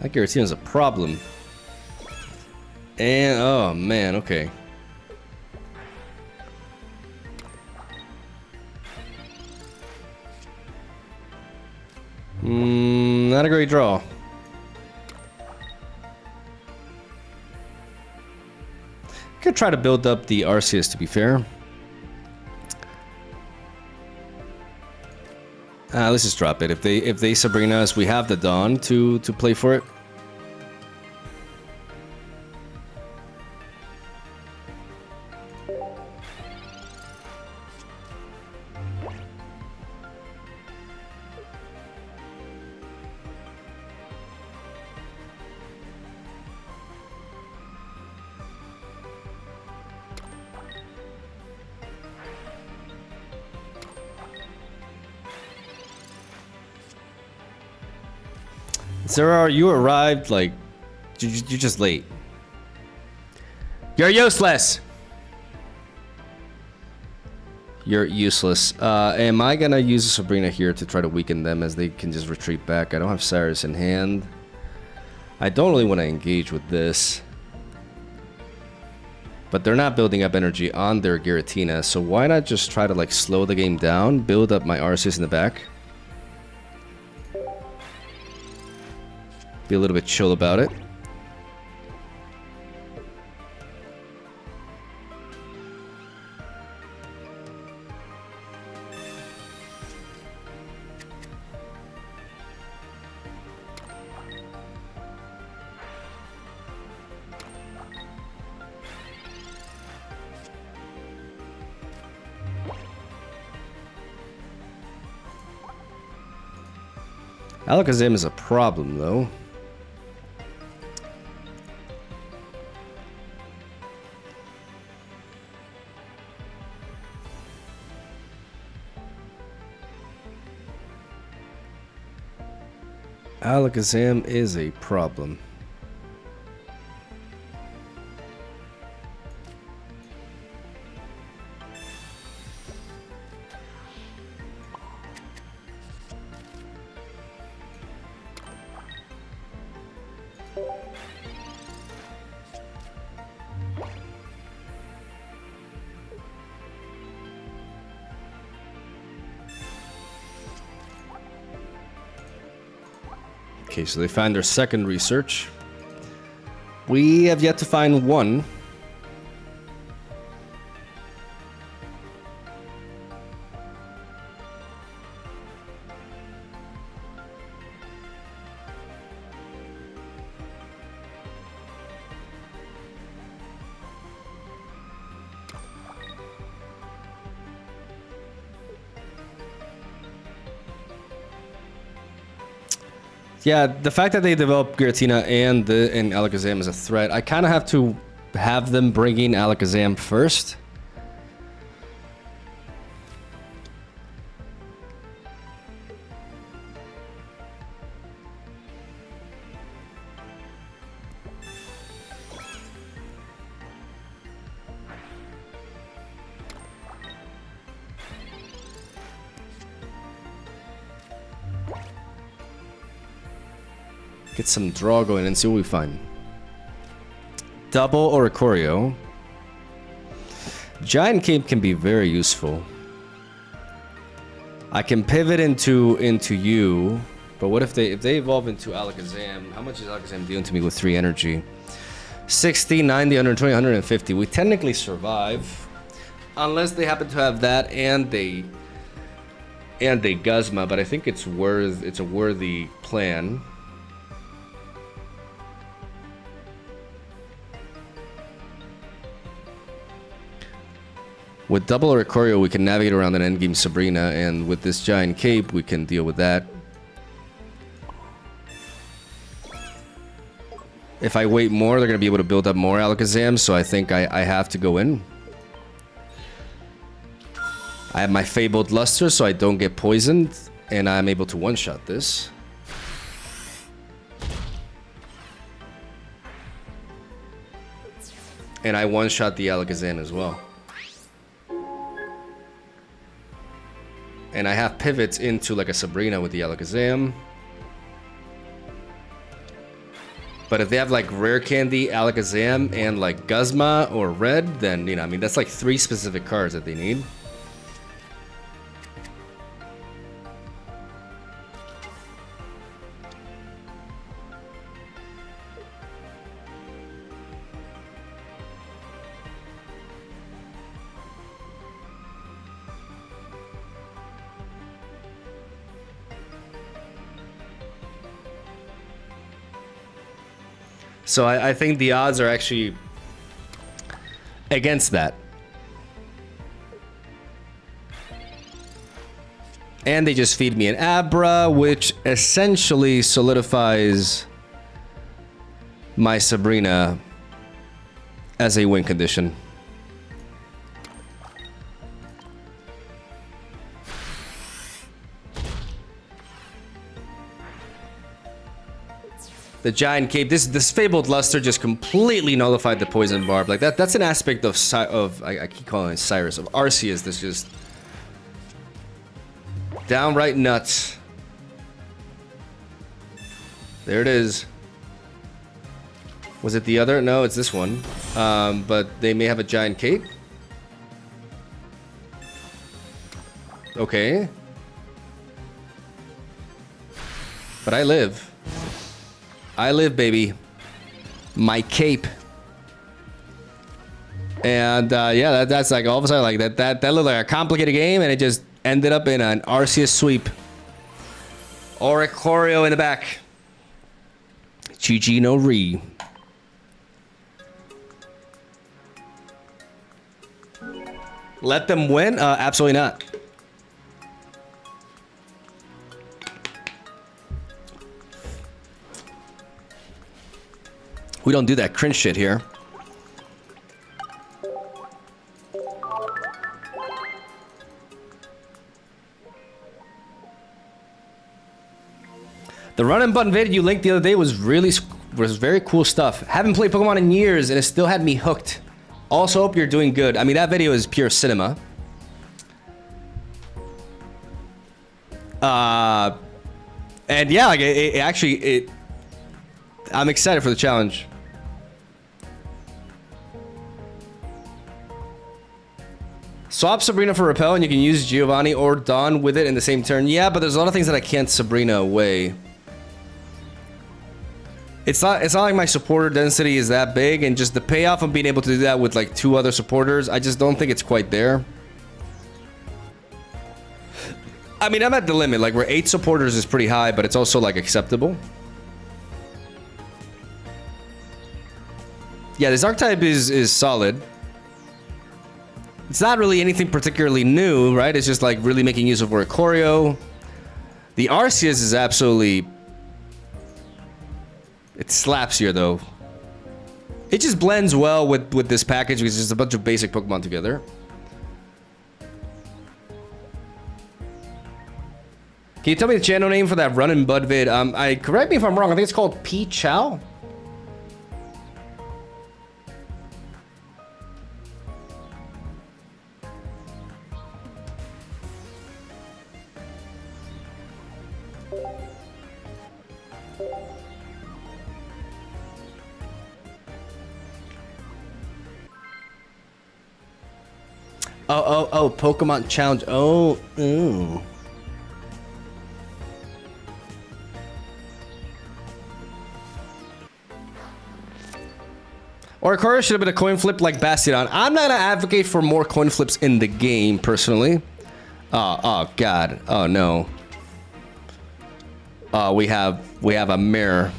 That Giratina's a problem. And, oh man, okay. Not a great draw. Could try to build up the Arceus, to be fair. Let's just drop it. If they Sabrina us, we have the Dawn to play for it. Zera, you arrived like you're just late. You're useless. You're useless. Am I gonna use a Sabrina here to try to weaken them as they can just retreat back? I don't have Cyrus in hand. I don't really want to engage with this. But they're not building up energy on their Giratina, so why not just try to like slow the game down, build up my Arceus in the back? Be a little bit chill about it. Alakazam is a problem, though. Alakazam is a problem. Okay, so they find their second research. We have yet to find one. Yeah, the fact that they developed Giratina and Alakazam is a threat. I kind of have to have them bring in Alakazam first. Get some draw going and see what we find. Double Oricorio. Giant Cape can be very useful. I can pivot into you, but what if they evolve into Alakazam? How much is Alakazam dealing to me with 3 energy? 60, 90, 120, 150. We technically survive, unless they happen to have that and they Guzma. But I think it's a worthy plan. With double Oricorio, we can navigate around an endgame Sabrina, and with this giant cape, we can deal with that. If I wait more, they're going to be able to build up more Alakazam, so I think I have to go in. I have my Fabled Luster, so I don't get poisoned, and I'm able to one-shot this. And I one-shot the Alakazam as well. And I have pivots into like a Sabrina with the Alakazam. But if they have like Rare Candy, Alakazam, and like Guzma or Red, then, you know, I mean, that's like 3 specific cards that they need. So I think the odds are actually against that. And they just feed me an Abra, which essentially solidifies my Sabrina as a win condition. The giant cape. This Fabled Luster just completely nullified the poison barb. Like that's an aspect of I keep calling it Cyrus, of Arceus. That's just downright nuts. There it is. Was it the other? No, it's this one. But they may have a giant cape. Okay. But I live. I live, baby. My cape. And yeah, that's like all of a sudden like that looked like a complicated game, and it just ended up in an Arceus sweep. Oricorio in the back. GG no re. Let them win? Absolutely not. We don't do that cringe shit here. The run and button vid you linked the other day was very cool stuff. Haven't played Pokemon in years and it still had me hooked. Also hope you're doing good. I mean, that video is pure cinema. And yeah, like I'm excited for the challenge. Swap Sabrina for Repel and you can use Giovanni or Dawn with it in the same turn. Yeah, but there's a lot of things that I can't Sabrina away. It's not like my supporter density is that big, and just the payoff of being able to do that with like 2 other supporters, I just don't think it's quite there. I mean, I'm at the limit, like where 8 supporters is pretty high, but it's also like acceptable. Yeah, this archetype is solid. It's not really anything particularly new, right? It's just like really making use of Oricorio. The Arceus is absolutely... It slaps here, though. It just blends well with this package, because it's just a bunch of basic Pokemon together. Can you tell me the channel name for that Run and Bud vid? Correct me if I'm wrong. I think it's called P Chow. Oh, Pokemon Challenge. Oh, ooh. Oricorio should have been a coin flip like Bastion. I'm not gonna advocate for more coin flips in the game, personally. Oh God. Oh no. We have a mirror.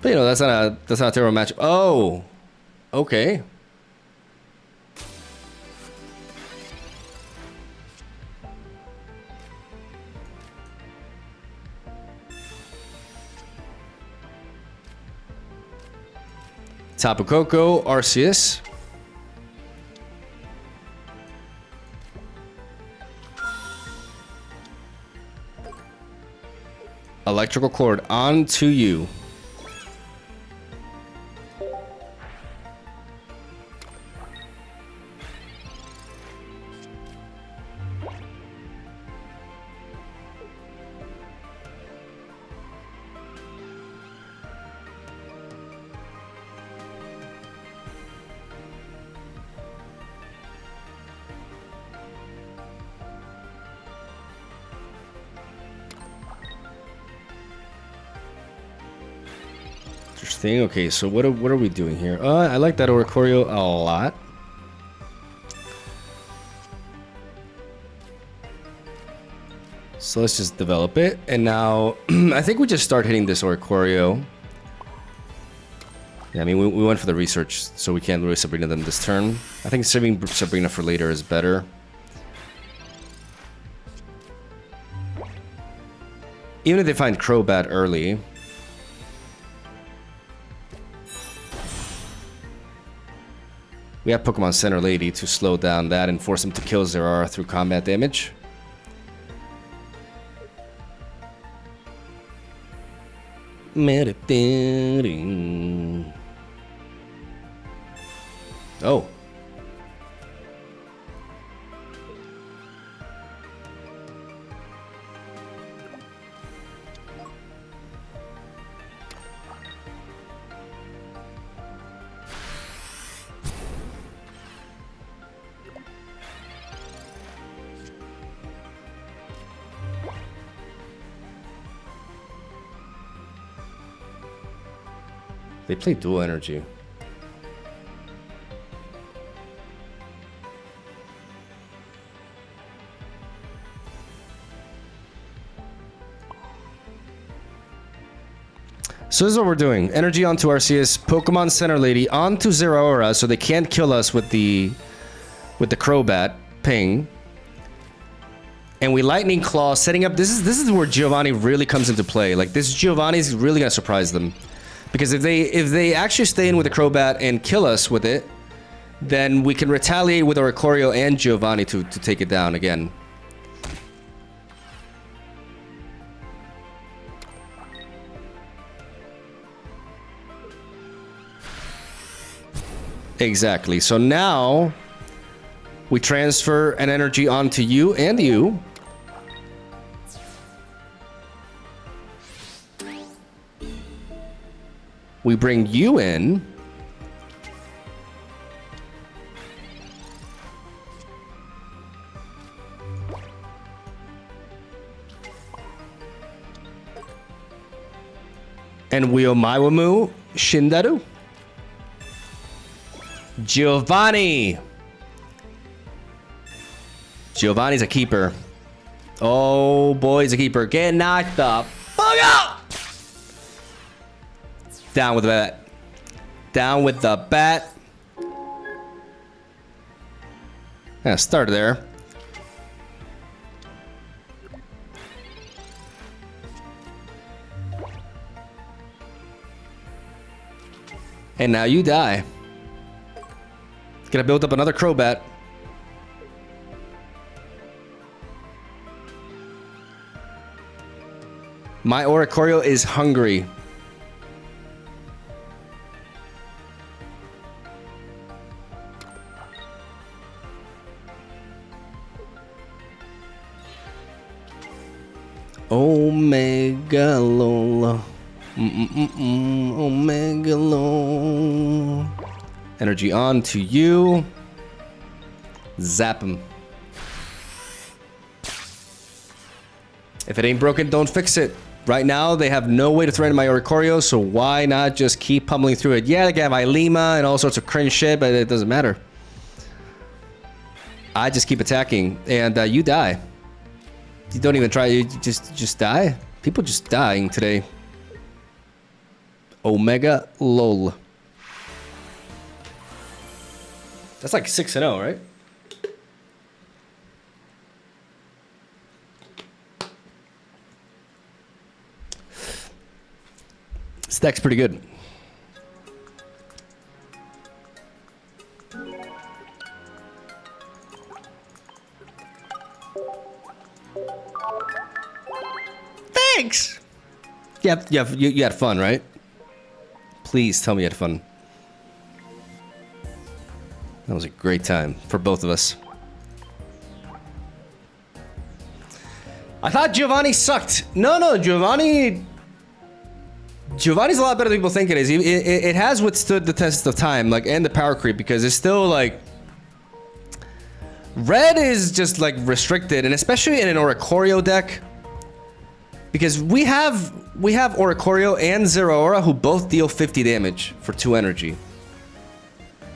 But you know, that's not a terrible match. Oh, okay. Tapu Koko, Arceus. Electrical cord onto you. Interesting. Okay, so what are we doing here? I like that Oricorio a lot. So let's just develop it, and now I think we just start hitting this Oricorio. Yeah, I mean we went for the research, so we can't really Sabrina them this turn. I think saving Sabrina for later is better. Even if they find Crobat early. We have Pokemon Center Lady to slow down that and force him to kill Zeraora through combat damage. Oh. They play dual energy. So this is what we're doing. Energy onto Arceus, Pokemon Center Lady onto Zeraora, so they can't kill us with the Crobat ping. And we Lightning Claw, setting up. This is where Giovanni really comes into play. Like this Giovanni's really gonna surprise them. Because if they actually stay in with the Crobat and kill us with it, then we can retaliate with Oricorio and Giovanni to take it down again. Exactly. So now we transfer an energy onto you and you. We bring you in. And we Omaiwamu Shindaru. Giovanni. Giovanni's a keeper. Oh boy, he's a keeper. Get knocked the fuck out! Down with the bat. Down with the bat. Yeah, start there. And now you die. Gonna build up another Crobat. My Oricorio is hungry. Omega Lola. Omega Lola. Energy on to you. Zap him. If it ain't broken, don't fix it. Right now, they have no way to threaten my Oricorio, so why not just keep pummeling through it? Yeah, they can have Ilima and all sorts of cringe shit, but it doesn't matter. I just keep attacking, and you die. You don't even try, you just die. People just dying today. Omega lol. That's like 6-0, right? This deck's pretty good. Thanks! You had fun, right? Please tell me you had fun. That was a great time for both of us. I thought Giovanni sucked. No, Giovanni's a lot better than people think it is. It has withstood the test of time, like, and the power creep, because it's still like red is just like restricted, and especially in an Oricorio deck, because we have Oricorio and Zeraora who both deal 50 damage for 2 energy.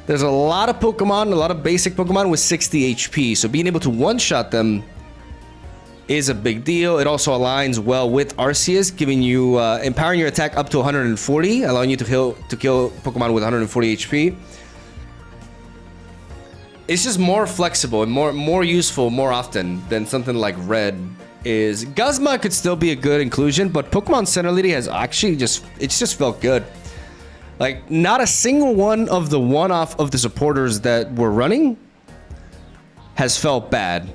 There's a lot of Pokemon, a lot of basic Pokemon with 60 HP, so being able to one-shot them is a big deal. It also aligns well with Arceus, giving you empowering your attack up to 140, allowing you to kill Pokemon with 140 HP. It's just more flexible and more useful more often than something like Red is. Guzma could still be a good inclusion, but Pokemon Center Lady has actually just felt good. Like, not a single one of the one-off of the supporters that we're running has felt bad.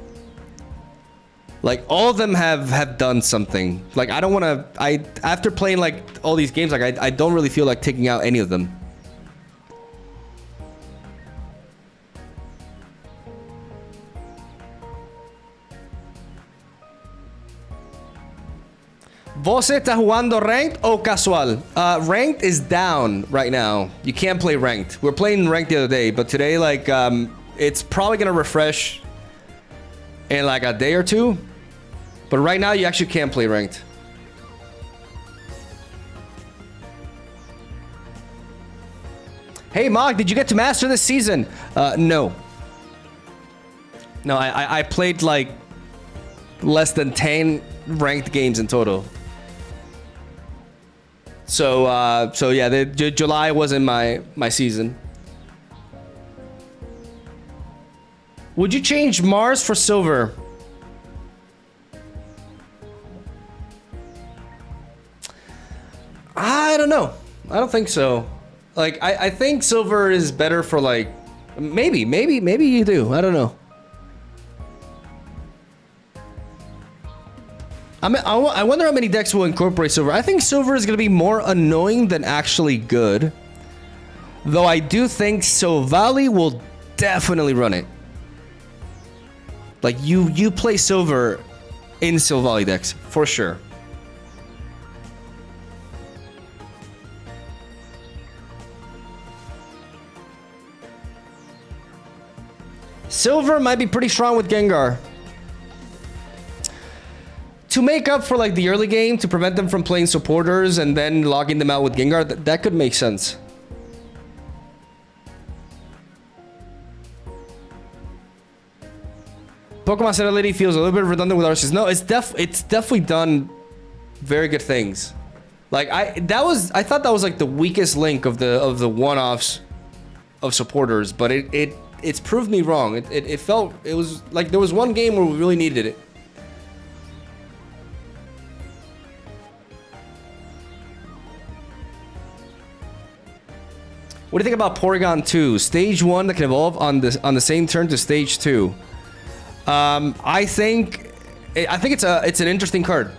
Like, all of them have done something. Like, I don't want to... after playing, like, all these games, like, I don't really feel like taking out any of them. ¿Vos está jugando ranked o casual? Ranked is down right now. You can't play ranked. We were playing ranked the other day, but today, like, it's probably gonna refresh in like a day or two. But right now, you actually can't play ranked. Hey, Mog, did you get to master this season? No. No, I played like less than 10 ranked games in total. So yeah, July wasn't my season. Would you change Mars for Silver? I don't know. I don't think so. Like, I think Silver is better for, like, maybe you do. I don't know. I wonder how many decks will incorporate Silver. I think Silver is going to be more annoying than actually good. Though I do think Silvally will definitely run it. Like, you play Silver in Silvally decks, for sure. Silver might be pretty strong with Gengar. To make up for like the early game, to prevent them from playing supporters and then logging them out with Gengar, that could make sense. Pokemon Center Lady feels a little bit redundant with Arceus. No, it's definitely done very good things. Like I thought that was like the weakest link of the one-offs of supporters, but it's proved me wrong. It was like there was one game where we really needed it. What do you think about Porygon-Z? Stage 1 that can evolve on the same turn to Stage 2. I think it's an interesting card.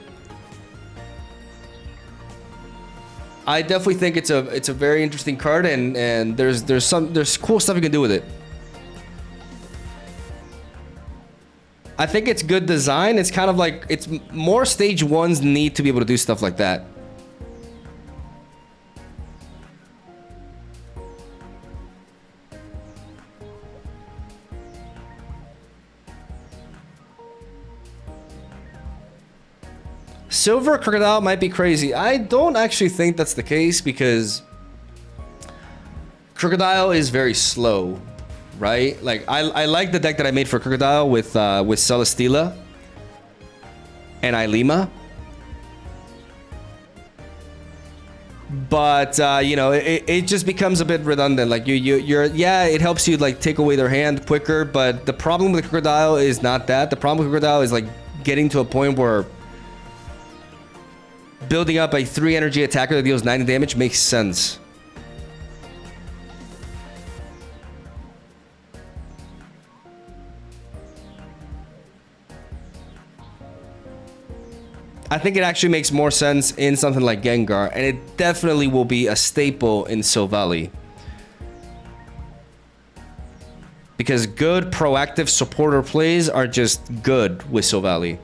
I definitely think it's a very interesting card, and there's cool stuff you can do with it. I think it's good design. It's kind of like, it's more stage 1s need to be able to do stuff like that. Silver Crocodile might be crazy. I don't actually think that's the case because Crocodile is very slow, right? Like I like the deck that I made for Crocodile with Celesteela and Ilima. But you know, it just becomes a bit redundant. Like you're yeah, it helps you like take away their hand quicker, but the problem with Crocodile is not that. The problem with Crocodile is like getting to a point where building up a 3 energy attacker that deals 90 damage makes sense. I think it actually makes more sense in something like Gengar, and it definitely will be a staple in Silvally. Because good proactive supporter plays are just good with Silvally.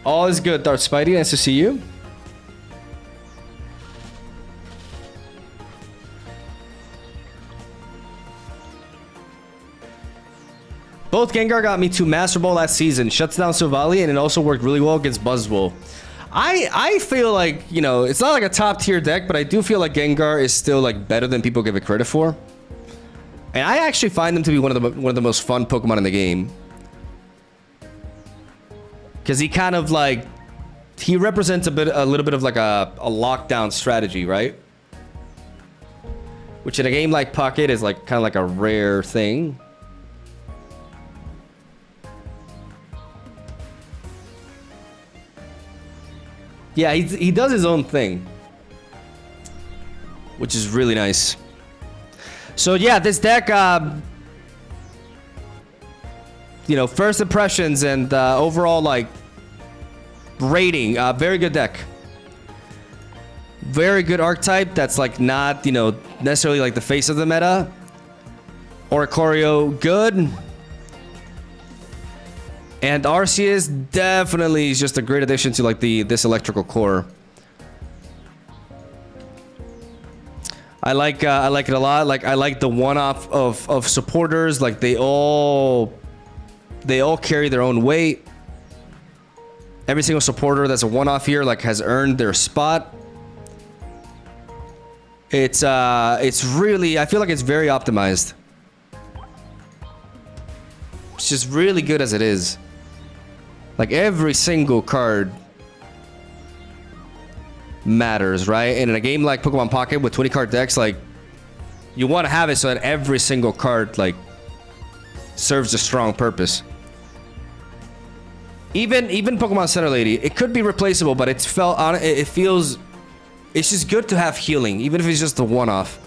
All is good, Darth Spidey. Nice to see you. Both Gengar got me to Master Ball last season. Shuts down Silvally, and it also worked really well against Buzzwole. I feel like, you know, it's not like a top tier deck, but I do feel like Gengar is still like better than people give it credit for. And I actually find them to be one of the most fun Pokemon in the game. Because he kind of like, he represents a little bit of like a lockdown strategy, right? Which in a game like Pocket is like kind of like a rare thing. Yeah, he does his own thing, which is really nice. So yeah, this deck, you know, first impressions and overall like rating, very good deck. Very good archetype that's like not, you know, necessarily like the face of the meta. Oricorio, good. And Arceus definitely is just a great addition to like this electrical core. I like it a lot. Like I like the one-off of supporters. Like they all carry their own weight. Every single supporter that's a one-off here like has earned their spot. It's really, I feel like it's very optimized. It's just really good as it is. Like every single card matters, right? And in a game like Pokemon Pocket with 20 card decks, like you want to have it so that every single card like serves a strong purpose. Even Pokemon Center Lady, it could be replaceable, but it feels, it's just good to have healing, even if it's just a one-off.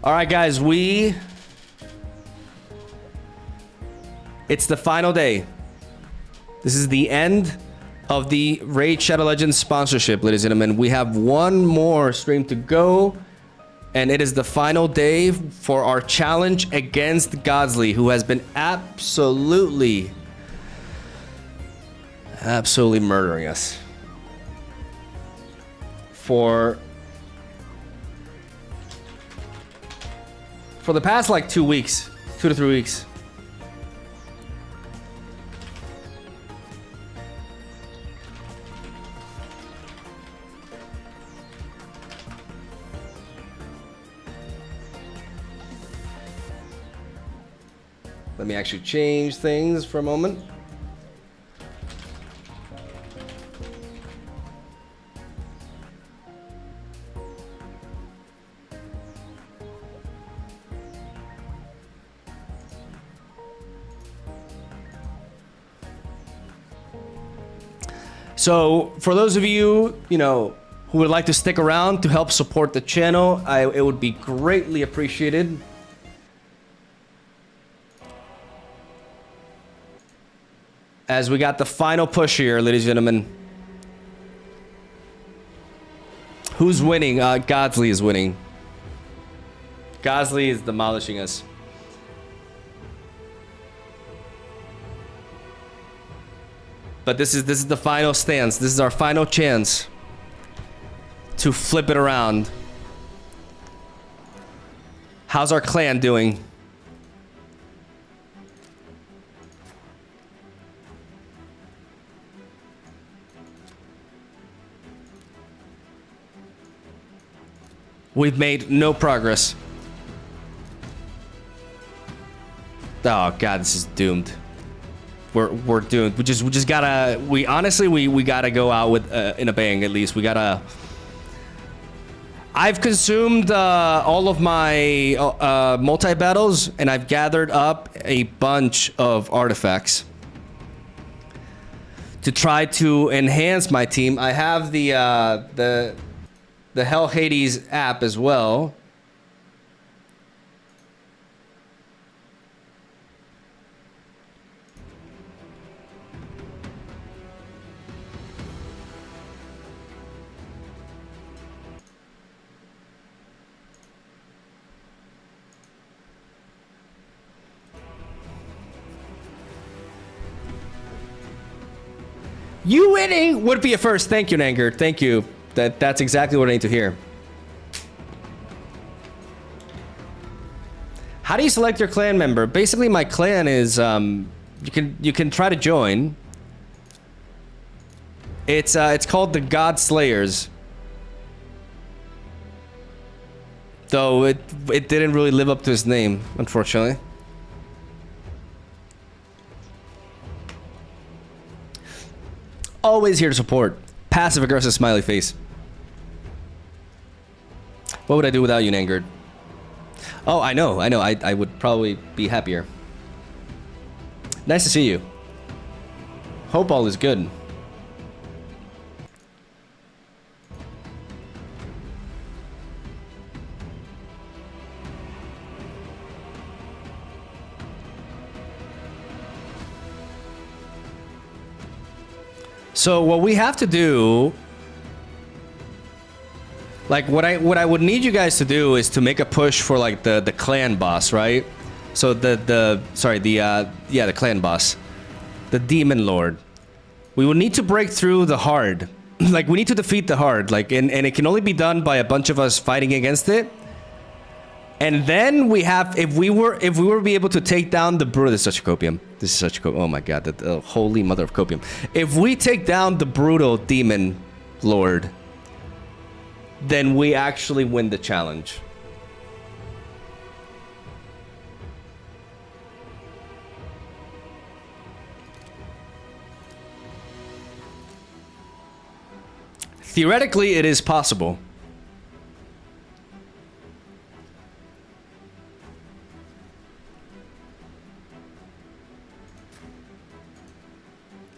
All right, guys, it's the final day. This is the end of the Raid Shadow Legends sponsorship, ladies and gentlemen. We have one more stream to go, and it is the final day for our challenge against Godzly, who has been absolutely murdering us for the past like 2 weeks, 2 to 3 weeks. Let me actually change things for a moment. So for those of you, you know, who would like to stick around to help support the channel, it would be greatly appreciated. As we got the final push here, ladies and gentlemen. Who's winning? Godzly is winning. Godzly is demolishing us. But this is the final stance. This is our final chance to flip it around. How's our clan doing? We've made no progress. Oh god, this is doomed. We're doomed. We just gotta. We gotta go out with in a bang. At least we gotta. I've consumed all of my multi battles, and I've gathered up a bunch of artifacts to try to enhance my team. I have the Hell Hades app as well. You winning would be a first. Thank you, Nanger. Thank you. That's exactly what I need to hear. How do you select your clan member? Basically, my clan is you can try to join. It's called the God Slayers. Though it didn't really live up to his name, unfortunately. Always here to support. Passive aggressive smiley face. What would I do without you, Nangard? Oh, I know. I would probably be happier. Nice to see you. Hope all is good. So what we have to do, like what I would need you guys to do is to make a push for like the clan boss, right? So the clan boss, the demon lord. We will need to break through the hard. Like we need to defeat the hard, like and it can only be done by a bunch of us fighting against it. And then we have, if we were to be able to take down the brutal, this is such a copium. This is such a copium. Oh my god, the holy mother of copium. If we take down the brutal demon lord, then we actually win the challenge. Theoretically, it is possible.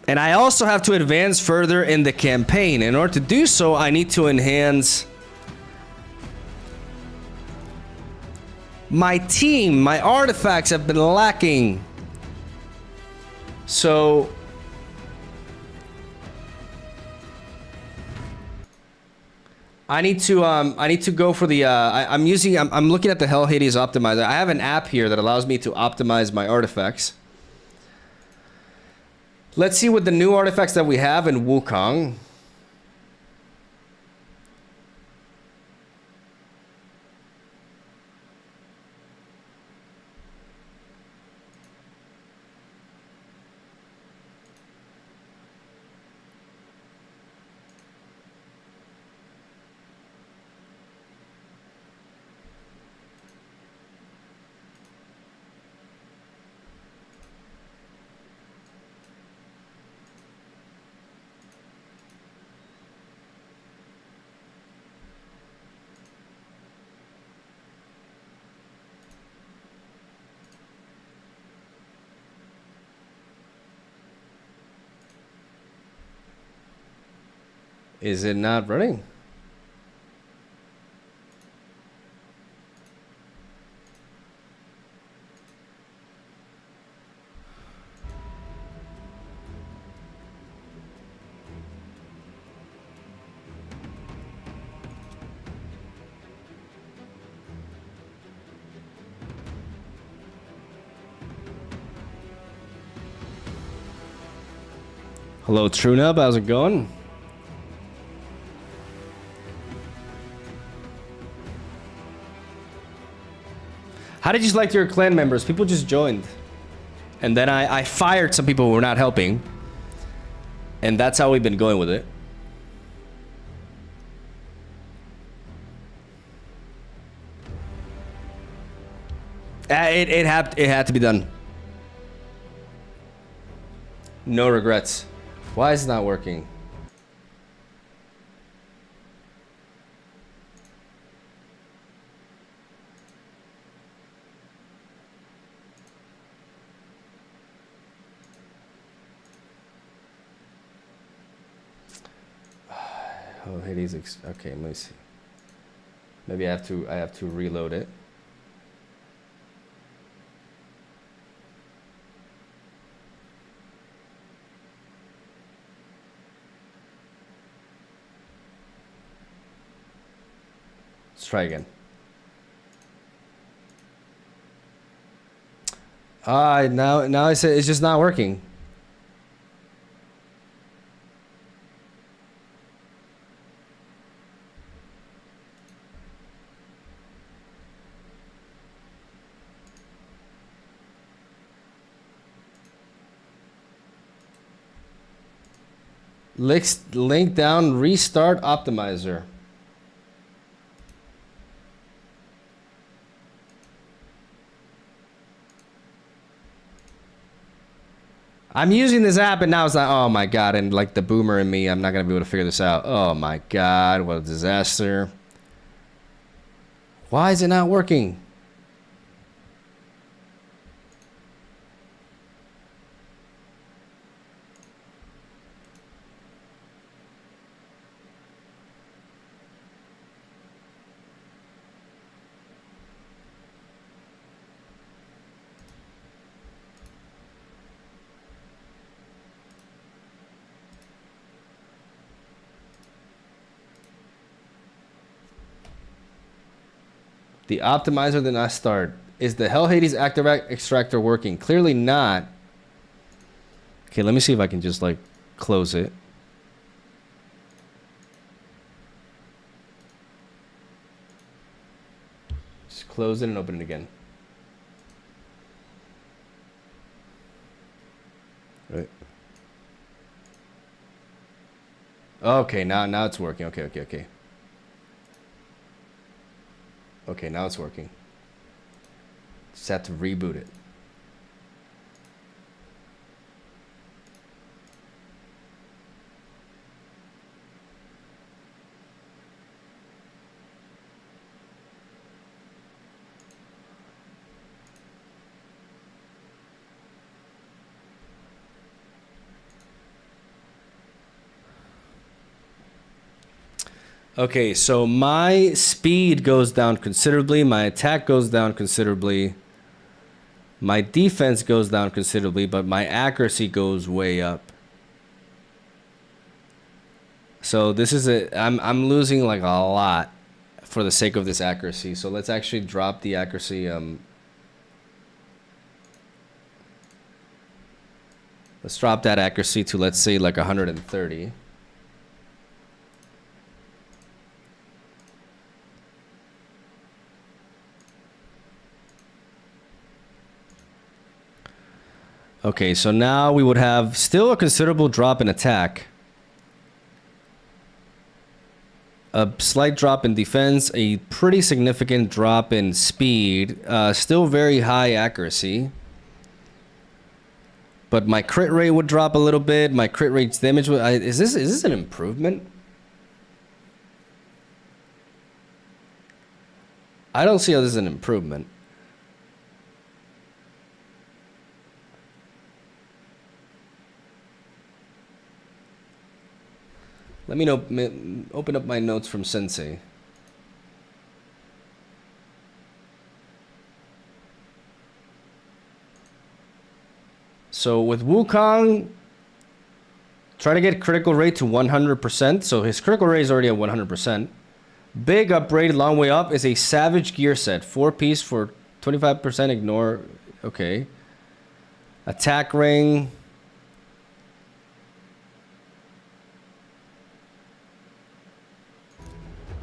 And I also have to advance further in the campaign. In order to do so, I need to enhance my team. My artifacts have been lacking. So I need to go for the I'm looking at the Hell Hades optimizer. I have an app here that allows me to optimize my artifacts. Let's see what the new artifacts that we have in Wukong. Is it not running? Hello, TrueNub. How's it going? How did you select your clan members? People just joined. And then I fired some people who were not helping. And that's how we've been going with it. It had to be done. No regrets. Why is it not working? Oh, Hades. Okay, let me see. Maybe I have to reload it. Let's try again. Now I said it's just not working. Link down, restart optimizer. I'm using this app and now it's like, oh my god, and like the boomer in me, I'm not gonna be able to figure this out. Oh my god, what a disaster. Why is it not working? The optimizer did not start. Is the Hell Hades active extractor working? Clearly not. Okay, let me see if I can just like close it. Just close it and open it again. Right. Okay, now it's working. Okay. Okay, now it's working. Just have to reboot it. Okay, so my speed goes down considerably, my attack goes down considerably, my defense goes down considerably, but my accuracy goes way up. So this is I'm losing like a lot for the sake of this accuracy. So let's actually drop the accuracy. Let's drop that accuracy to, let's say, like 130. Okay, so now we would have still a considerable drop in attack. A slight drop in defense, a pretty significant drop in speed, still very high accuracy. But my crit rate would drop a little bit, my crit rate's damage would... Is this an improvement? I don't see how this is an improvement. Let me know. Open up my notes from Sensei. So with Wukong, try to get critical rate to 100%. So his critical rate is already at 100%. Big upgrade, long way up, is a Savage Gear set. 4-piece for 25% ignore. Okay. Attack ring.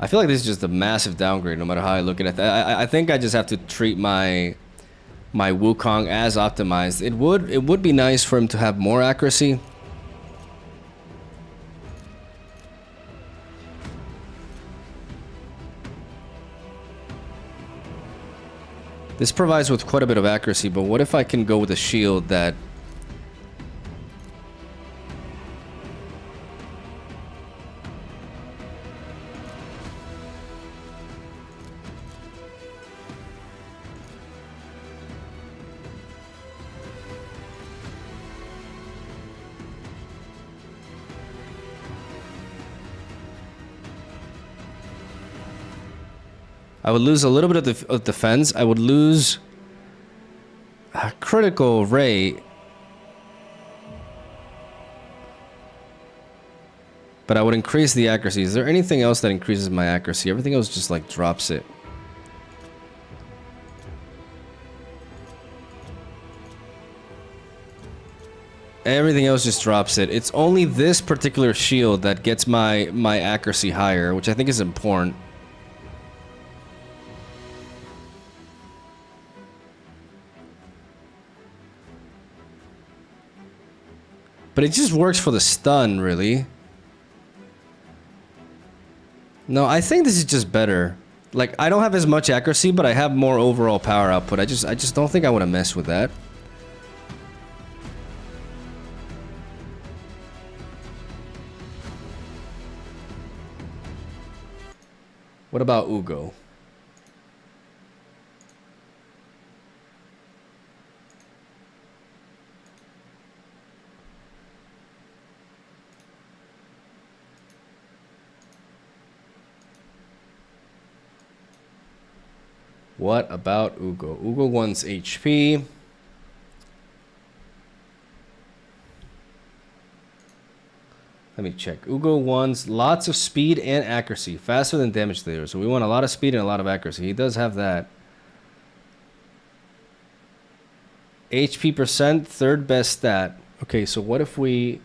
I feel like this is just a massive downgrade no matter how I look at it. I think I just have to treat my Wukong as optimized. It would be nice for him to have more accuracy. This provides with quite a bit of accuracy, but what if I can go with a shield that... I would lose a little bit of defense. I would lose a critical rate. But I would increase the accuracy. Is there anything else that increases my accuracy? Everything else just like drops it. Everything else just drops it. It's only this particular shield that gets my accuracy higher, which I think is important. But it just works for the stun, really. No, I think this is just better. Like, I don't have as much accuracy, but I have more overall power output. I just don't think I want to mess with that. What about Ugo? What about Ugo? Ugo wants HP. Let me check. Ugo wants lots of speed and accuracy. Faster than damage dealer. So we want a lot of speed and a lot of accuracy. He does have that. HP percent, third best stat. Okay, so what if we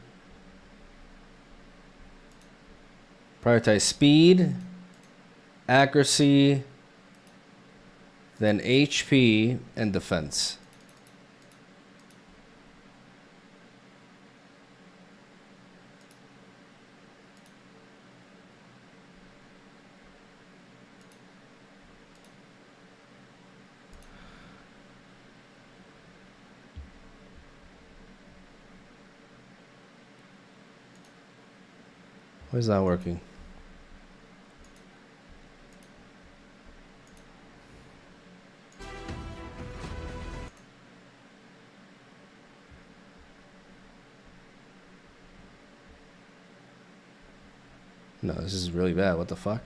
prioritize speed, accuracy, then HP and defense. Why is that working? No, this is really bad. What the fuck?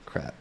Crap.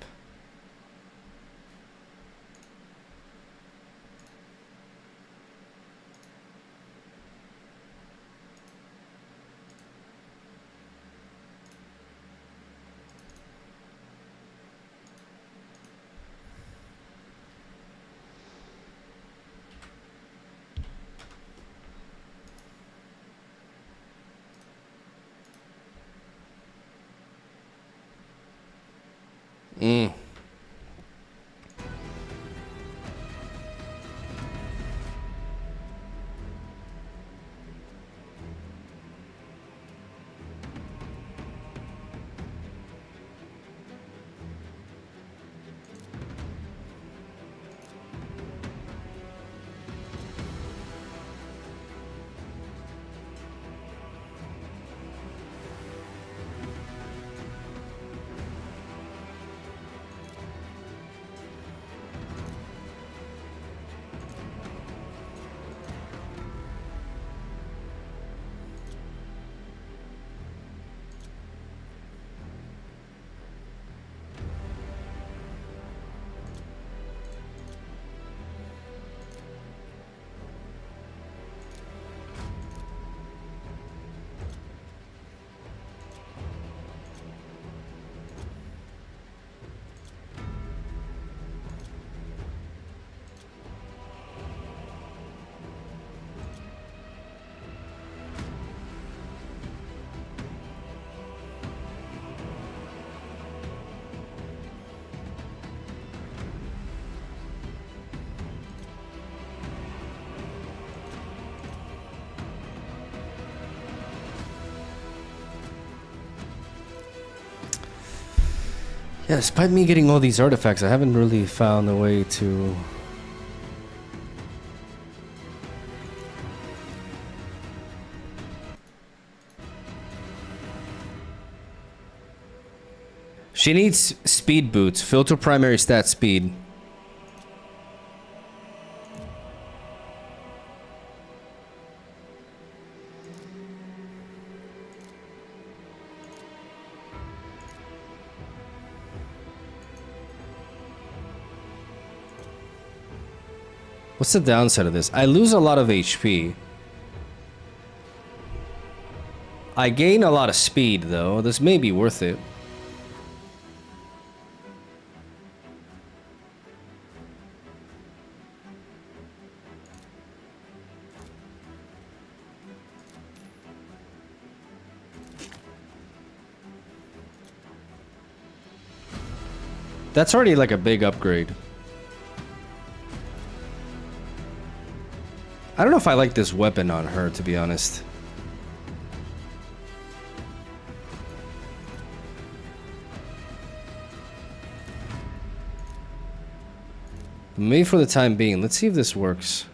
Yeah, despite me getting all these artifacts, I haven't really found a way to... She needs speed boots. Filter primary stat speed. What's the downside of this? I lose a lot of HP. I gain a lot of speed, though. This may be worth it. That's already like a big upgrade. I don't know if I like this weapon on her, to be honest. Maybe for the time being. Let's see if this works.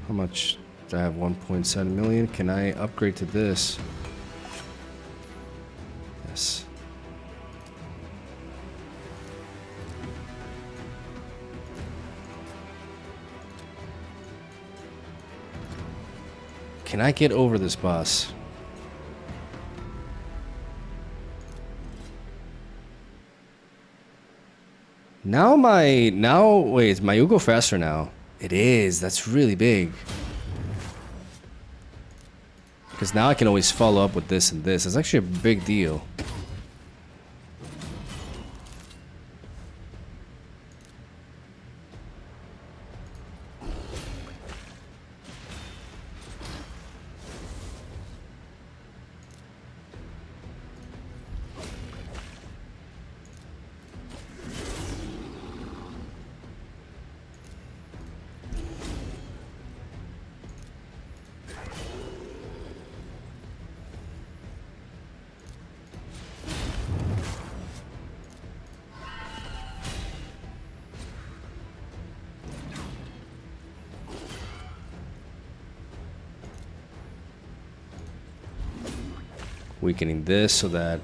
How much do I have? 1.7 million. Can I upgrade to this? Yes. Can I get over this boss? Wait, is my Ugo faster now? It is, that's really big. Because now I can always follow up with this and this. It's actually a big deal. Weakening this so that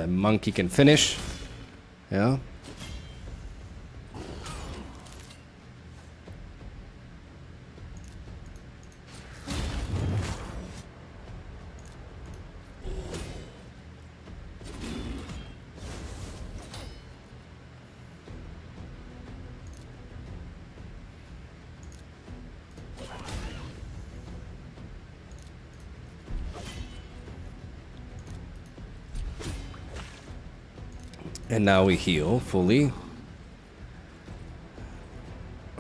monkey can finish. Yeah. And now we heal fully.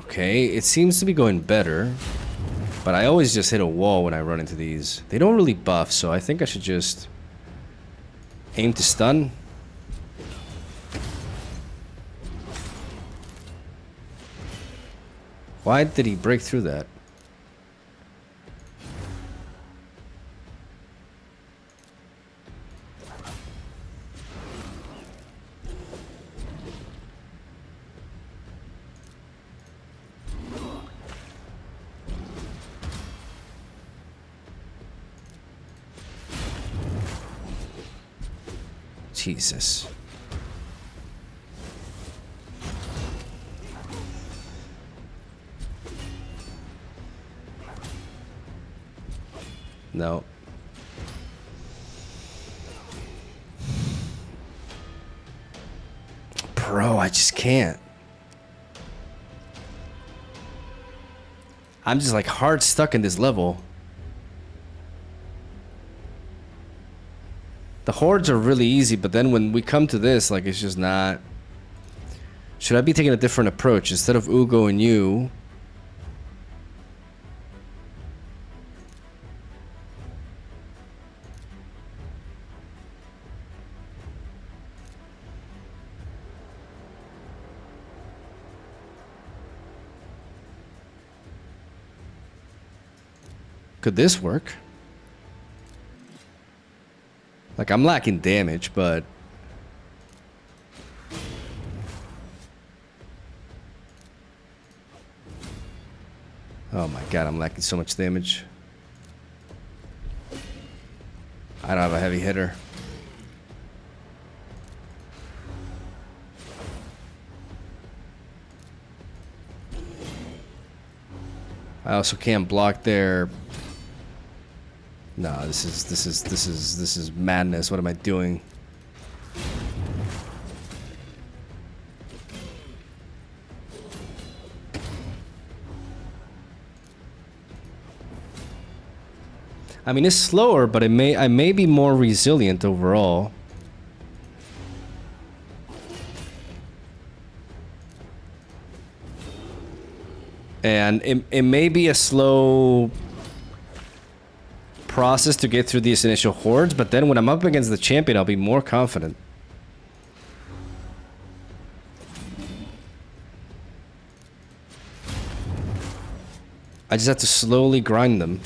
Okay, it seems to be going better. But I always just hit a wall when I run into these. They don't really buff, so I think I should just aim to stun. Why did he break through that? Jesus. No. Bro, I just can't. I'm just like hard stuck in this level. The hordes are really easy, but then when we come to this, like, it's just not... Should I be taking a different approach? Instead of Ugo and you... Could this work? Like, I'm lacking damage, but... Oh my god, I'm lacking so much damage. I don't have a heavy hitter. I also can't block their... No, this is madness. What am I doing? I mean, it's slower, but I may be more resilient overall. And it may be a slow process to get through these initial hordes, but then when I'm up against the champion, I'll be more confident. I just have to slowly grind them.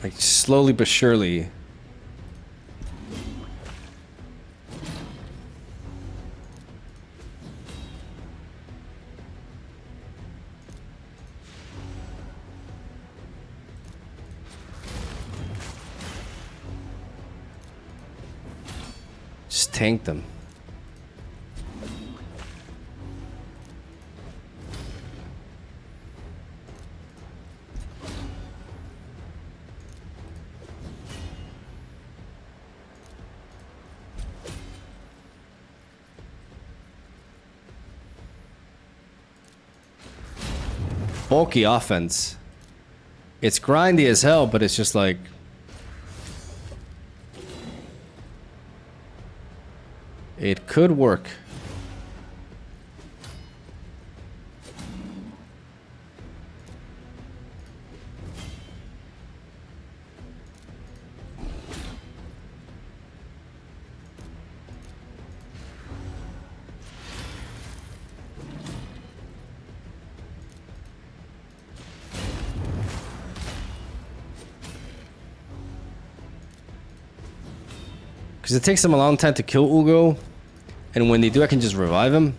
Like, slowly but surely. Just tank them. Bulky offense. It's grindy as hell, but it's just like... It could work. Because it takes them a long time to kill Ugo. And when they do, I can just revive him.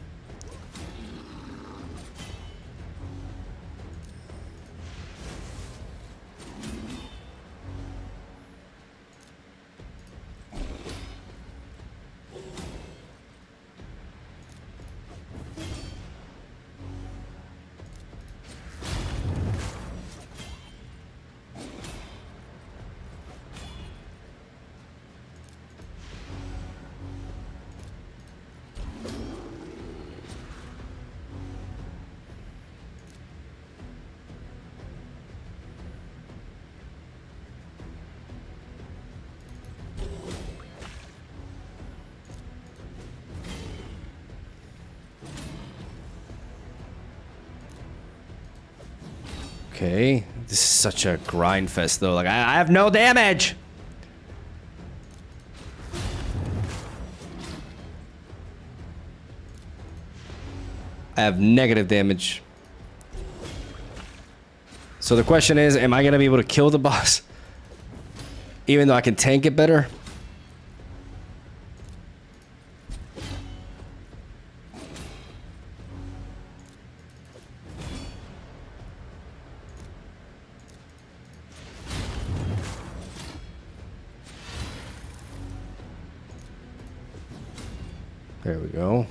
Okay, this is such a grind fest though. Like, I have no damage. I have negative damage. So the question is, am I gonna be able to kill the boss? Even though I can tank it better? There we go.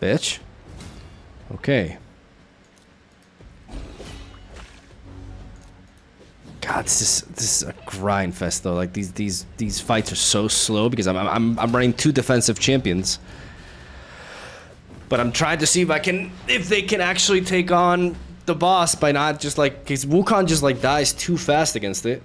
Bitch. Okay. God, this is a grind fest though. Like these fights are so slow because I'm running 2 defensive champions. But I'm trying to see if they can actually take on the boss by not just like, because Wukong just like dies too fast against it.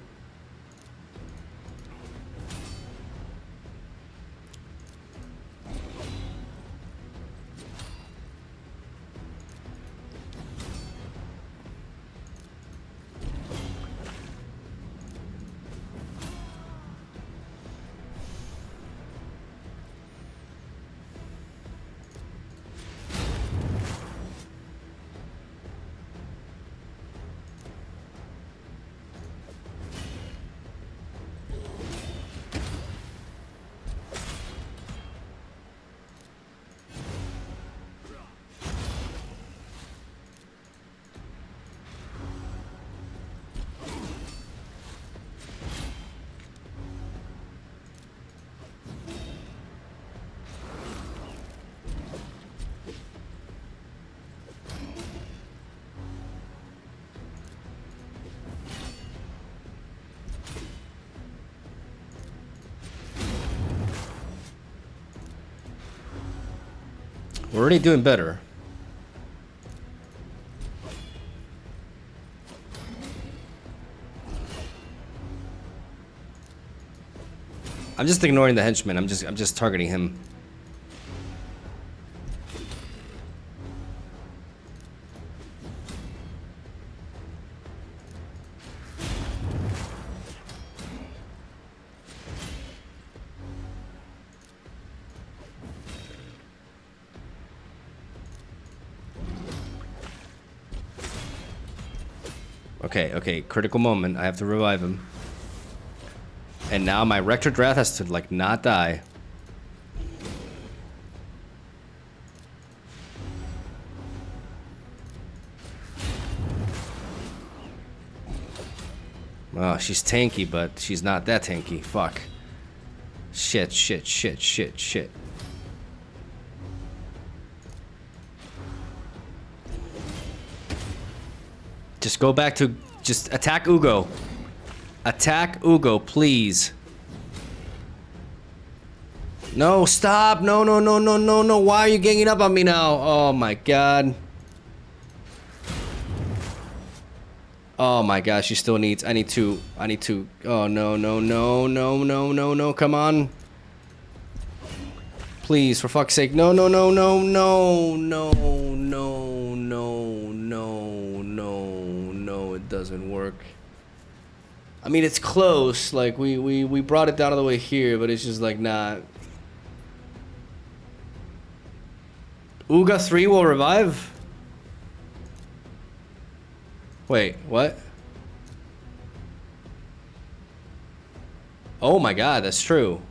We're already doing better. I'm just ignoring the henchman. I'm just targeting him. Okay, critical moment. I have to revive him. And now my Rector Drath has to, like, not die. Oh, she's tanky, but she's not that tanky. Fuck. Shit. Just go back to... Just attack Ugo. Attack Ugo, please. No, stop. No. Why are you ganging up on me now? Oh my god. Oh my gosh, she still needs... I need to... Oh, no. Come on. Please, for fuck's sake. No. It doesn't work. I mean, it's close. Like, we brought it down all the way here, but it's just like, not. Uga 3 will revive? Wait, what? Oh my god, that's true.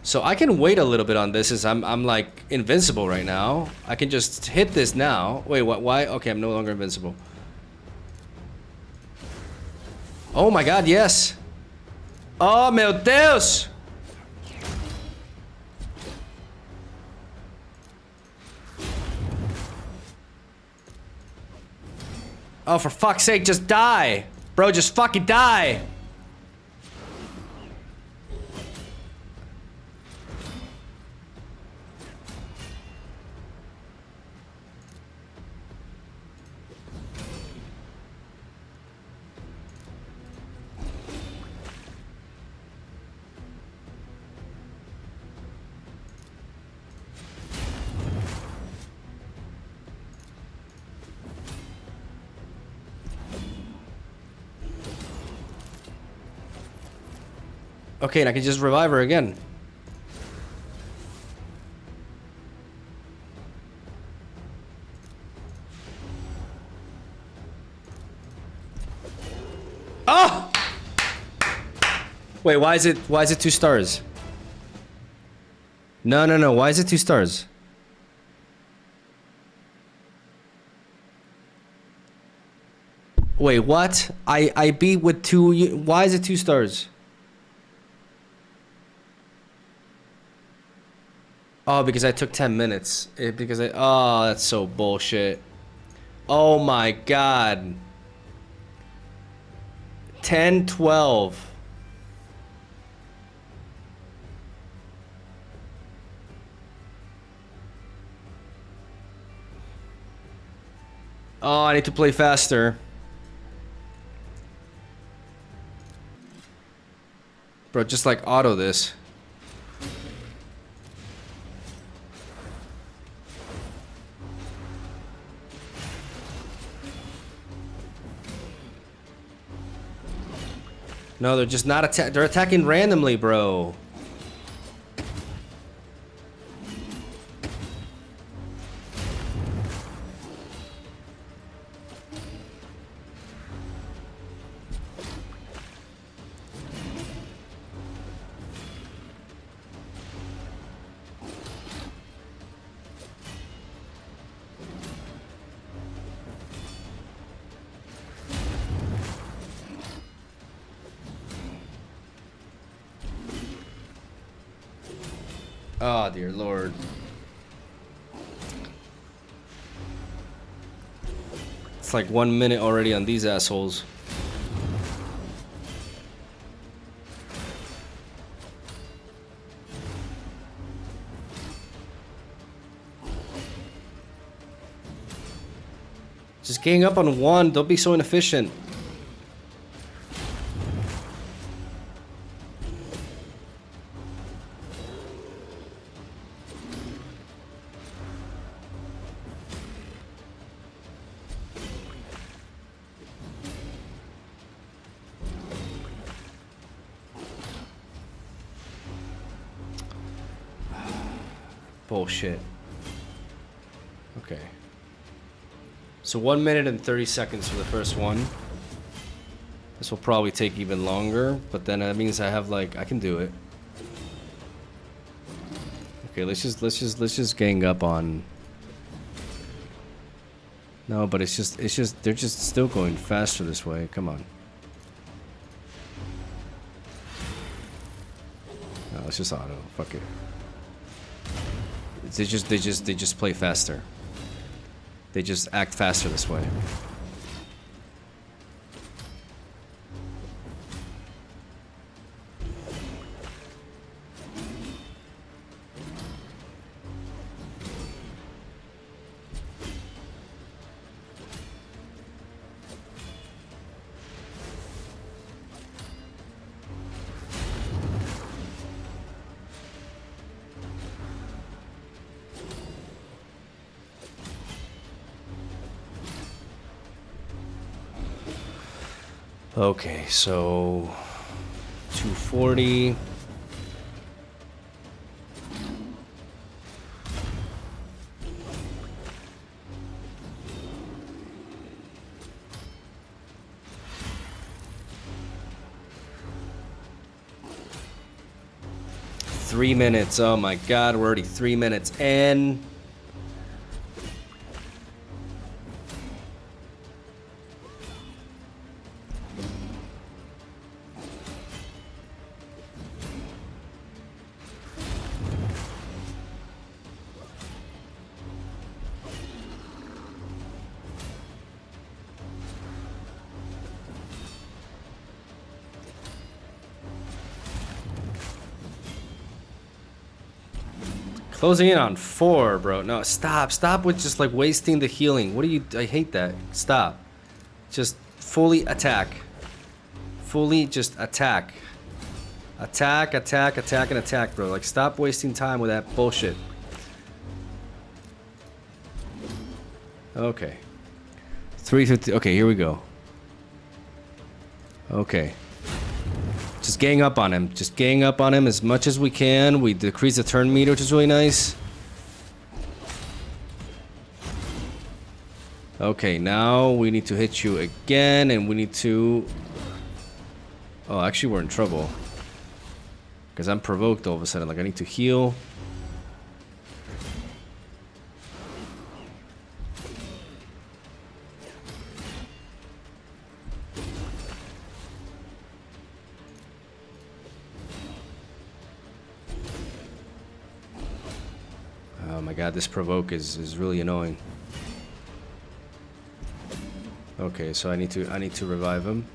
So I can wait a little bit on this as I'm like invincible right now. I can just hit this now. Wait, what? Why? Okay, I'm no longer invincible. Oh my god, yes. Oh meu Deus. Oh, for fuck's sake, just die. Bro, just fucking die. Okay, and I can just revive her again. Wait, why is it 2 stars? No. Why is it 2 stars? Wait, what? I beat with 2. Why is it 2 stars? Oh, because I took 10 minutes. Oh, that's so bullshit. Oh my god. 10, 12. Oh, I need to play faster. Bro, just like auto this. No, they're just not they're attacking randomly, bro. Oh, dear Lord. It's like 1 minute already on these assholes. Just gang up on 1. Don't be so inefficient. Bullshit. Okay. So 1 minute and 30 seconds for the first one. This will probably take even longer, but then that means I have like I can do it. Okay, let's just gang up on. No, but it's just they're just still going faster this way. Come on. No, let's just auto. Fuck it. They just play faster. They just act faster this way. Okay, so 240. Three minutes. Oh my god, we're already 3 minutes in. Closing in on 4, bro. No, stop with just like wasting the healing. What do you? I hate that. Stop. Just fully attack. Fully just attack. Attack, and attack, bro. Like, stop wasting time with that bullshit. Okay. 350. Okay, here we go. Okay. Just gang up on him. Just gang up on him as much as we can. We decrease the turn meter, which is really nice. Okay, now we need to hit you again, and we need to... Oh, actually, we're in trouble. Because I'm provoked all of a sudden. Like, I need to heal. Oh my god, this provoke is really annoying. Okay, so I need to revive him.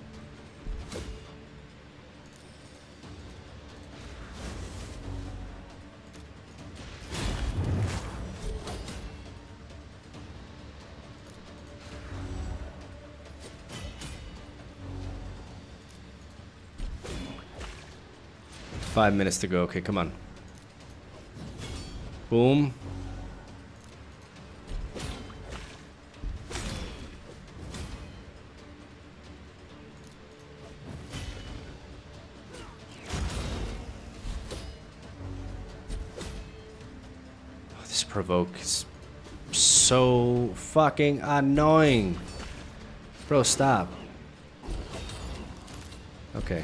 Five minutes to go. Okay, come on. Boom. Oh, this provoke is so fucking annoying. Bro, stop. Okay.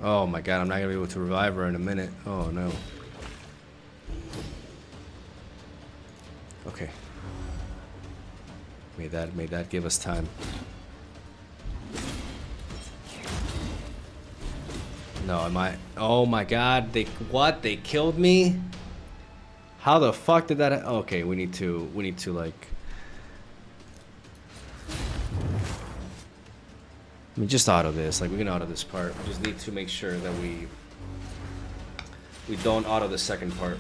Oh my god, I'm not gonna be able to revive her in a minute. Oh no. Okay. May that give us time. No, am I? Oh my god, what? They killed me? How the fuck did that? Okay, we need to like. I mean, just auto this. Like, we can auto this part. We just need to make sure that we don't auto the second part.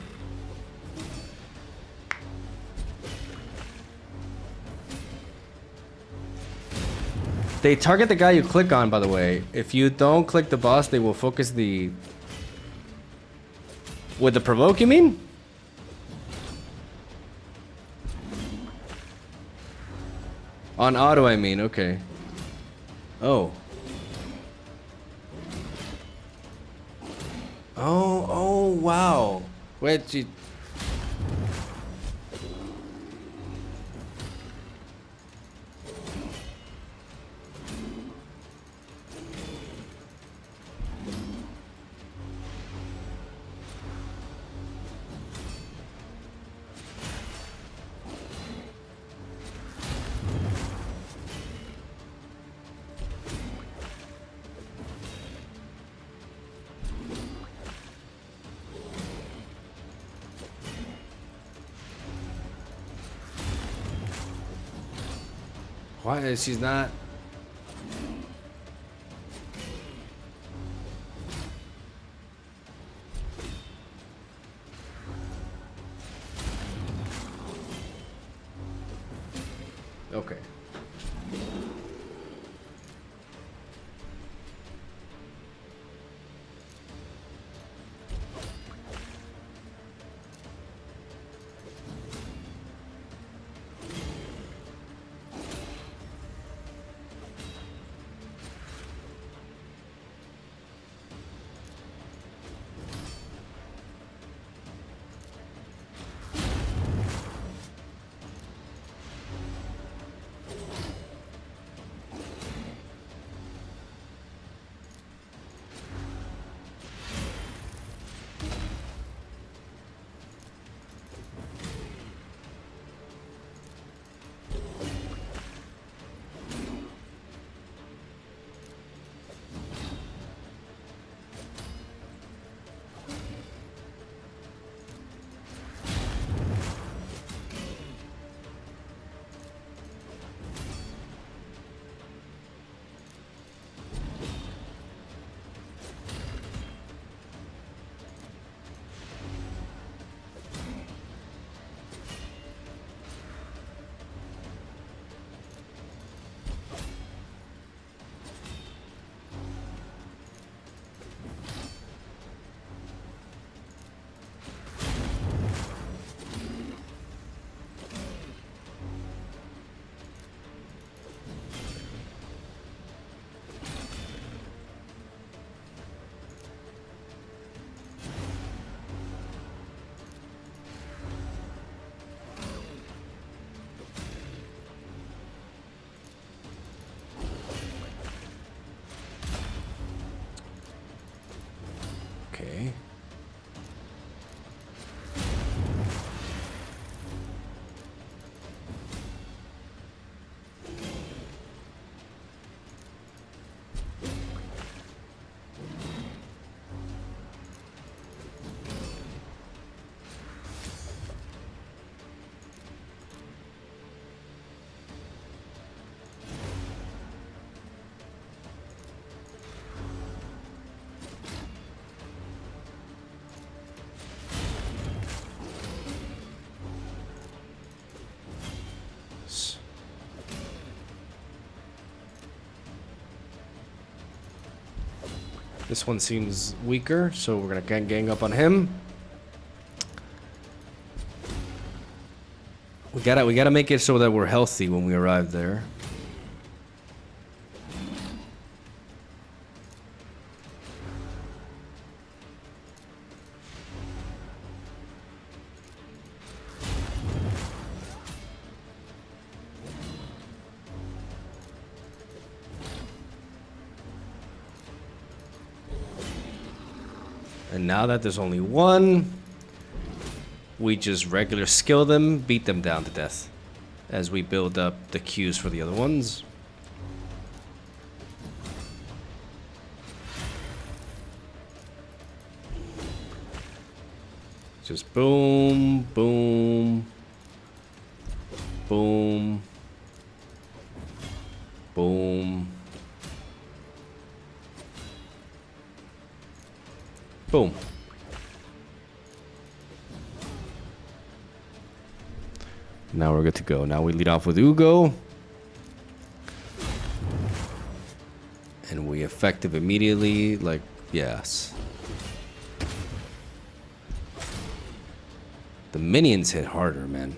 They target the guy you click on, by the way. If you don't click the boss, they will focus the... With the provoke, you mean? On auto, I mean. Okay. Oh. Oh, wow. Wait, you... Why is she's not? Okay. This one seems weaker, so we're gonna gang up on him. We gotta make it so that we're healthy when we arrive there. And now that there's only one, we just regular skill them, beat them down to death as we build up the queues for the other ones. Just boom, boom, boom, boom, boom. Now we're good to go. Now we lead off with Ugo. And we effective immediately, like, yes. The minions hit harder, man.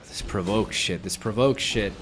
This provokes shit. This provokes shit.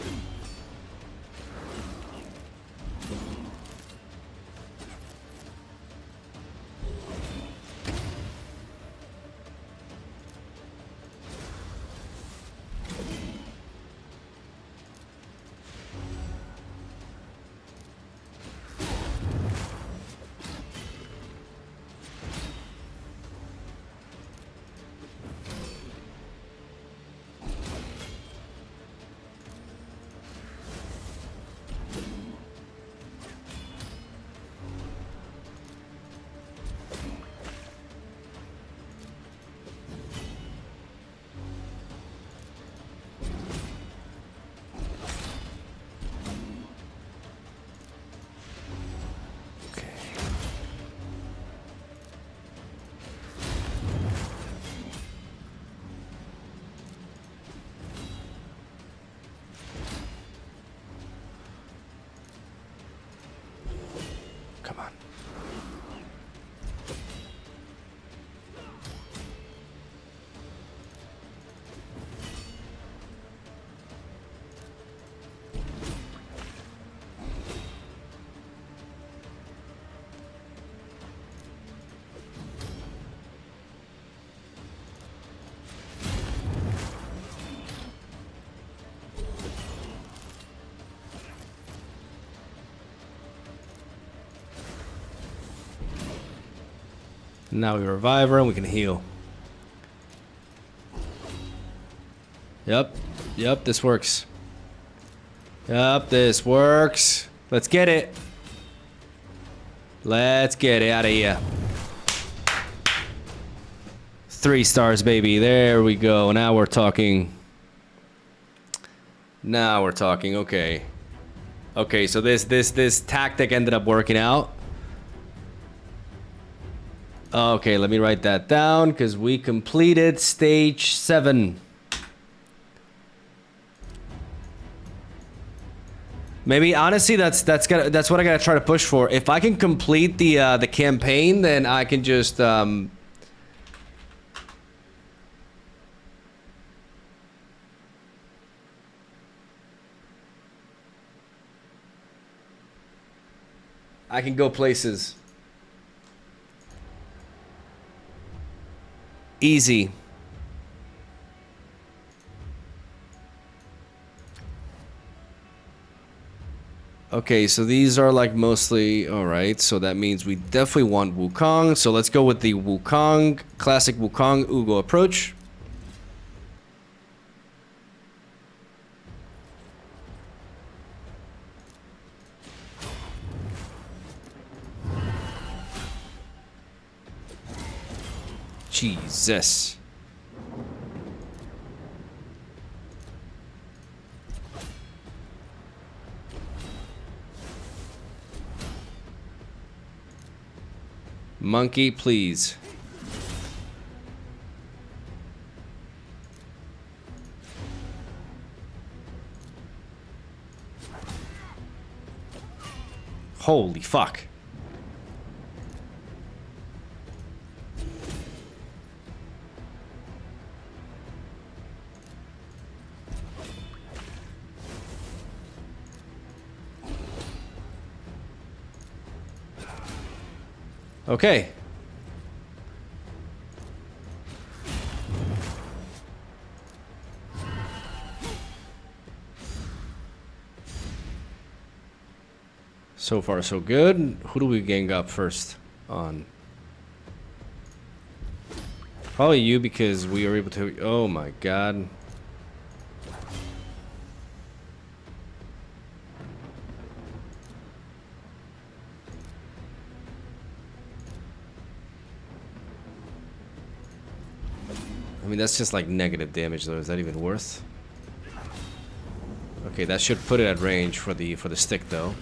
Come on. Now we revive her and we can heal. Yep. Yep, this works. Yep, this works. Let's get it. Let's get it out of here. 3 stars, baby. There we go. Now we're talking. Now we're talking. Okay. Okay, so this tactic ended up working out. Okay, let me write that down because we completed stage 7. Maybe honestly, that's what I gotta try to push for. If I can complete the campaign, then I can just I can go places. Easy. Okay, so these are like mostly alright, so that means we definitely want Wukong. So let's go with the Wukong, classic Wukong Ugo approach. Jesus. Monkey, please. Holy fuck. Okay. So far, so good. Who do we gang up first on? Probably you, because we are able to... Oh my god. I mean, that's just like negative damage, though. Is that even worth? Okay, that should put it at range for the stick, though.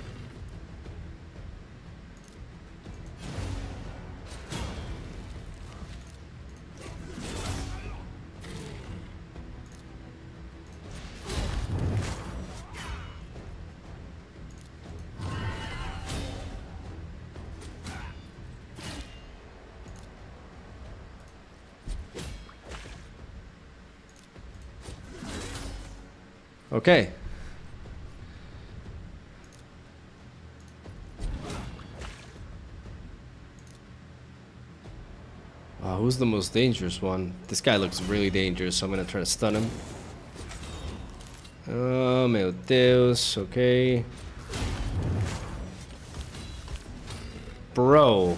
Okay. Who's the most dangerous one? This guy looks really dangerous, so I'm gonna try to stun him. Oh, meu Deus. Okay. Bro.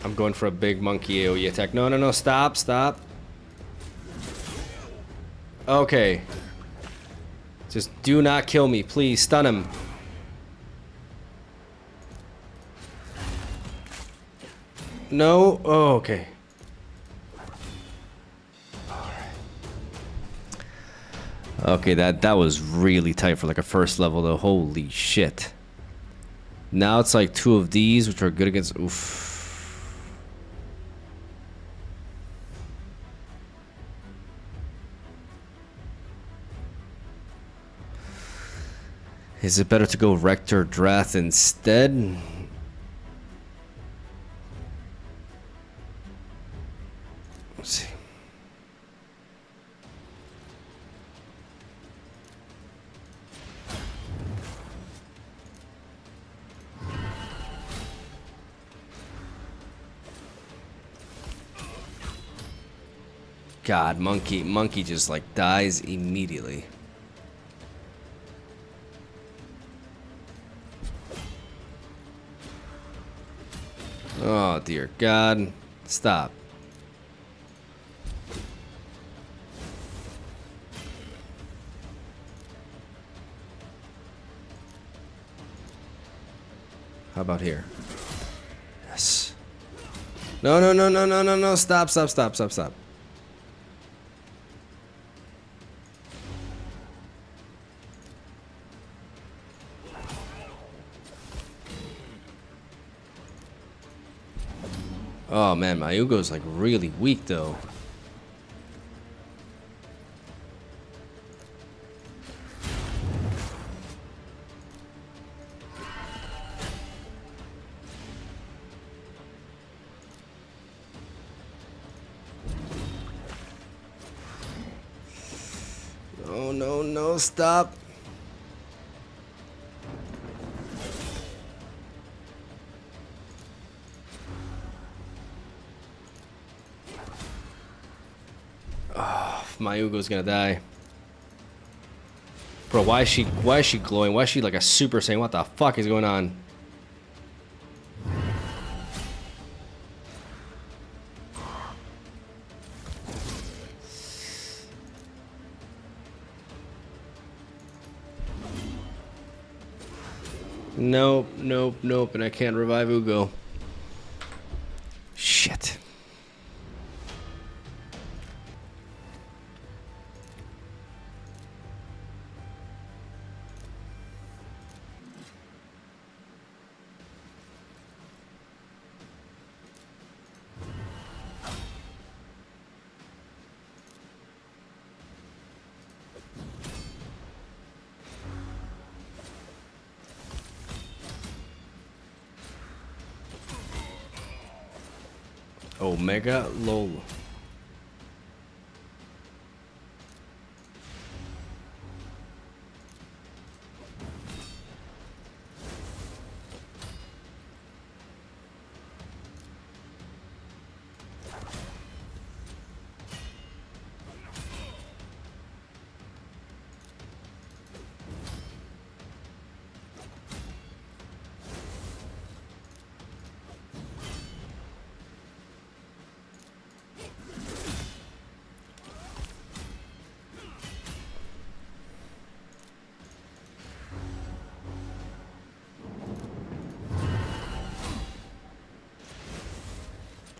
I'm going for a big monkey AoE attack. No, no, no, stop, stop. Okay. Just do not kill me, please. Stun him. No? Oh, okay. Okay, that was really tight for like a first level though. Holy shit. Now it's like two of these, which are good against... Oof. Is it better to go Rector Drath instead? Let's see. God, monkey just like dies immediately. Oh dear God, stop. How about here? Yes. No, no, no, no, no, no, no, stop, stop, stop, stop, stop. Oh man, my Ugo's like really weak though. Oh no, no, stop. My Ugo's gonna die. Bro, why is she glowing? Why is she like a Super Saiyan? What the fuck is going on? Nope, nope, nope, and I can't revive Ugo. Shit. Omega lol.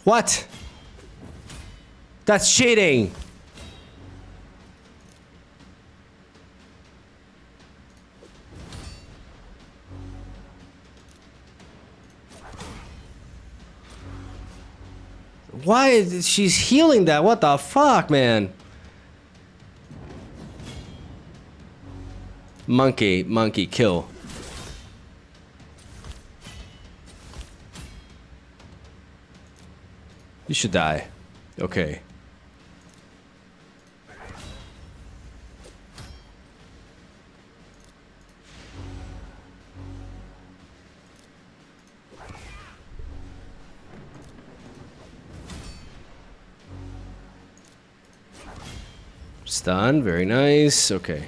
What? That's cheating. Why is she's healing that? What the fuck, man? Monkey, kill. You should die. Okay. Stun, very nice. Okay.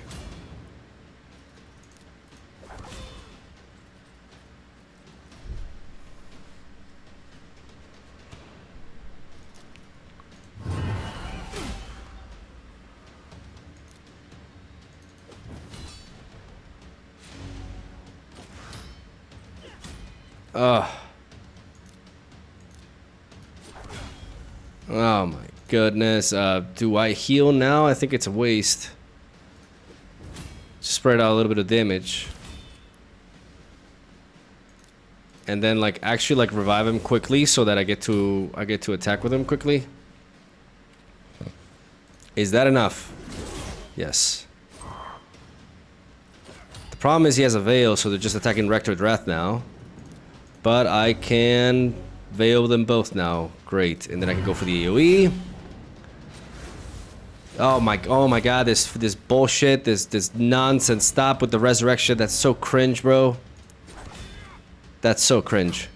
Oh my goodness. Do I heal now? I think it's a waste. Just spread out a little bit of damage. And then like actually like revive him quickly so that I get to attack with him quickly. Is that enough? Yes. The problem is he has a veil, so they're just attacking Rector Wrath now. But I can veil them both now. Great. And then I can go for the AoE. Oh my god, this bullshit, this nonsense. Stop with the resurrection. That's so cringe, bro. That's so cringe.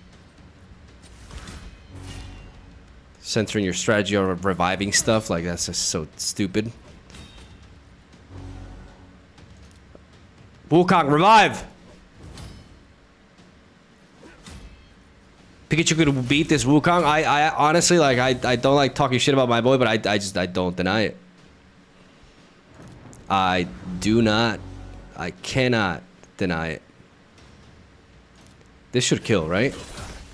Centering your strategy on reviving stuff, like that's just so stupid. Wukong, revive! Pikachu could beat this Wukong. I honestly, like, I don't like talking shit about my boy, but I don't deny it. I do not. I cannot deny it. This should kill, right?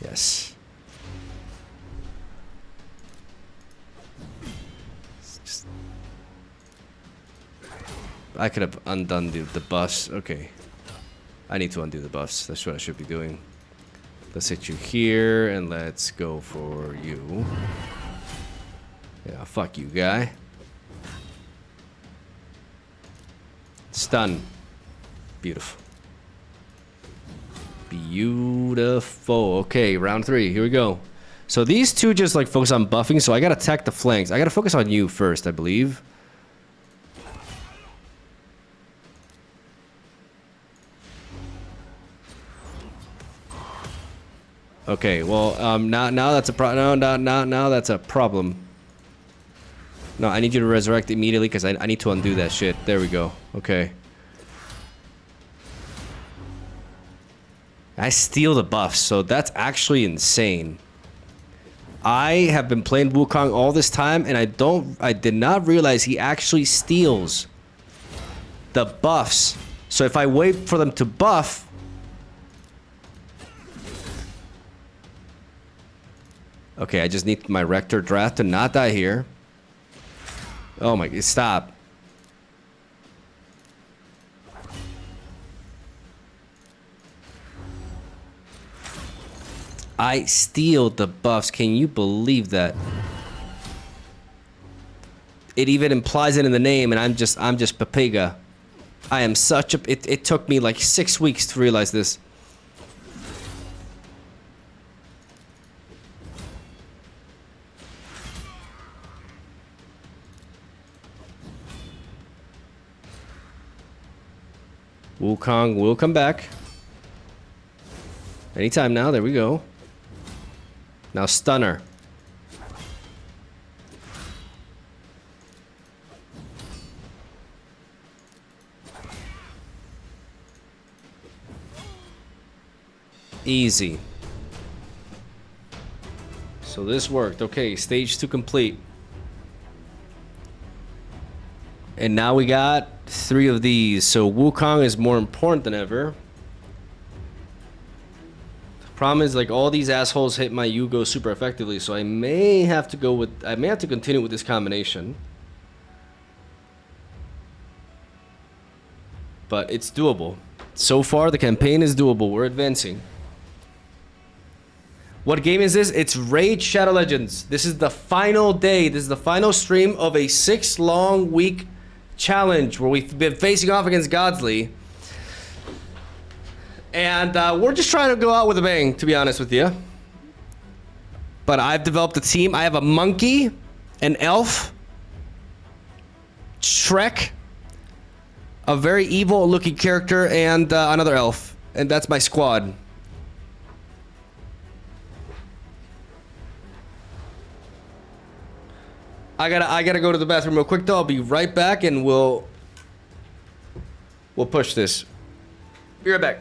Yes. Just... I could have undone the buffs. Okay. I need to undo the buffs. That's what I should be doing. Let's hit you here, and let's go for you. Yeah, fuck you, guy. Stun. Beautiful. Beautiful. Okay, round 3. Here we go. So these two just like focus on buffing, so I gotta attack the flanks. I gotta focus on you first, I believe. Okay, well, now that's a now that's a problem. No, I need you to resurrect immediately because I need to undo that shit. There we go. Okay. I steal the buffs, so that's actually insane. I have been playing Wukong all this time, and I did not realize he actually steals the buffs. So if I wait for them to buff, okay, I just need my Rector Draft to not die here. Oh my, stop. I steal the buffs. Can you believe that? It even implies it in the name, and I'm just Papega. I am such a... It took me like 6 weeks to realize this. Wukong will come back. Anytime now. There we go. Now Stunner. Easy. So this worked. Okay, stage 2 complete. And now we got 3 of these. So Wukong is more important than ever. The problem is like all these assholes hit my Yugo super effectively, so I may have to continue with this combination. But it's doable. So far the campaign is doable. We're advancing. What game is this? It's Raid Shadow Legends. This is the final day. This is the final stream of a 6-long week challenge where we've been facing off against Godzly. And we're just trying to go out with a bang, to be honest with you. But I've developed a team. I have a monkey, an elf, Shrek, a very evil looking character, and another elf. And that's my squad. I gotta go to the bathroom real quick though. I'll be right back and we'll push this. Be right back.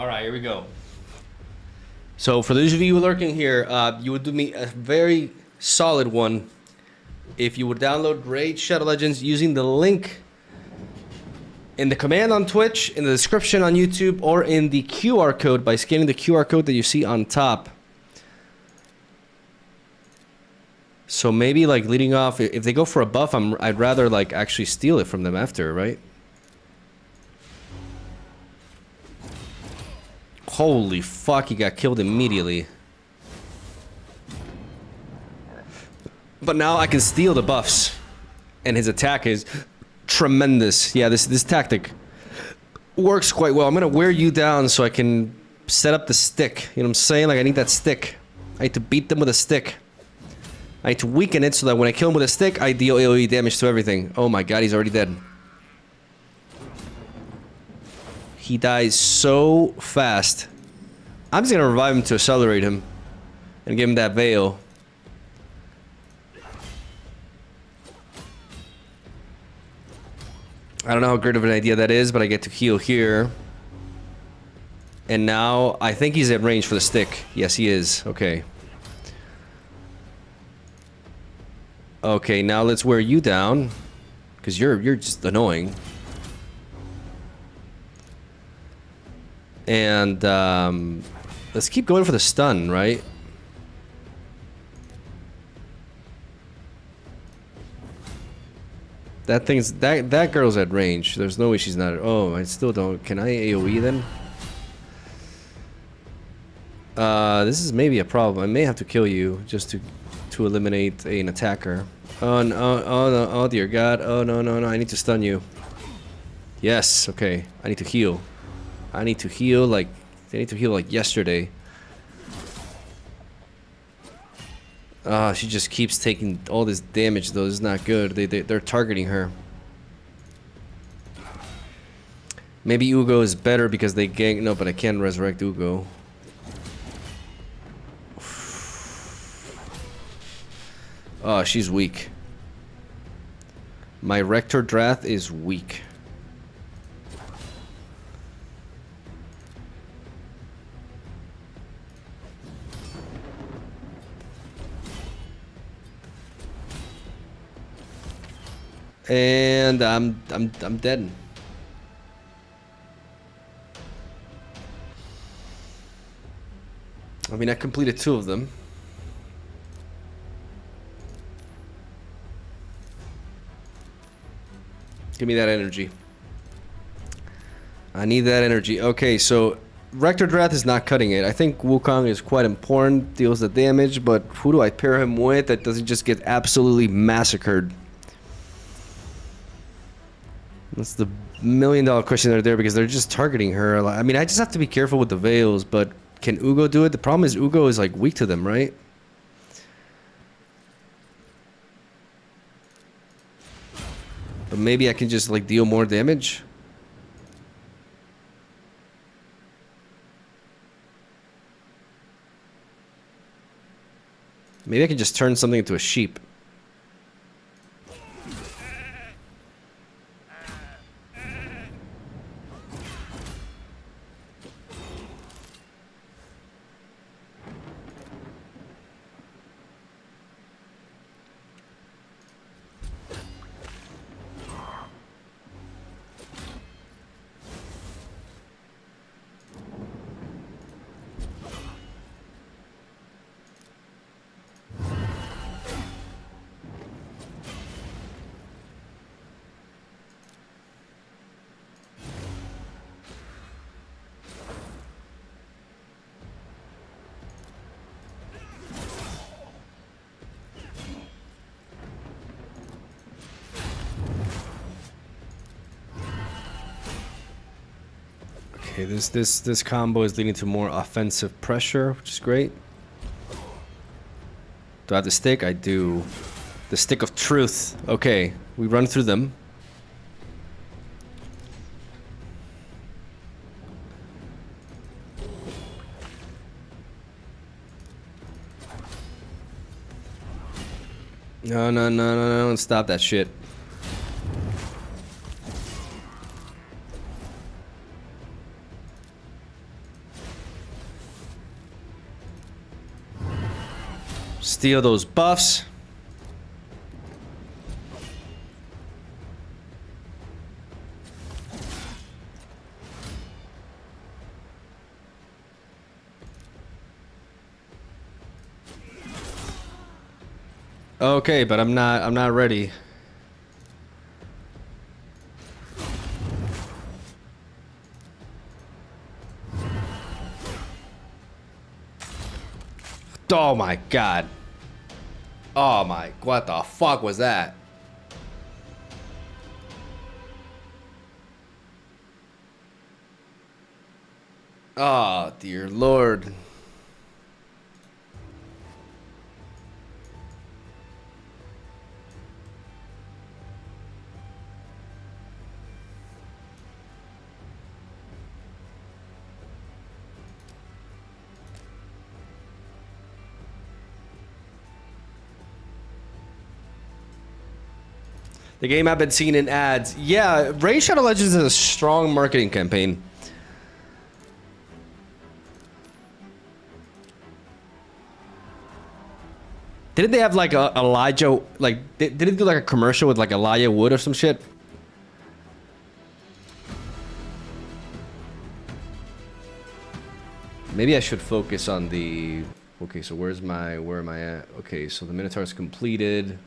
All right, here we go. So for those of you lurking here, you would do me a very solid one if you would download Raid Shadow Legends using the link in the command on Twitch, in the description on YouTube, or in the QR code by scanning the QR code that you see on top. So maybe like leading off, if they go for a buff, I'd rather like actually steal it from them after, right? Holy fuck, he got killed immediately. But now I can steal the buffs. And his attack is tremendous. Yeah, this tactic works quite well. I'm gonna wear you down so I can set up the stick. You know what I'm saying? Like, I need that stick. I need to beat them with a stick. I need to weaken it so that when I kill him with a stick, I deal AoE damage to everything. Oh my god, he's already dead. He dies so fast. I'm just gonna revive him to accelerate him and give him that veil. I don't know how great of an idea that is, but I get to heal here. And now I think he's at range for the stick. Yes, he is. Okay. Okay, now let's wear you down, because you're just annoying. And let's keep going for the stun, right? That girl's at range. There's no way she's not. Oh, I still don't. Can I AoE then? This is maybe a problem. I may have to kill you just to eliminate an attacker. Oh no! Oh no! Oh dear God! Oh no! No! No! I need to stun you. Yes. Okay. I need to heal. I need to heal like yesterday. She just keeps taking all this damage though. This is not good. They're targeting her. Maybe Ugo is better because they gank. No, but I can't resurrect Ugo. Oh, she's weak. My Rector Drath is weak. And I'm dead. I mean, I completed 2 of them. Give me that energy. I need that energy. Okay, so Rector Drath is not cutting it. I think Wukong is quite important, deals the damage, but who do I pair him with that doesn't just get absolutely massacred? That's the $1,000,000 question right there, because they're just targeting her. I mean, I just have to be careful with the veils, but can Ugo do it? The problem is Ugo is like weak to them, right? But maybe I can just like deal more damage. Maybe I can just turn something into a sheep. Okay, this combo is leading to more offensive pressure, which is great. Do I have the stick? I do. The stick of truth. Okay, we run through them. No, no, no, no, no, stop that shit. Steal those buffs. Okay, but I'm not ready. Oh my god. Oh my, what the fuck was that? Oh dear lord. The game I've been seeing in ads. Yeah, Raid Shadow Legends is a strong marketing campaign. Didn't they have like a Elijah, like, did they do like a commercial with like Elijah Wood or some shit? Maybe I should focus on the... Okay, so where am I at? Okay, so the Minotaur's completed.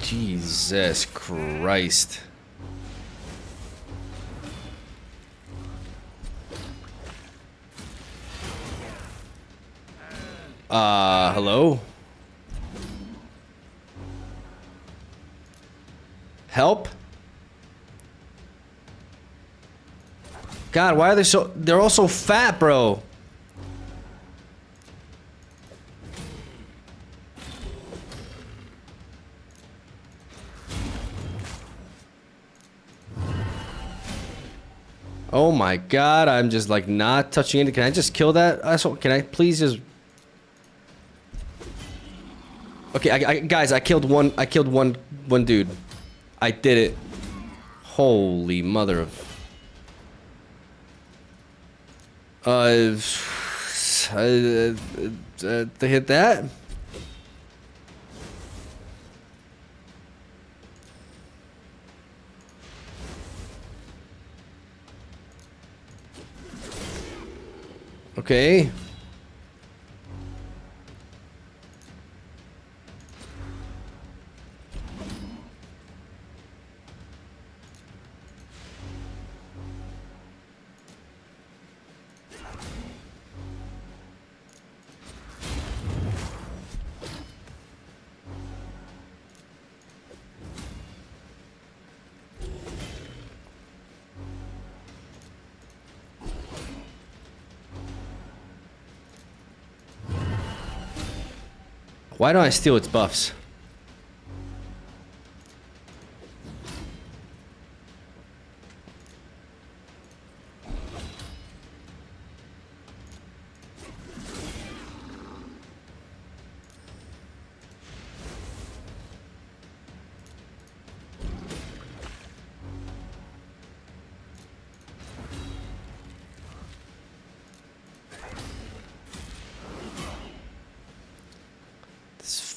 Jesus Christ. Hello? Help? God, why are they so... They're all so fat, bro. Oh my god, I'm just like not touching it. Can I just kill that asshole? Can I please just... Okay, guys, I killed one dude. I did it. Holy mother of... They hit that? Okay. Why don't I steal its buffs?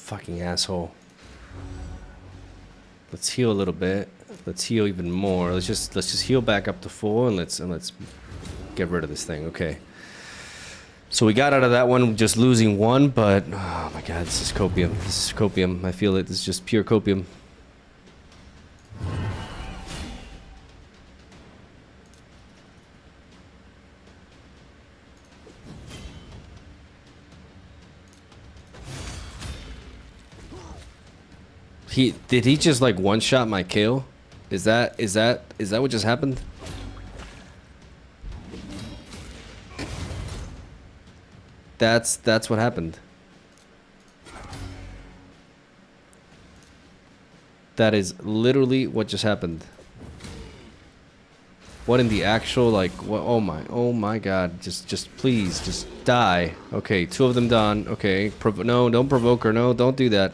Fucking asshole. Let's heal a little bit. Let's heal even more. Let's just heal back up to full and let's get rid of this thing. Okay. So we got out of that one just losing one, but oh my god, this is copium. This is copium. I feel it. This is just pure copium. Did he just like one-shot my kill? Is that what just happened? That's what happened. That is literally what just happened. What in the actual, like, what? Oh my god. Just please, just die. Okay, 2 of them done. Okay, no, don't provoke her. No, don't do that.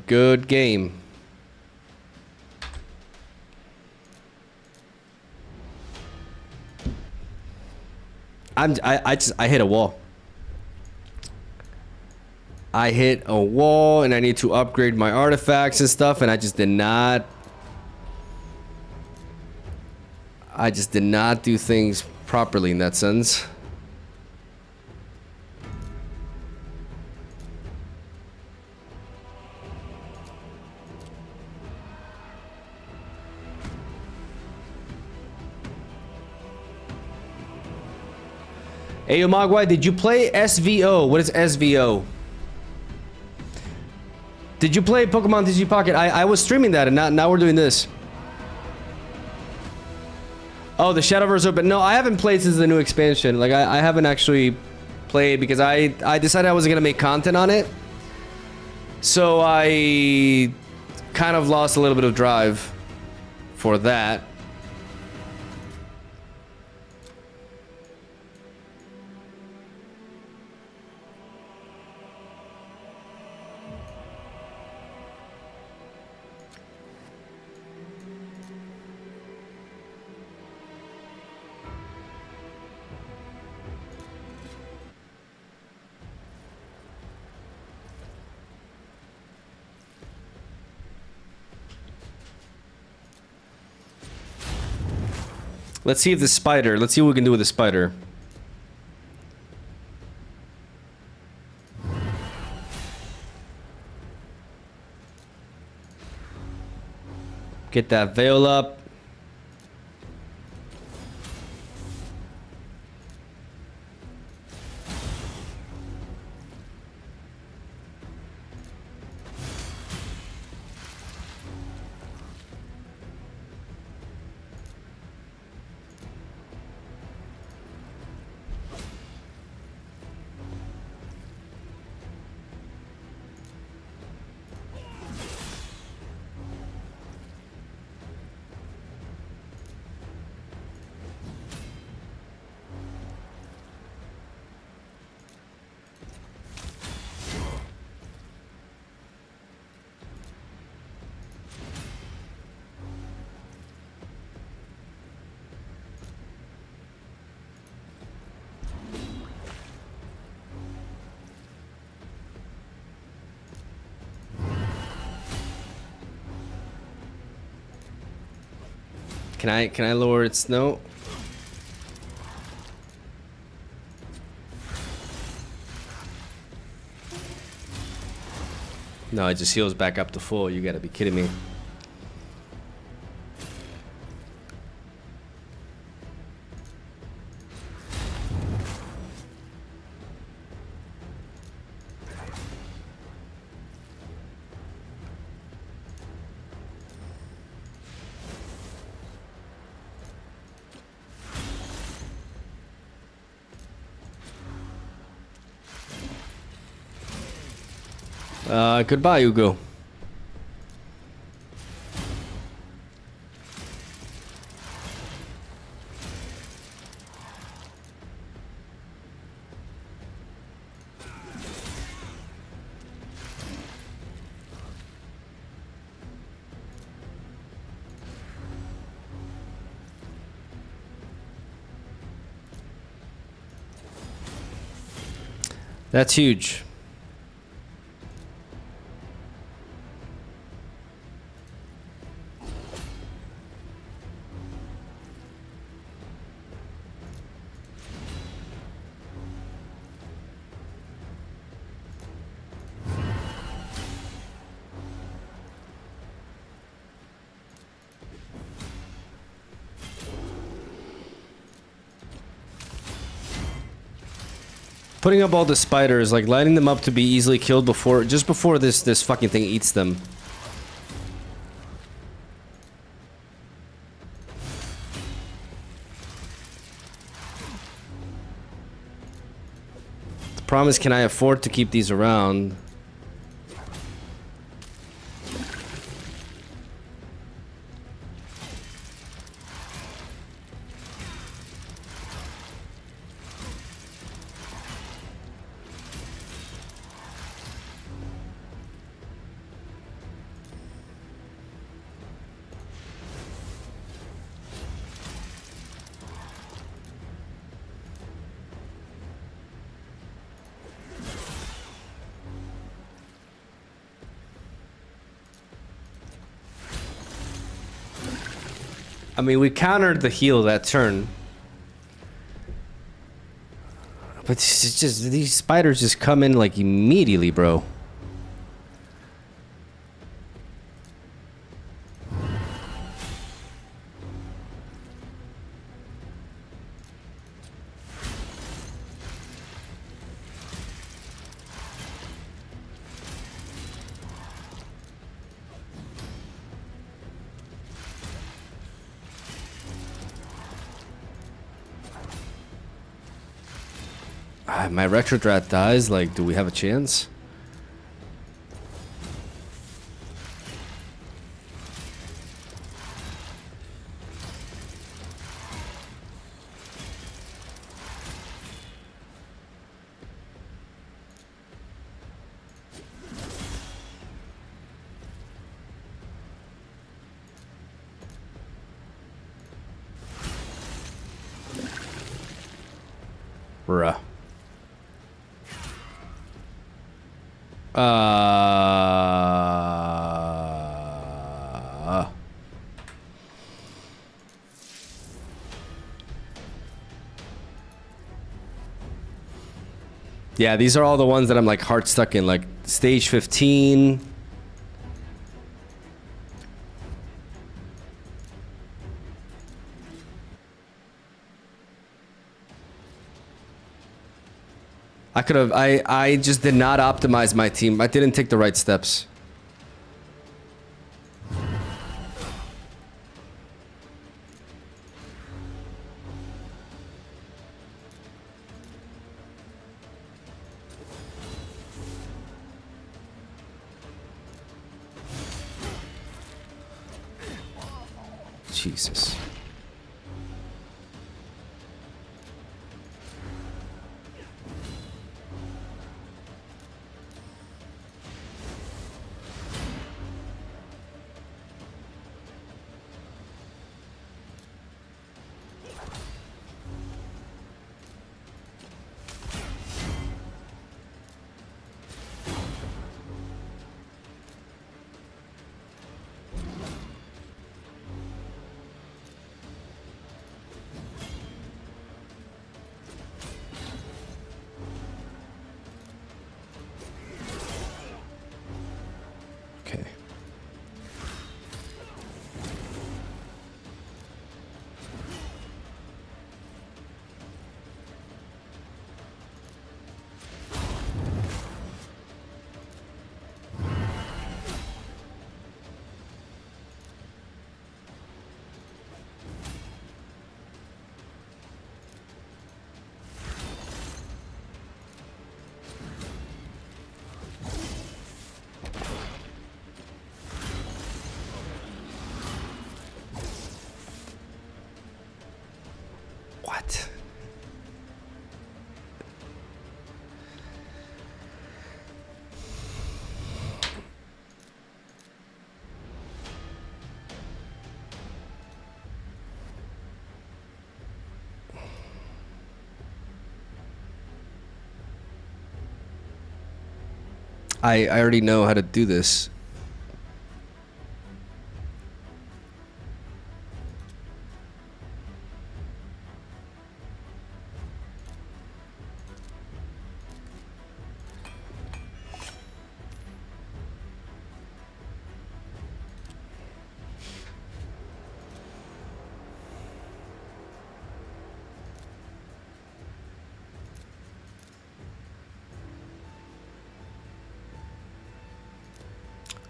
Good game. I hit a wall. I hit a wall and I need to upgrade my artifacts and stuff, and I just did not do things properly in that sense. Hey, Mogwai, did you play SVO? What is SVO? Did you play Pokemon TG Pocket? I was streaming that, and now we're doing this. Oh, the Shadowverse open. No, I haven't played since the new expansion. Like, I haven't actually played because I decided I wasn't gonna make content on it. So I kind of lost a little bit of drive for that. Let's see if the spider. Let's see what we can do with the spider. Get that veil up. Can I lower its no? No, it just heals back up to full. You gotta be kidding me. Goodbye, Hugo. That's huge. Putting up all the spiders, like lighting them up to be easily killed before, just before this fucking thing eats them. Problem is, can I afford to keep these around? I mean, we countered the heal that turn. But it's just, these spiders just come in like immediately, bro. My Retrodrat dies, like, do we have a chance? Bruh. Yeah, these are all the ones that I'm like heart stuck in, like stage 15. I could have, I just did not optimize my team. I didn't take the right steps. Jesus. Okay. What? I already know how to do this.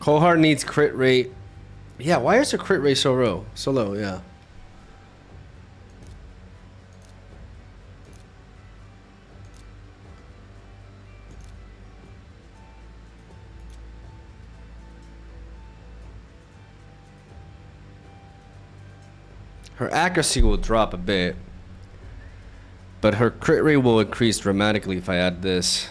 Cohart needs crit rate. Yeah, why is her crit rate so low? So low, yeah. Her accuracy will drop a bit, but her crit rate will increase dramatically if I add this.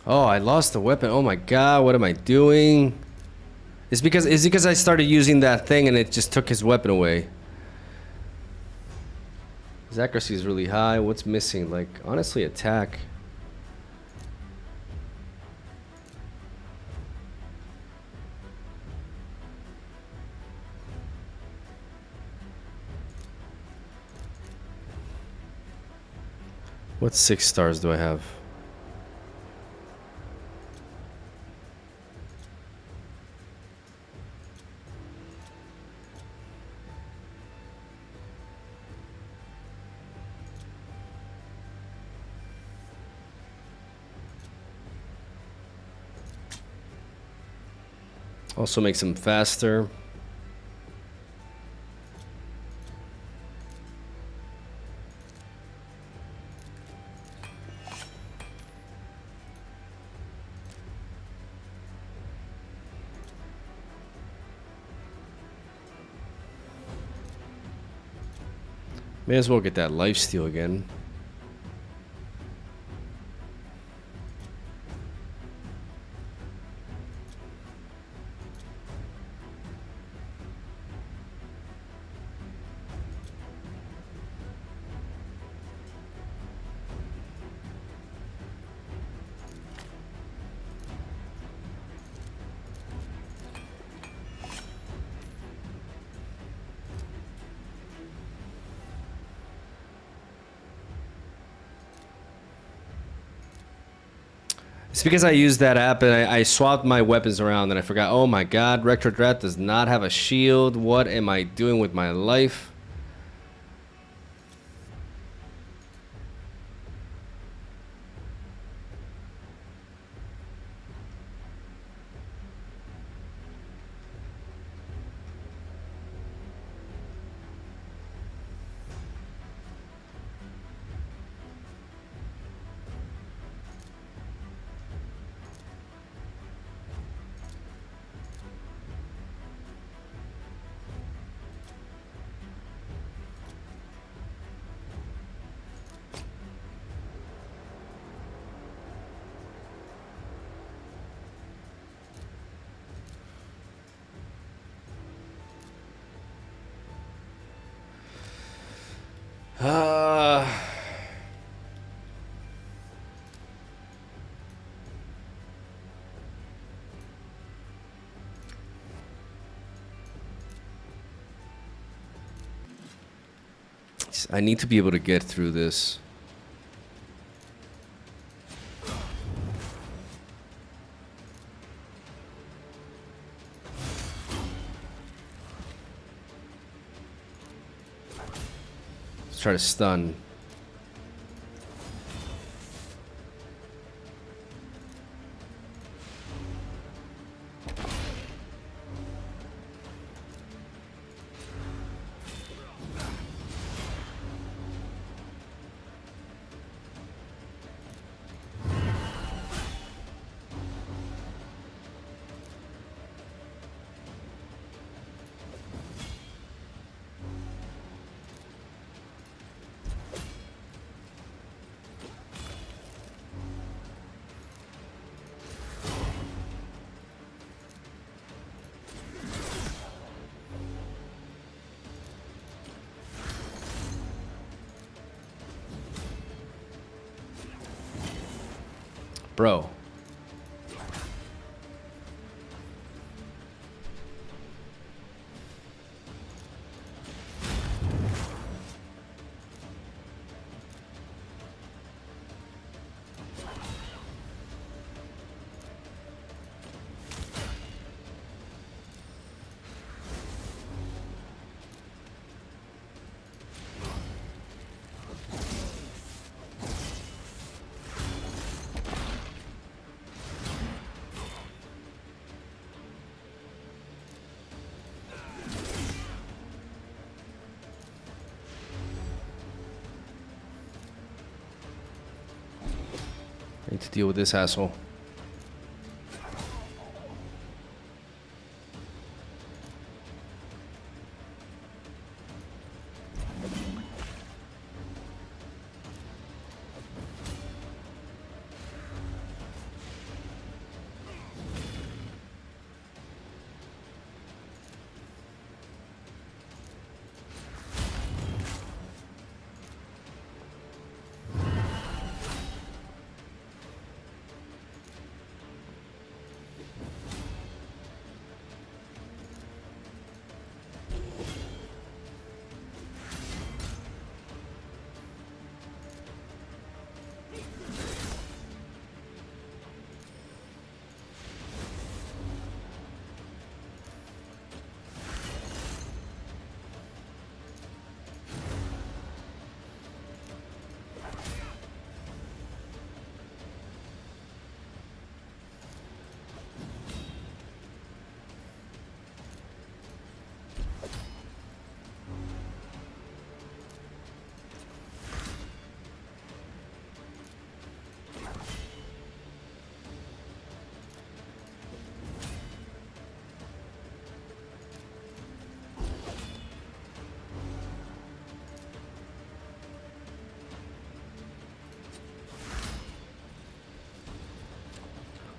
Oh, I lost the weapon. Oh my god, what am I doing? It's because I started using that thing and it just took his weapon away. His accuracy is really high. What's missing? Like, honestly, attack. What 6 stars do I have? Also makes him faster. May as well get that lifesteal again. It's because I used that app and I swapped my weapons around and I forgot, oh my god, Rectordrat does not have a shield. What am I doing with my life? I need to be able to get through this. Let's try to stun. Bro. Need to deal with this asshole.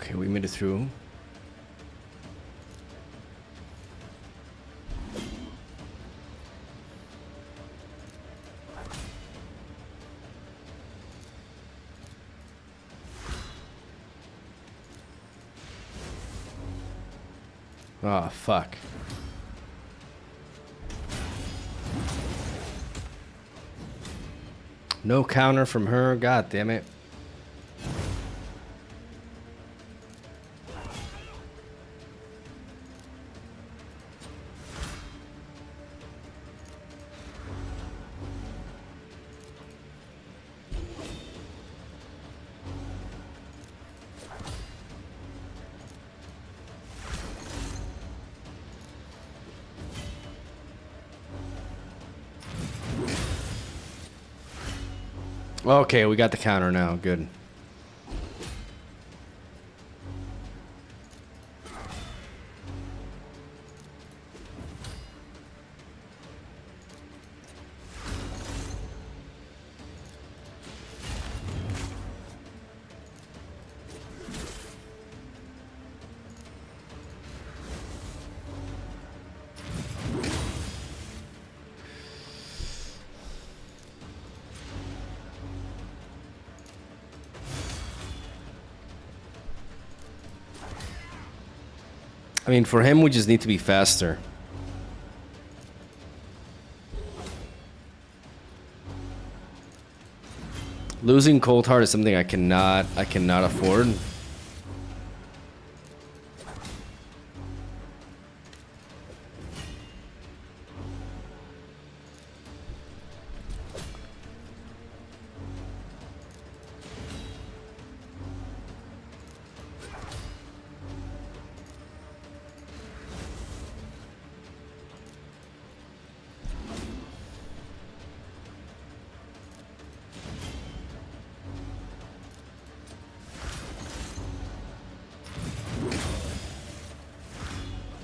Okay, we made it through. Oh, fuck. No counter from her. God damn it. Okay, we got the counter now. Good. I mean, for him, we just need to be faster. Losing Cold Heart is something I cannot afford.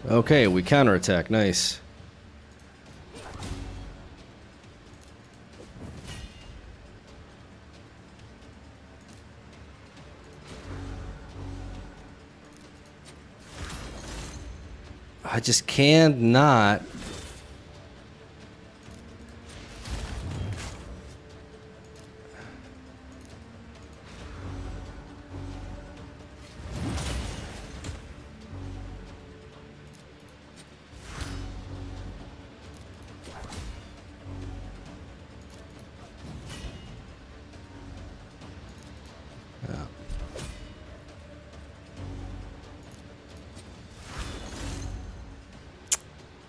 Okay, we counterattack. Nice. I just can't not.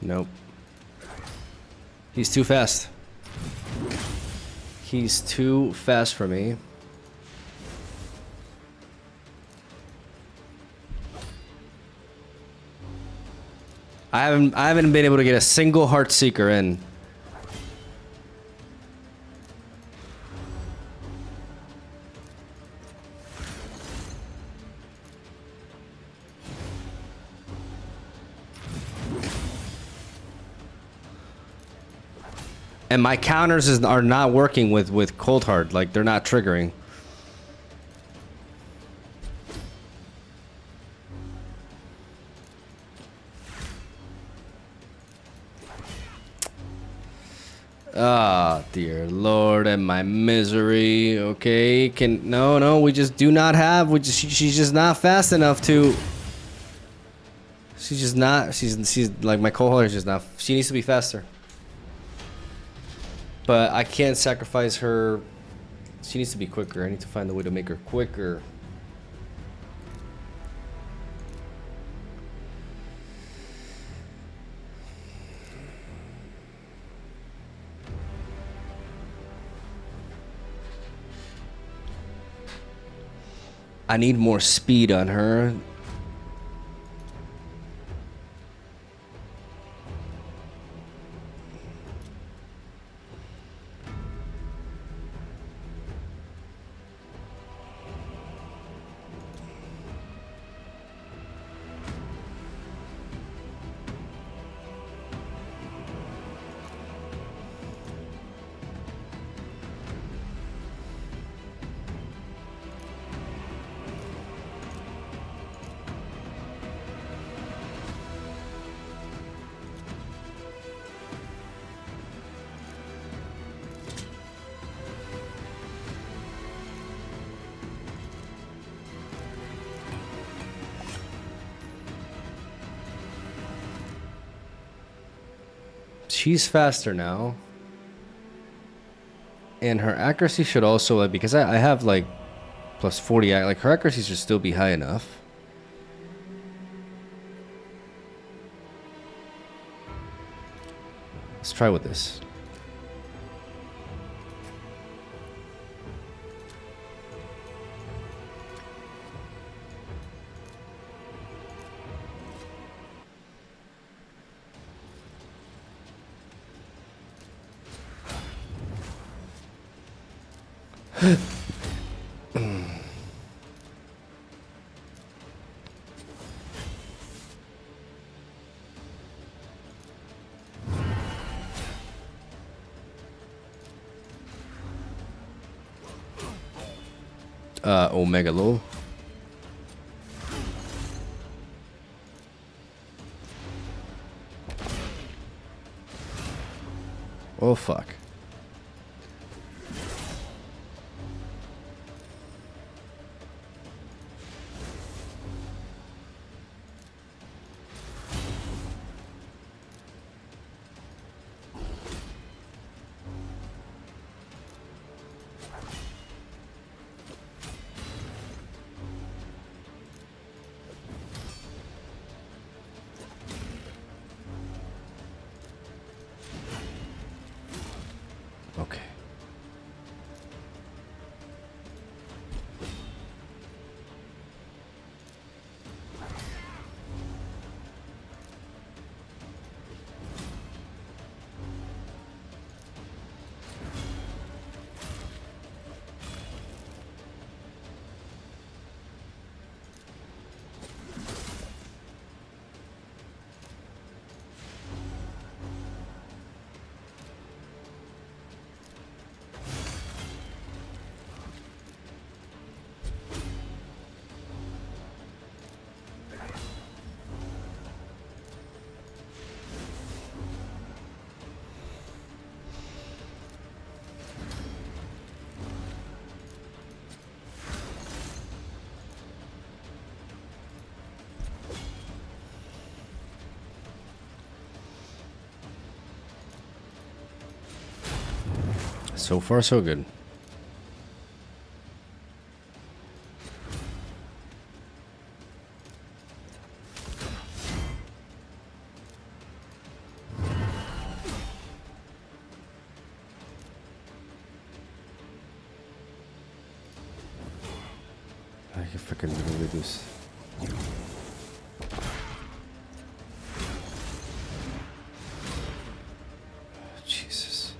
Nope. He's too fast. He's too fast for me. I haven't been able to get a single Heart Seeker in. And my counters are not working with Cold Heart. Like, they're not triggering. Ah, dear Lord, and my misery. Okay, no, we just do not have. She's just not fast enough to. She's just not. She's like, my Cold Heart is just not. She needs to be faster. But I can't sacrifice her. She needs to be quicker. I need to find a way to make her quicker. I need more speed on her. She's faster now. And her accuracy should also, like, because I have like plus 40, like her accuracy should still be high enough. Let's try with this. Omega low. Oh fuck. Okay. So far, so good. I can freaking literally do this. Jesus.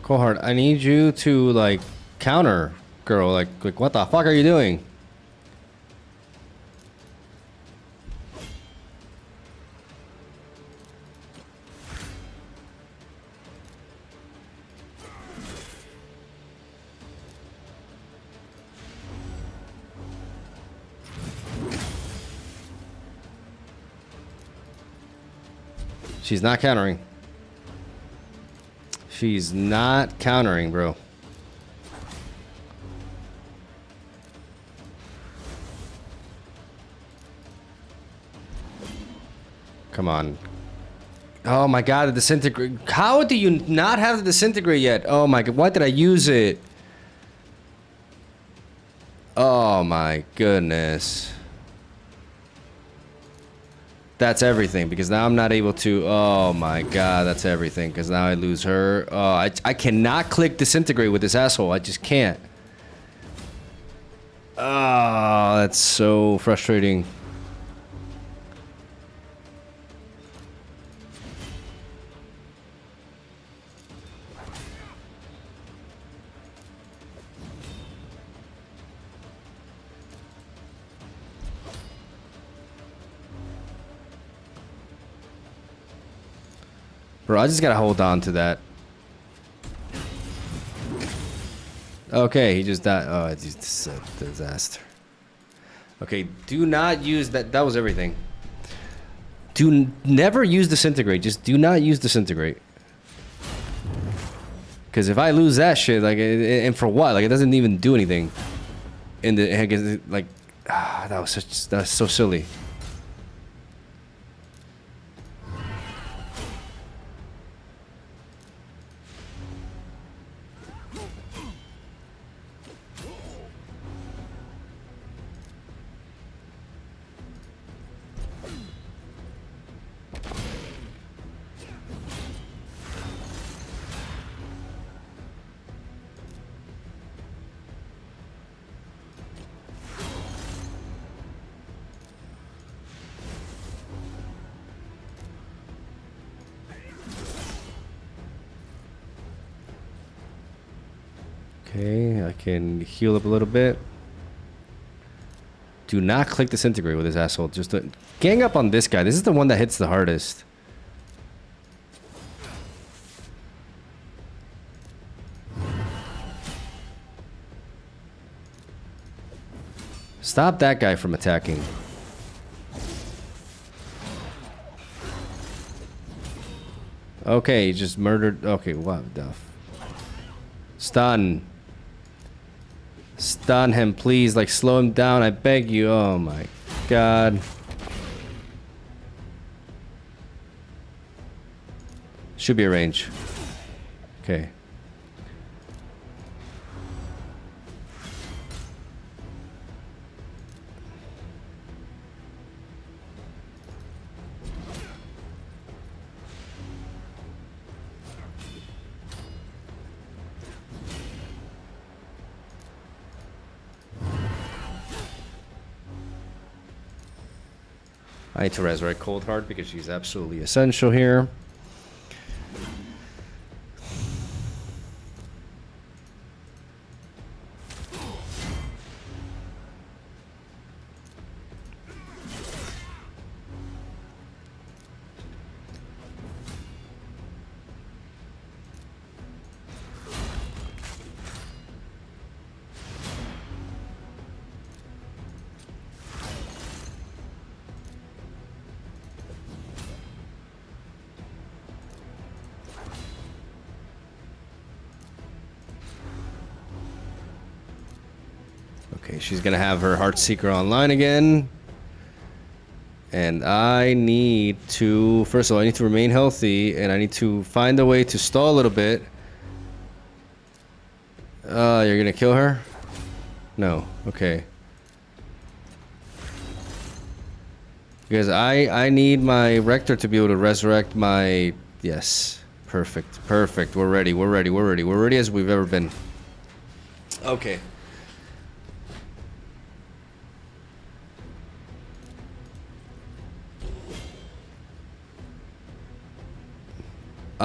Cohort, I need you to like counter, girl. Like what the fuck are you doing? She's not countering. She's not countering, bro. Come on. Oh my god, the disintegrate. How do you not have the disintegrate yet? Oh my god, why did I use it? Oh my goodness. That's everything, because now I'm not able to. Oh my god, that's everything, because now I lose her. Oh, I cannot click disintegrate with this asshole. I just can't. Oh, that's so frustrating. Bro, I just gotta hold on to that. Okay, he just died. Oh, it's just a disaster. Okay, do not use that. That was everything. Never use disintegrate. Just do not use disintegrate. Because if I lose that shit, like, and for what? Like, it doesn't even do anything. In the like, that was so silly. Okay, I can heal up a little bit. Do not click disintegrate with this asshole. Just gang up on this guy. This is the one that hits the hardest. Stop that guy from attacking. Okay, he just murdered. Okay, what the stun. Stun him, please. Like, slow him down. I beg you. Oh my god. Should be a range. Okay. I need to resurrect Cold Heart because she's absolutely essential here. Okay, she's gonna have her Heartseeker online again. And I need to... First of all, I need to remain healthy. And I need to find a way to stall a little bit. You're gonna kill her? No. Okay. Because I need my Rector to be able to resurrect my... Yes. Perfect. Perfect. We're ready. We're ready. We're ready. We're ready as we've ever been. Okay.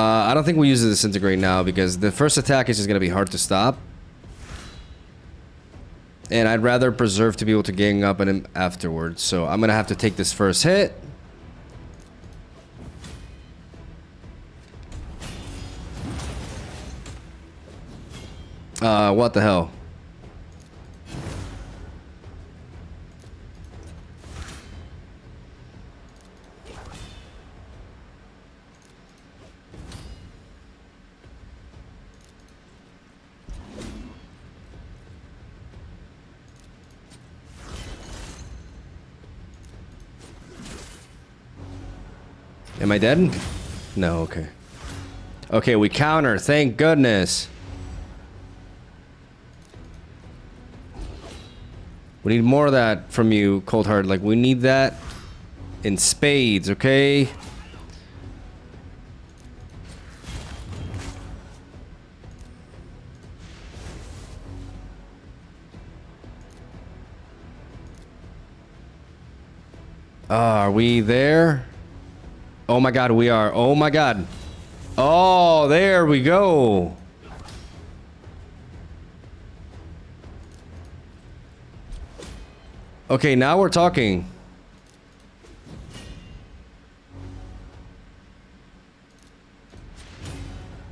I don't think we use the Disintegrate now because the first attack is just going to be hard to stop. And I'd rather preserve to be able to gang up on him afterwards. So I'm going to have to take this first hit. What the hell? Am I dead? No, okay. Okay, we counter, thank goodness. We need more of that from you, Cold Heart. Like, we need that in spades, okay? Are we there? Oh my god, we are. Oh my god. Oh, there we go. Okay, now we're talking.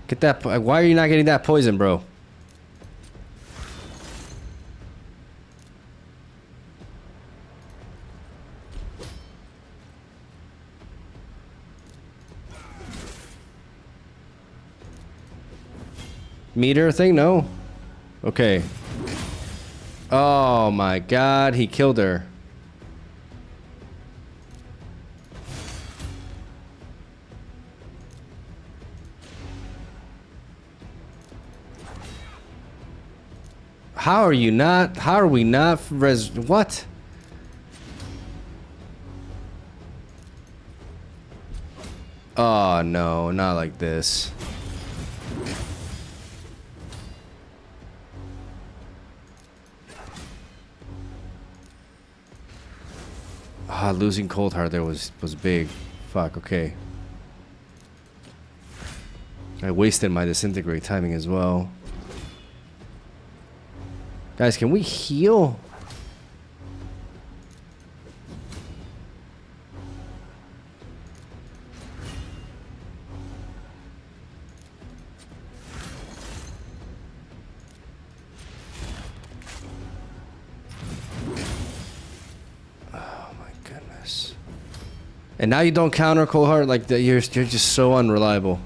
Get that. Why are you not getting that poison, bro? Meter thing? No. Okay. Oh my god, he killed her. How are you not? How are we not what? Oh no, not like this. Ah, losing Cold Heart there was big. Fuck, okay. I wasted my Disintegrate timing as well. Guys, can we heal? And now you don't counter Cold Heart like that. You're just so unreliable.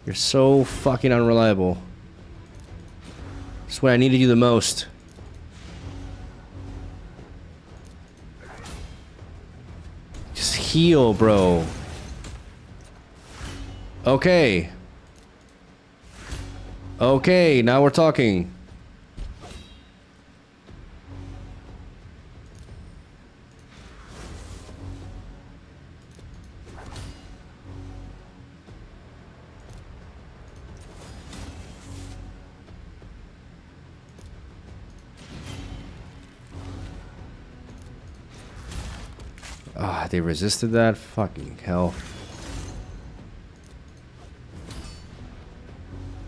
You're so fucking unreliable. That's when I needed you the most. Just heal, bro. Okay. Okay, now we're talking. Ah, they resisted that? Fucking hell.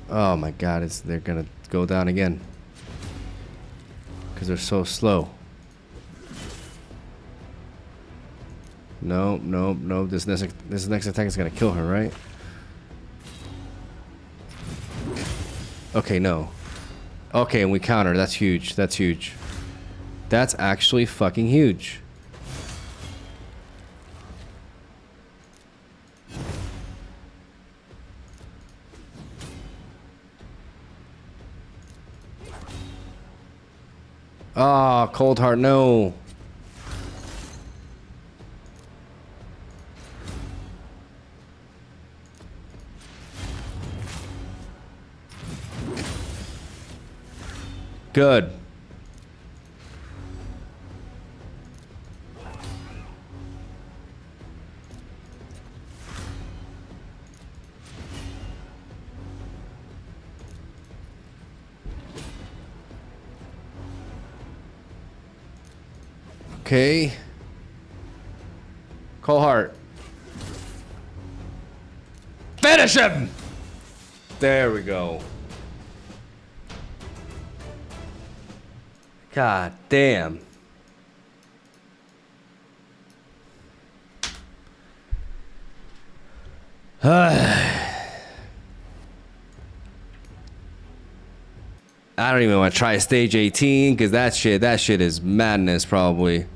Oh my god, they're gonna go down again. Because they're so slow. No, no, no. This next attack is gonna kill her, right? Okay, no. Okay, and we counter. That's huge. That's huge. That's actually fucking huge. Oh, Cold Heart, no. Good. Okay. Cold Heart. Finish him! There we go. God damn. I don't even want to try stage 18 because that shit is madness probably.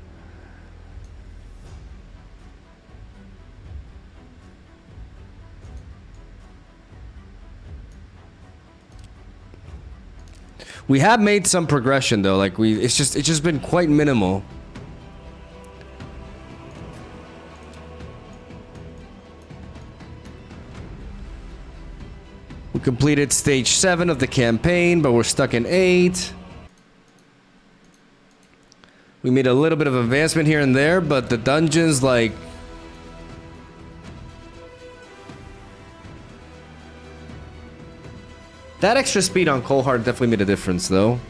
We have made some progression though, like it's just been quite minimal. We completed stage 7 of the campaign, but we're stuck in 8. We made a little bit of advancement here and there, but the dungeons, like... That extra speed on Cold Heart definitely made a difference, though.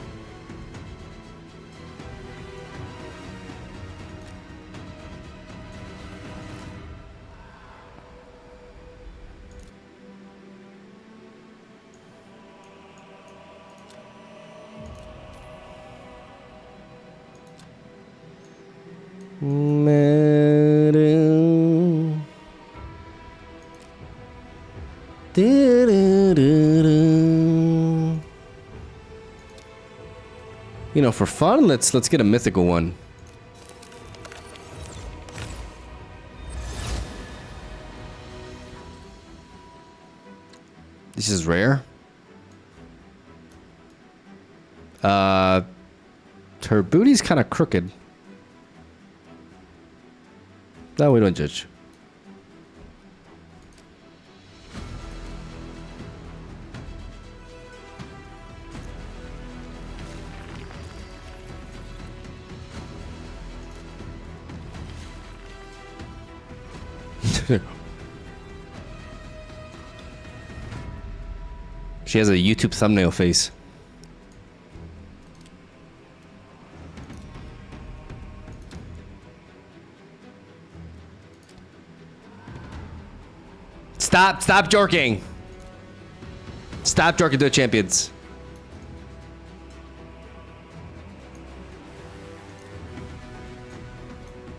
You know, for fun, let's get a mythical one. This is rare. Her booty's kind of crooked. No, we don't judge. She has a YouTube thumbnail face. Stop jorking. Stop jorking to the champions.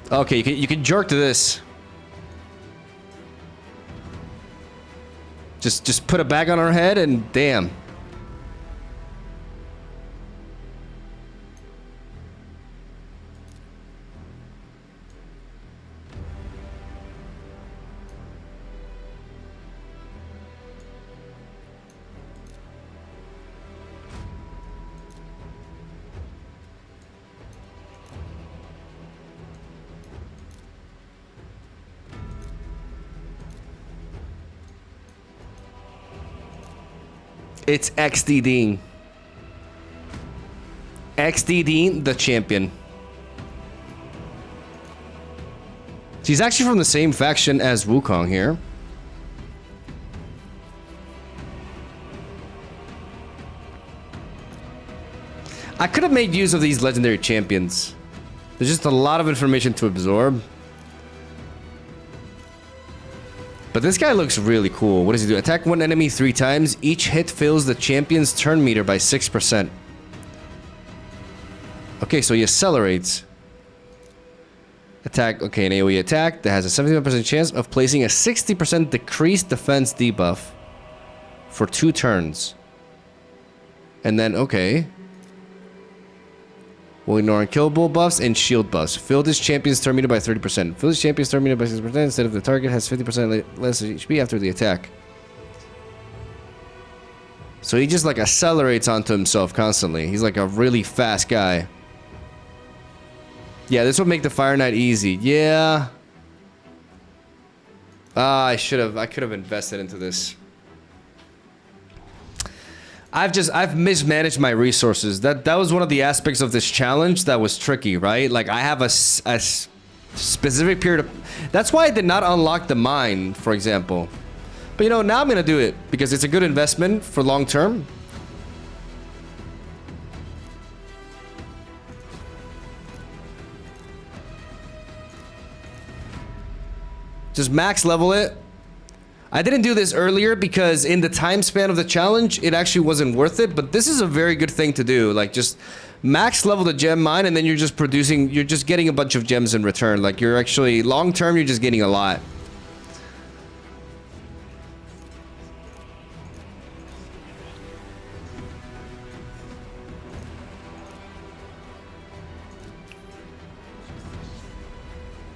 Okay, you can jerk to this. Just put a bag on her head and damn. It's XD Dean. XD Dean, the champion. She's actually from the same faction as Wukong here. I could have made use of these legendary champions. There's just a lot of information to absorb. But this guy looks really cool. What does he do? Attack one enemy 3 times. Each hit fills the champion's turn meter by 6%. Okay, so he accelerates. Attack. Okay, an AoE attack that has a 75% chance of placing a 60% decreased defense debuff for 2 turns. And then, okay. Will ignore unkillable buffs and shield buffs. Fill this champion's turn meter by 30%. Fill this champion's turn meter by 6% instead of the target has 50% less HP after the attack. So he just like accelerates onto himself constantly. He's like a really fast guy. Yeah, this would make the Fire Knight easy. Yeah. I could have invested into this. I've mismanaged my resources. That was one of the aspects of this challenge that was tricky, right? Like, I have a specific period of... That's why I did not unlock the mine, for example. But, you know, now I'm gonna do it because it's a good investment for long term. Just max level it. I didn't do this earlier because in the time span of the challenge, it actually wasn't worth it. But this is a very good thing to do. Like, just max level the gem mine, and then you're just getting a bunch of gems in return. Like, you're actually, long term, you're just getting a lot.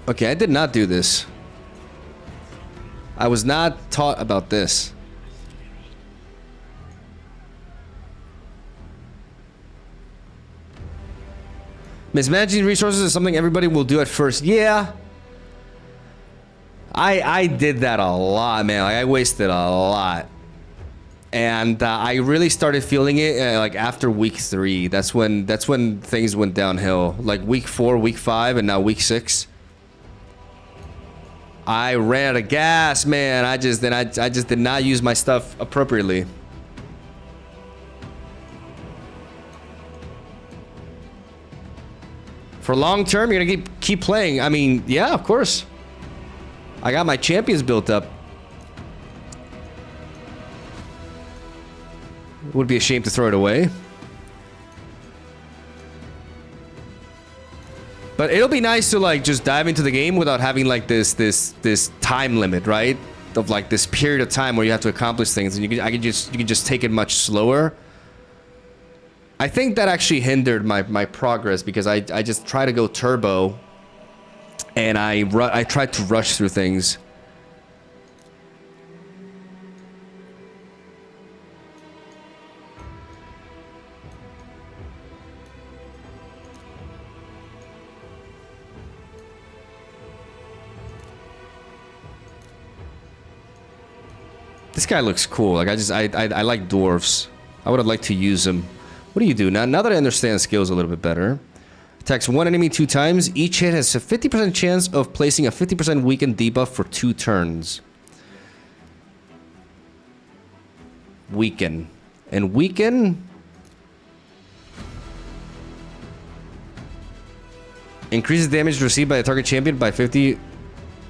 Okay, I did not do this. I was not taught about this. Mismanaging resources is something everybody will do at first. Yeah. I did that a lot, man. Like, I wasted a lot. And I really started feeling it like after week 3. That's when things went downhill. Like week 4, week 5, and now week 6. I ran out of gas, man. I just did not use my stuff appropriately. For long term, you're gonna keep playing. I mean, yeah, of course. I got my champions built up. Would be a shame to throw it away. But it'll be nice to like just dive into the game without having like this time limit, right? Of like this period of time where you have to accomplish things, and you can just take it much slower. I think that actually hindered my progress because I just try to go turbo, and I tried to rush through things. This guy looks cool. Like I like dwarves. I would have liked to use them. What do you do? Now that I understand skills a little bit better. Attacks one enemy 2 times. Each hit has a 50% chance of placing a 50% weakened debuff for 2 turns. Weaken. And weaken... increases damage received by the target champion by 50%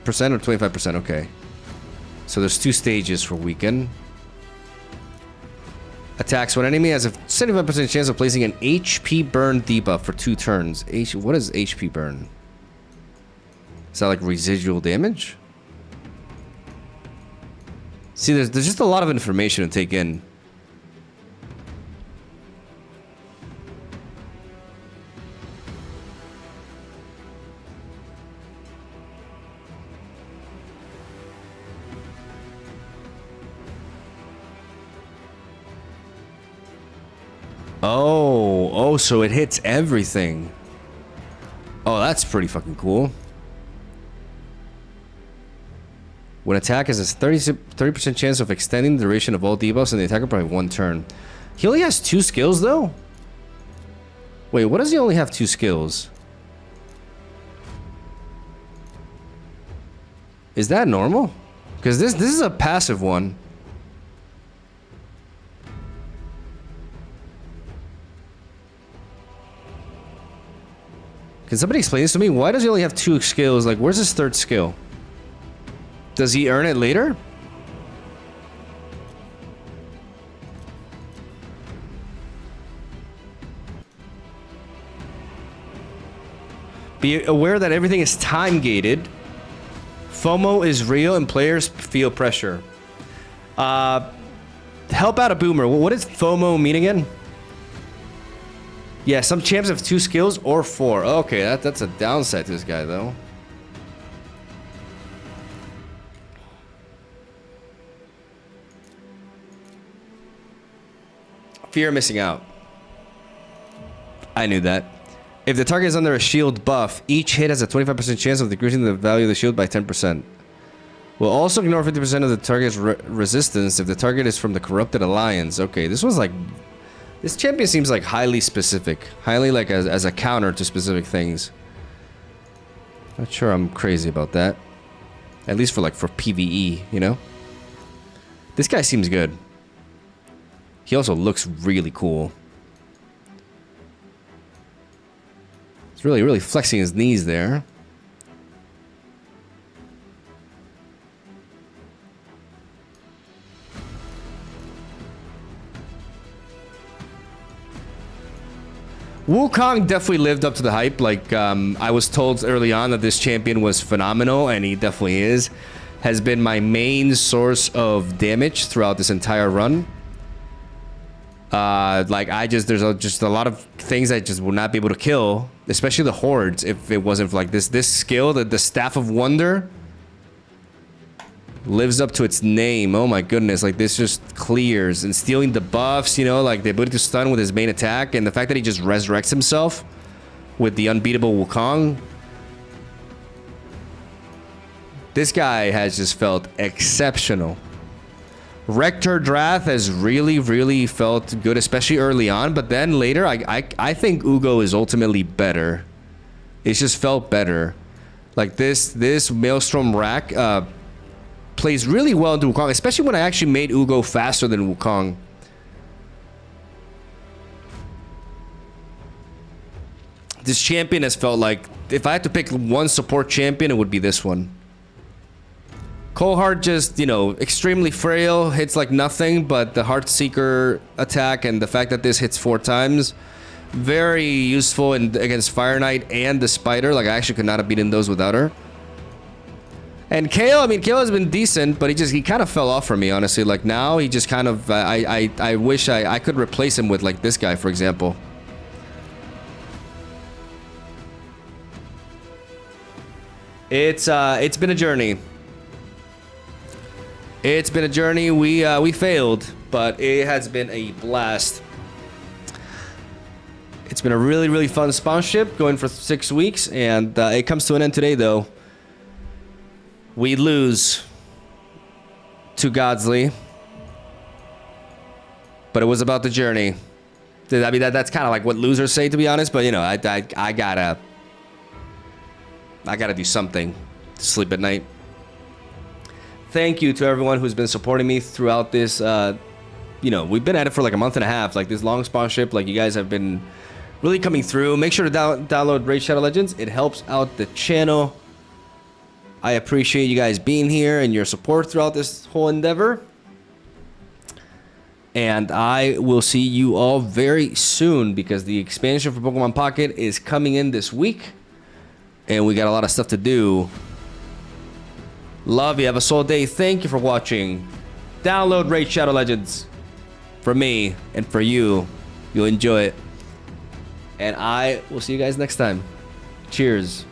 or 25%. Okay. So there's 2 stages for weaken. Attacks when enemy has a 75% chance of placing an HP burn debuff for 2 turns. What is HP burn? Is that like residual damage? See, there's just a lot of information to take in. Oh, so it hits everything. Oh, that's pretty fucking cool. When attack has a 30% chance of extending the duration of all debuffs and the attacker by 1 turn. He only has 2 skills though? Wait, what does he only have 2 skills? Is that normal? Because this is a passive one. Can somebody explain this to me? Why does he only have 2 skills? Like, where's his 3rd skill? Does he earn it later? Be aware that everything is time gated. FOMO is real and players feel pressure. Help out a boomer. What does FOMO mean again? Yeah, some champs have 2 skills or 4. Okay, that's a downside to this guy, though. Fear of missing out. I knew that. If the target is under a shield buff, each hit has a 25% chance of decreasing the value of the shield by 10%. Will also ignore 50% of the target's resistance if the target is from the Corrupted Alliance. Okay, this was like... This champion seems like highly specific. Highly like as a counter to specific things. Not sure I'm crazy about that. At least for like for PvE, you know? This guy seems good. He also looks really cool. He's really flexing his knees there. Wukong definitely lived up to the hype. Like, I was told early on that this champion was phenomenal, and he definitely is. Has been my main source of damage throughout this entire run. Like, there's just a lot of things I just would not be able to kill, especially the hordes, if it wasn't for like this skill, the Staff of Wonder. Lives up to its name. Oh my goodness, like this just clears. And stealing the buffs, you know, like the ability to stun with his main attack, and the fact that he just resurrects himself with the unbeatable Wukong. This guy has just felt exceptional. Rector Drath has really felt good, especially early on, but then later I think Ugo is ultimately better. It's just felt better. Like this Maelstrom Rack plays really well into Wukong, especially when I actually made Ugo faster than Wukong. This champion has felt like, if I had to pick one support champion, it would be this one. Coldheart just, you know, extremely frail, hits like nothing, but the Heartseeker attack and the fact that this hits 4 times, very useful against Fire Knight and the Spider. Like, I actually could not have beaten those without her. And Kale, I mean, Kale has been decent, but he kind of fell off for me, honestly. Like, now, he just kind of... I wish I could replace him with, like, this guy, for example. It's been a journey. It's been a journey. We failed, but it has been a blast. It's been a really fun sponsorship, going for 6 weeks, and it comes to an end today, though. We lose to Godzly, but it was about the journey. I mean, that's kind of like what losers say, to be honest. But you know, I gotta do something to sleep at night. Thank you to everyone who's been supporting me throughout this. You know, we've been at it for like a month and a half. Like this long sponsorship, like you guys have been really coming through. Make sure to download Raid Shadow Legends. It helps out the channel. I appreciate you guys being here and your support throughout this whole endeavor. And I will see you all very soon, because the expansion for Pokemon Pocket is coming in this week. And we got a lot of stuff to do. Love you. Have a soul day. Thank you for watching. Download Raid Shadow Legends. For me and for you. You'll enjoy it. And I will see you guys next time. Cheers.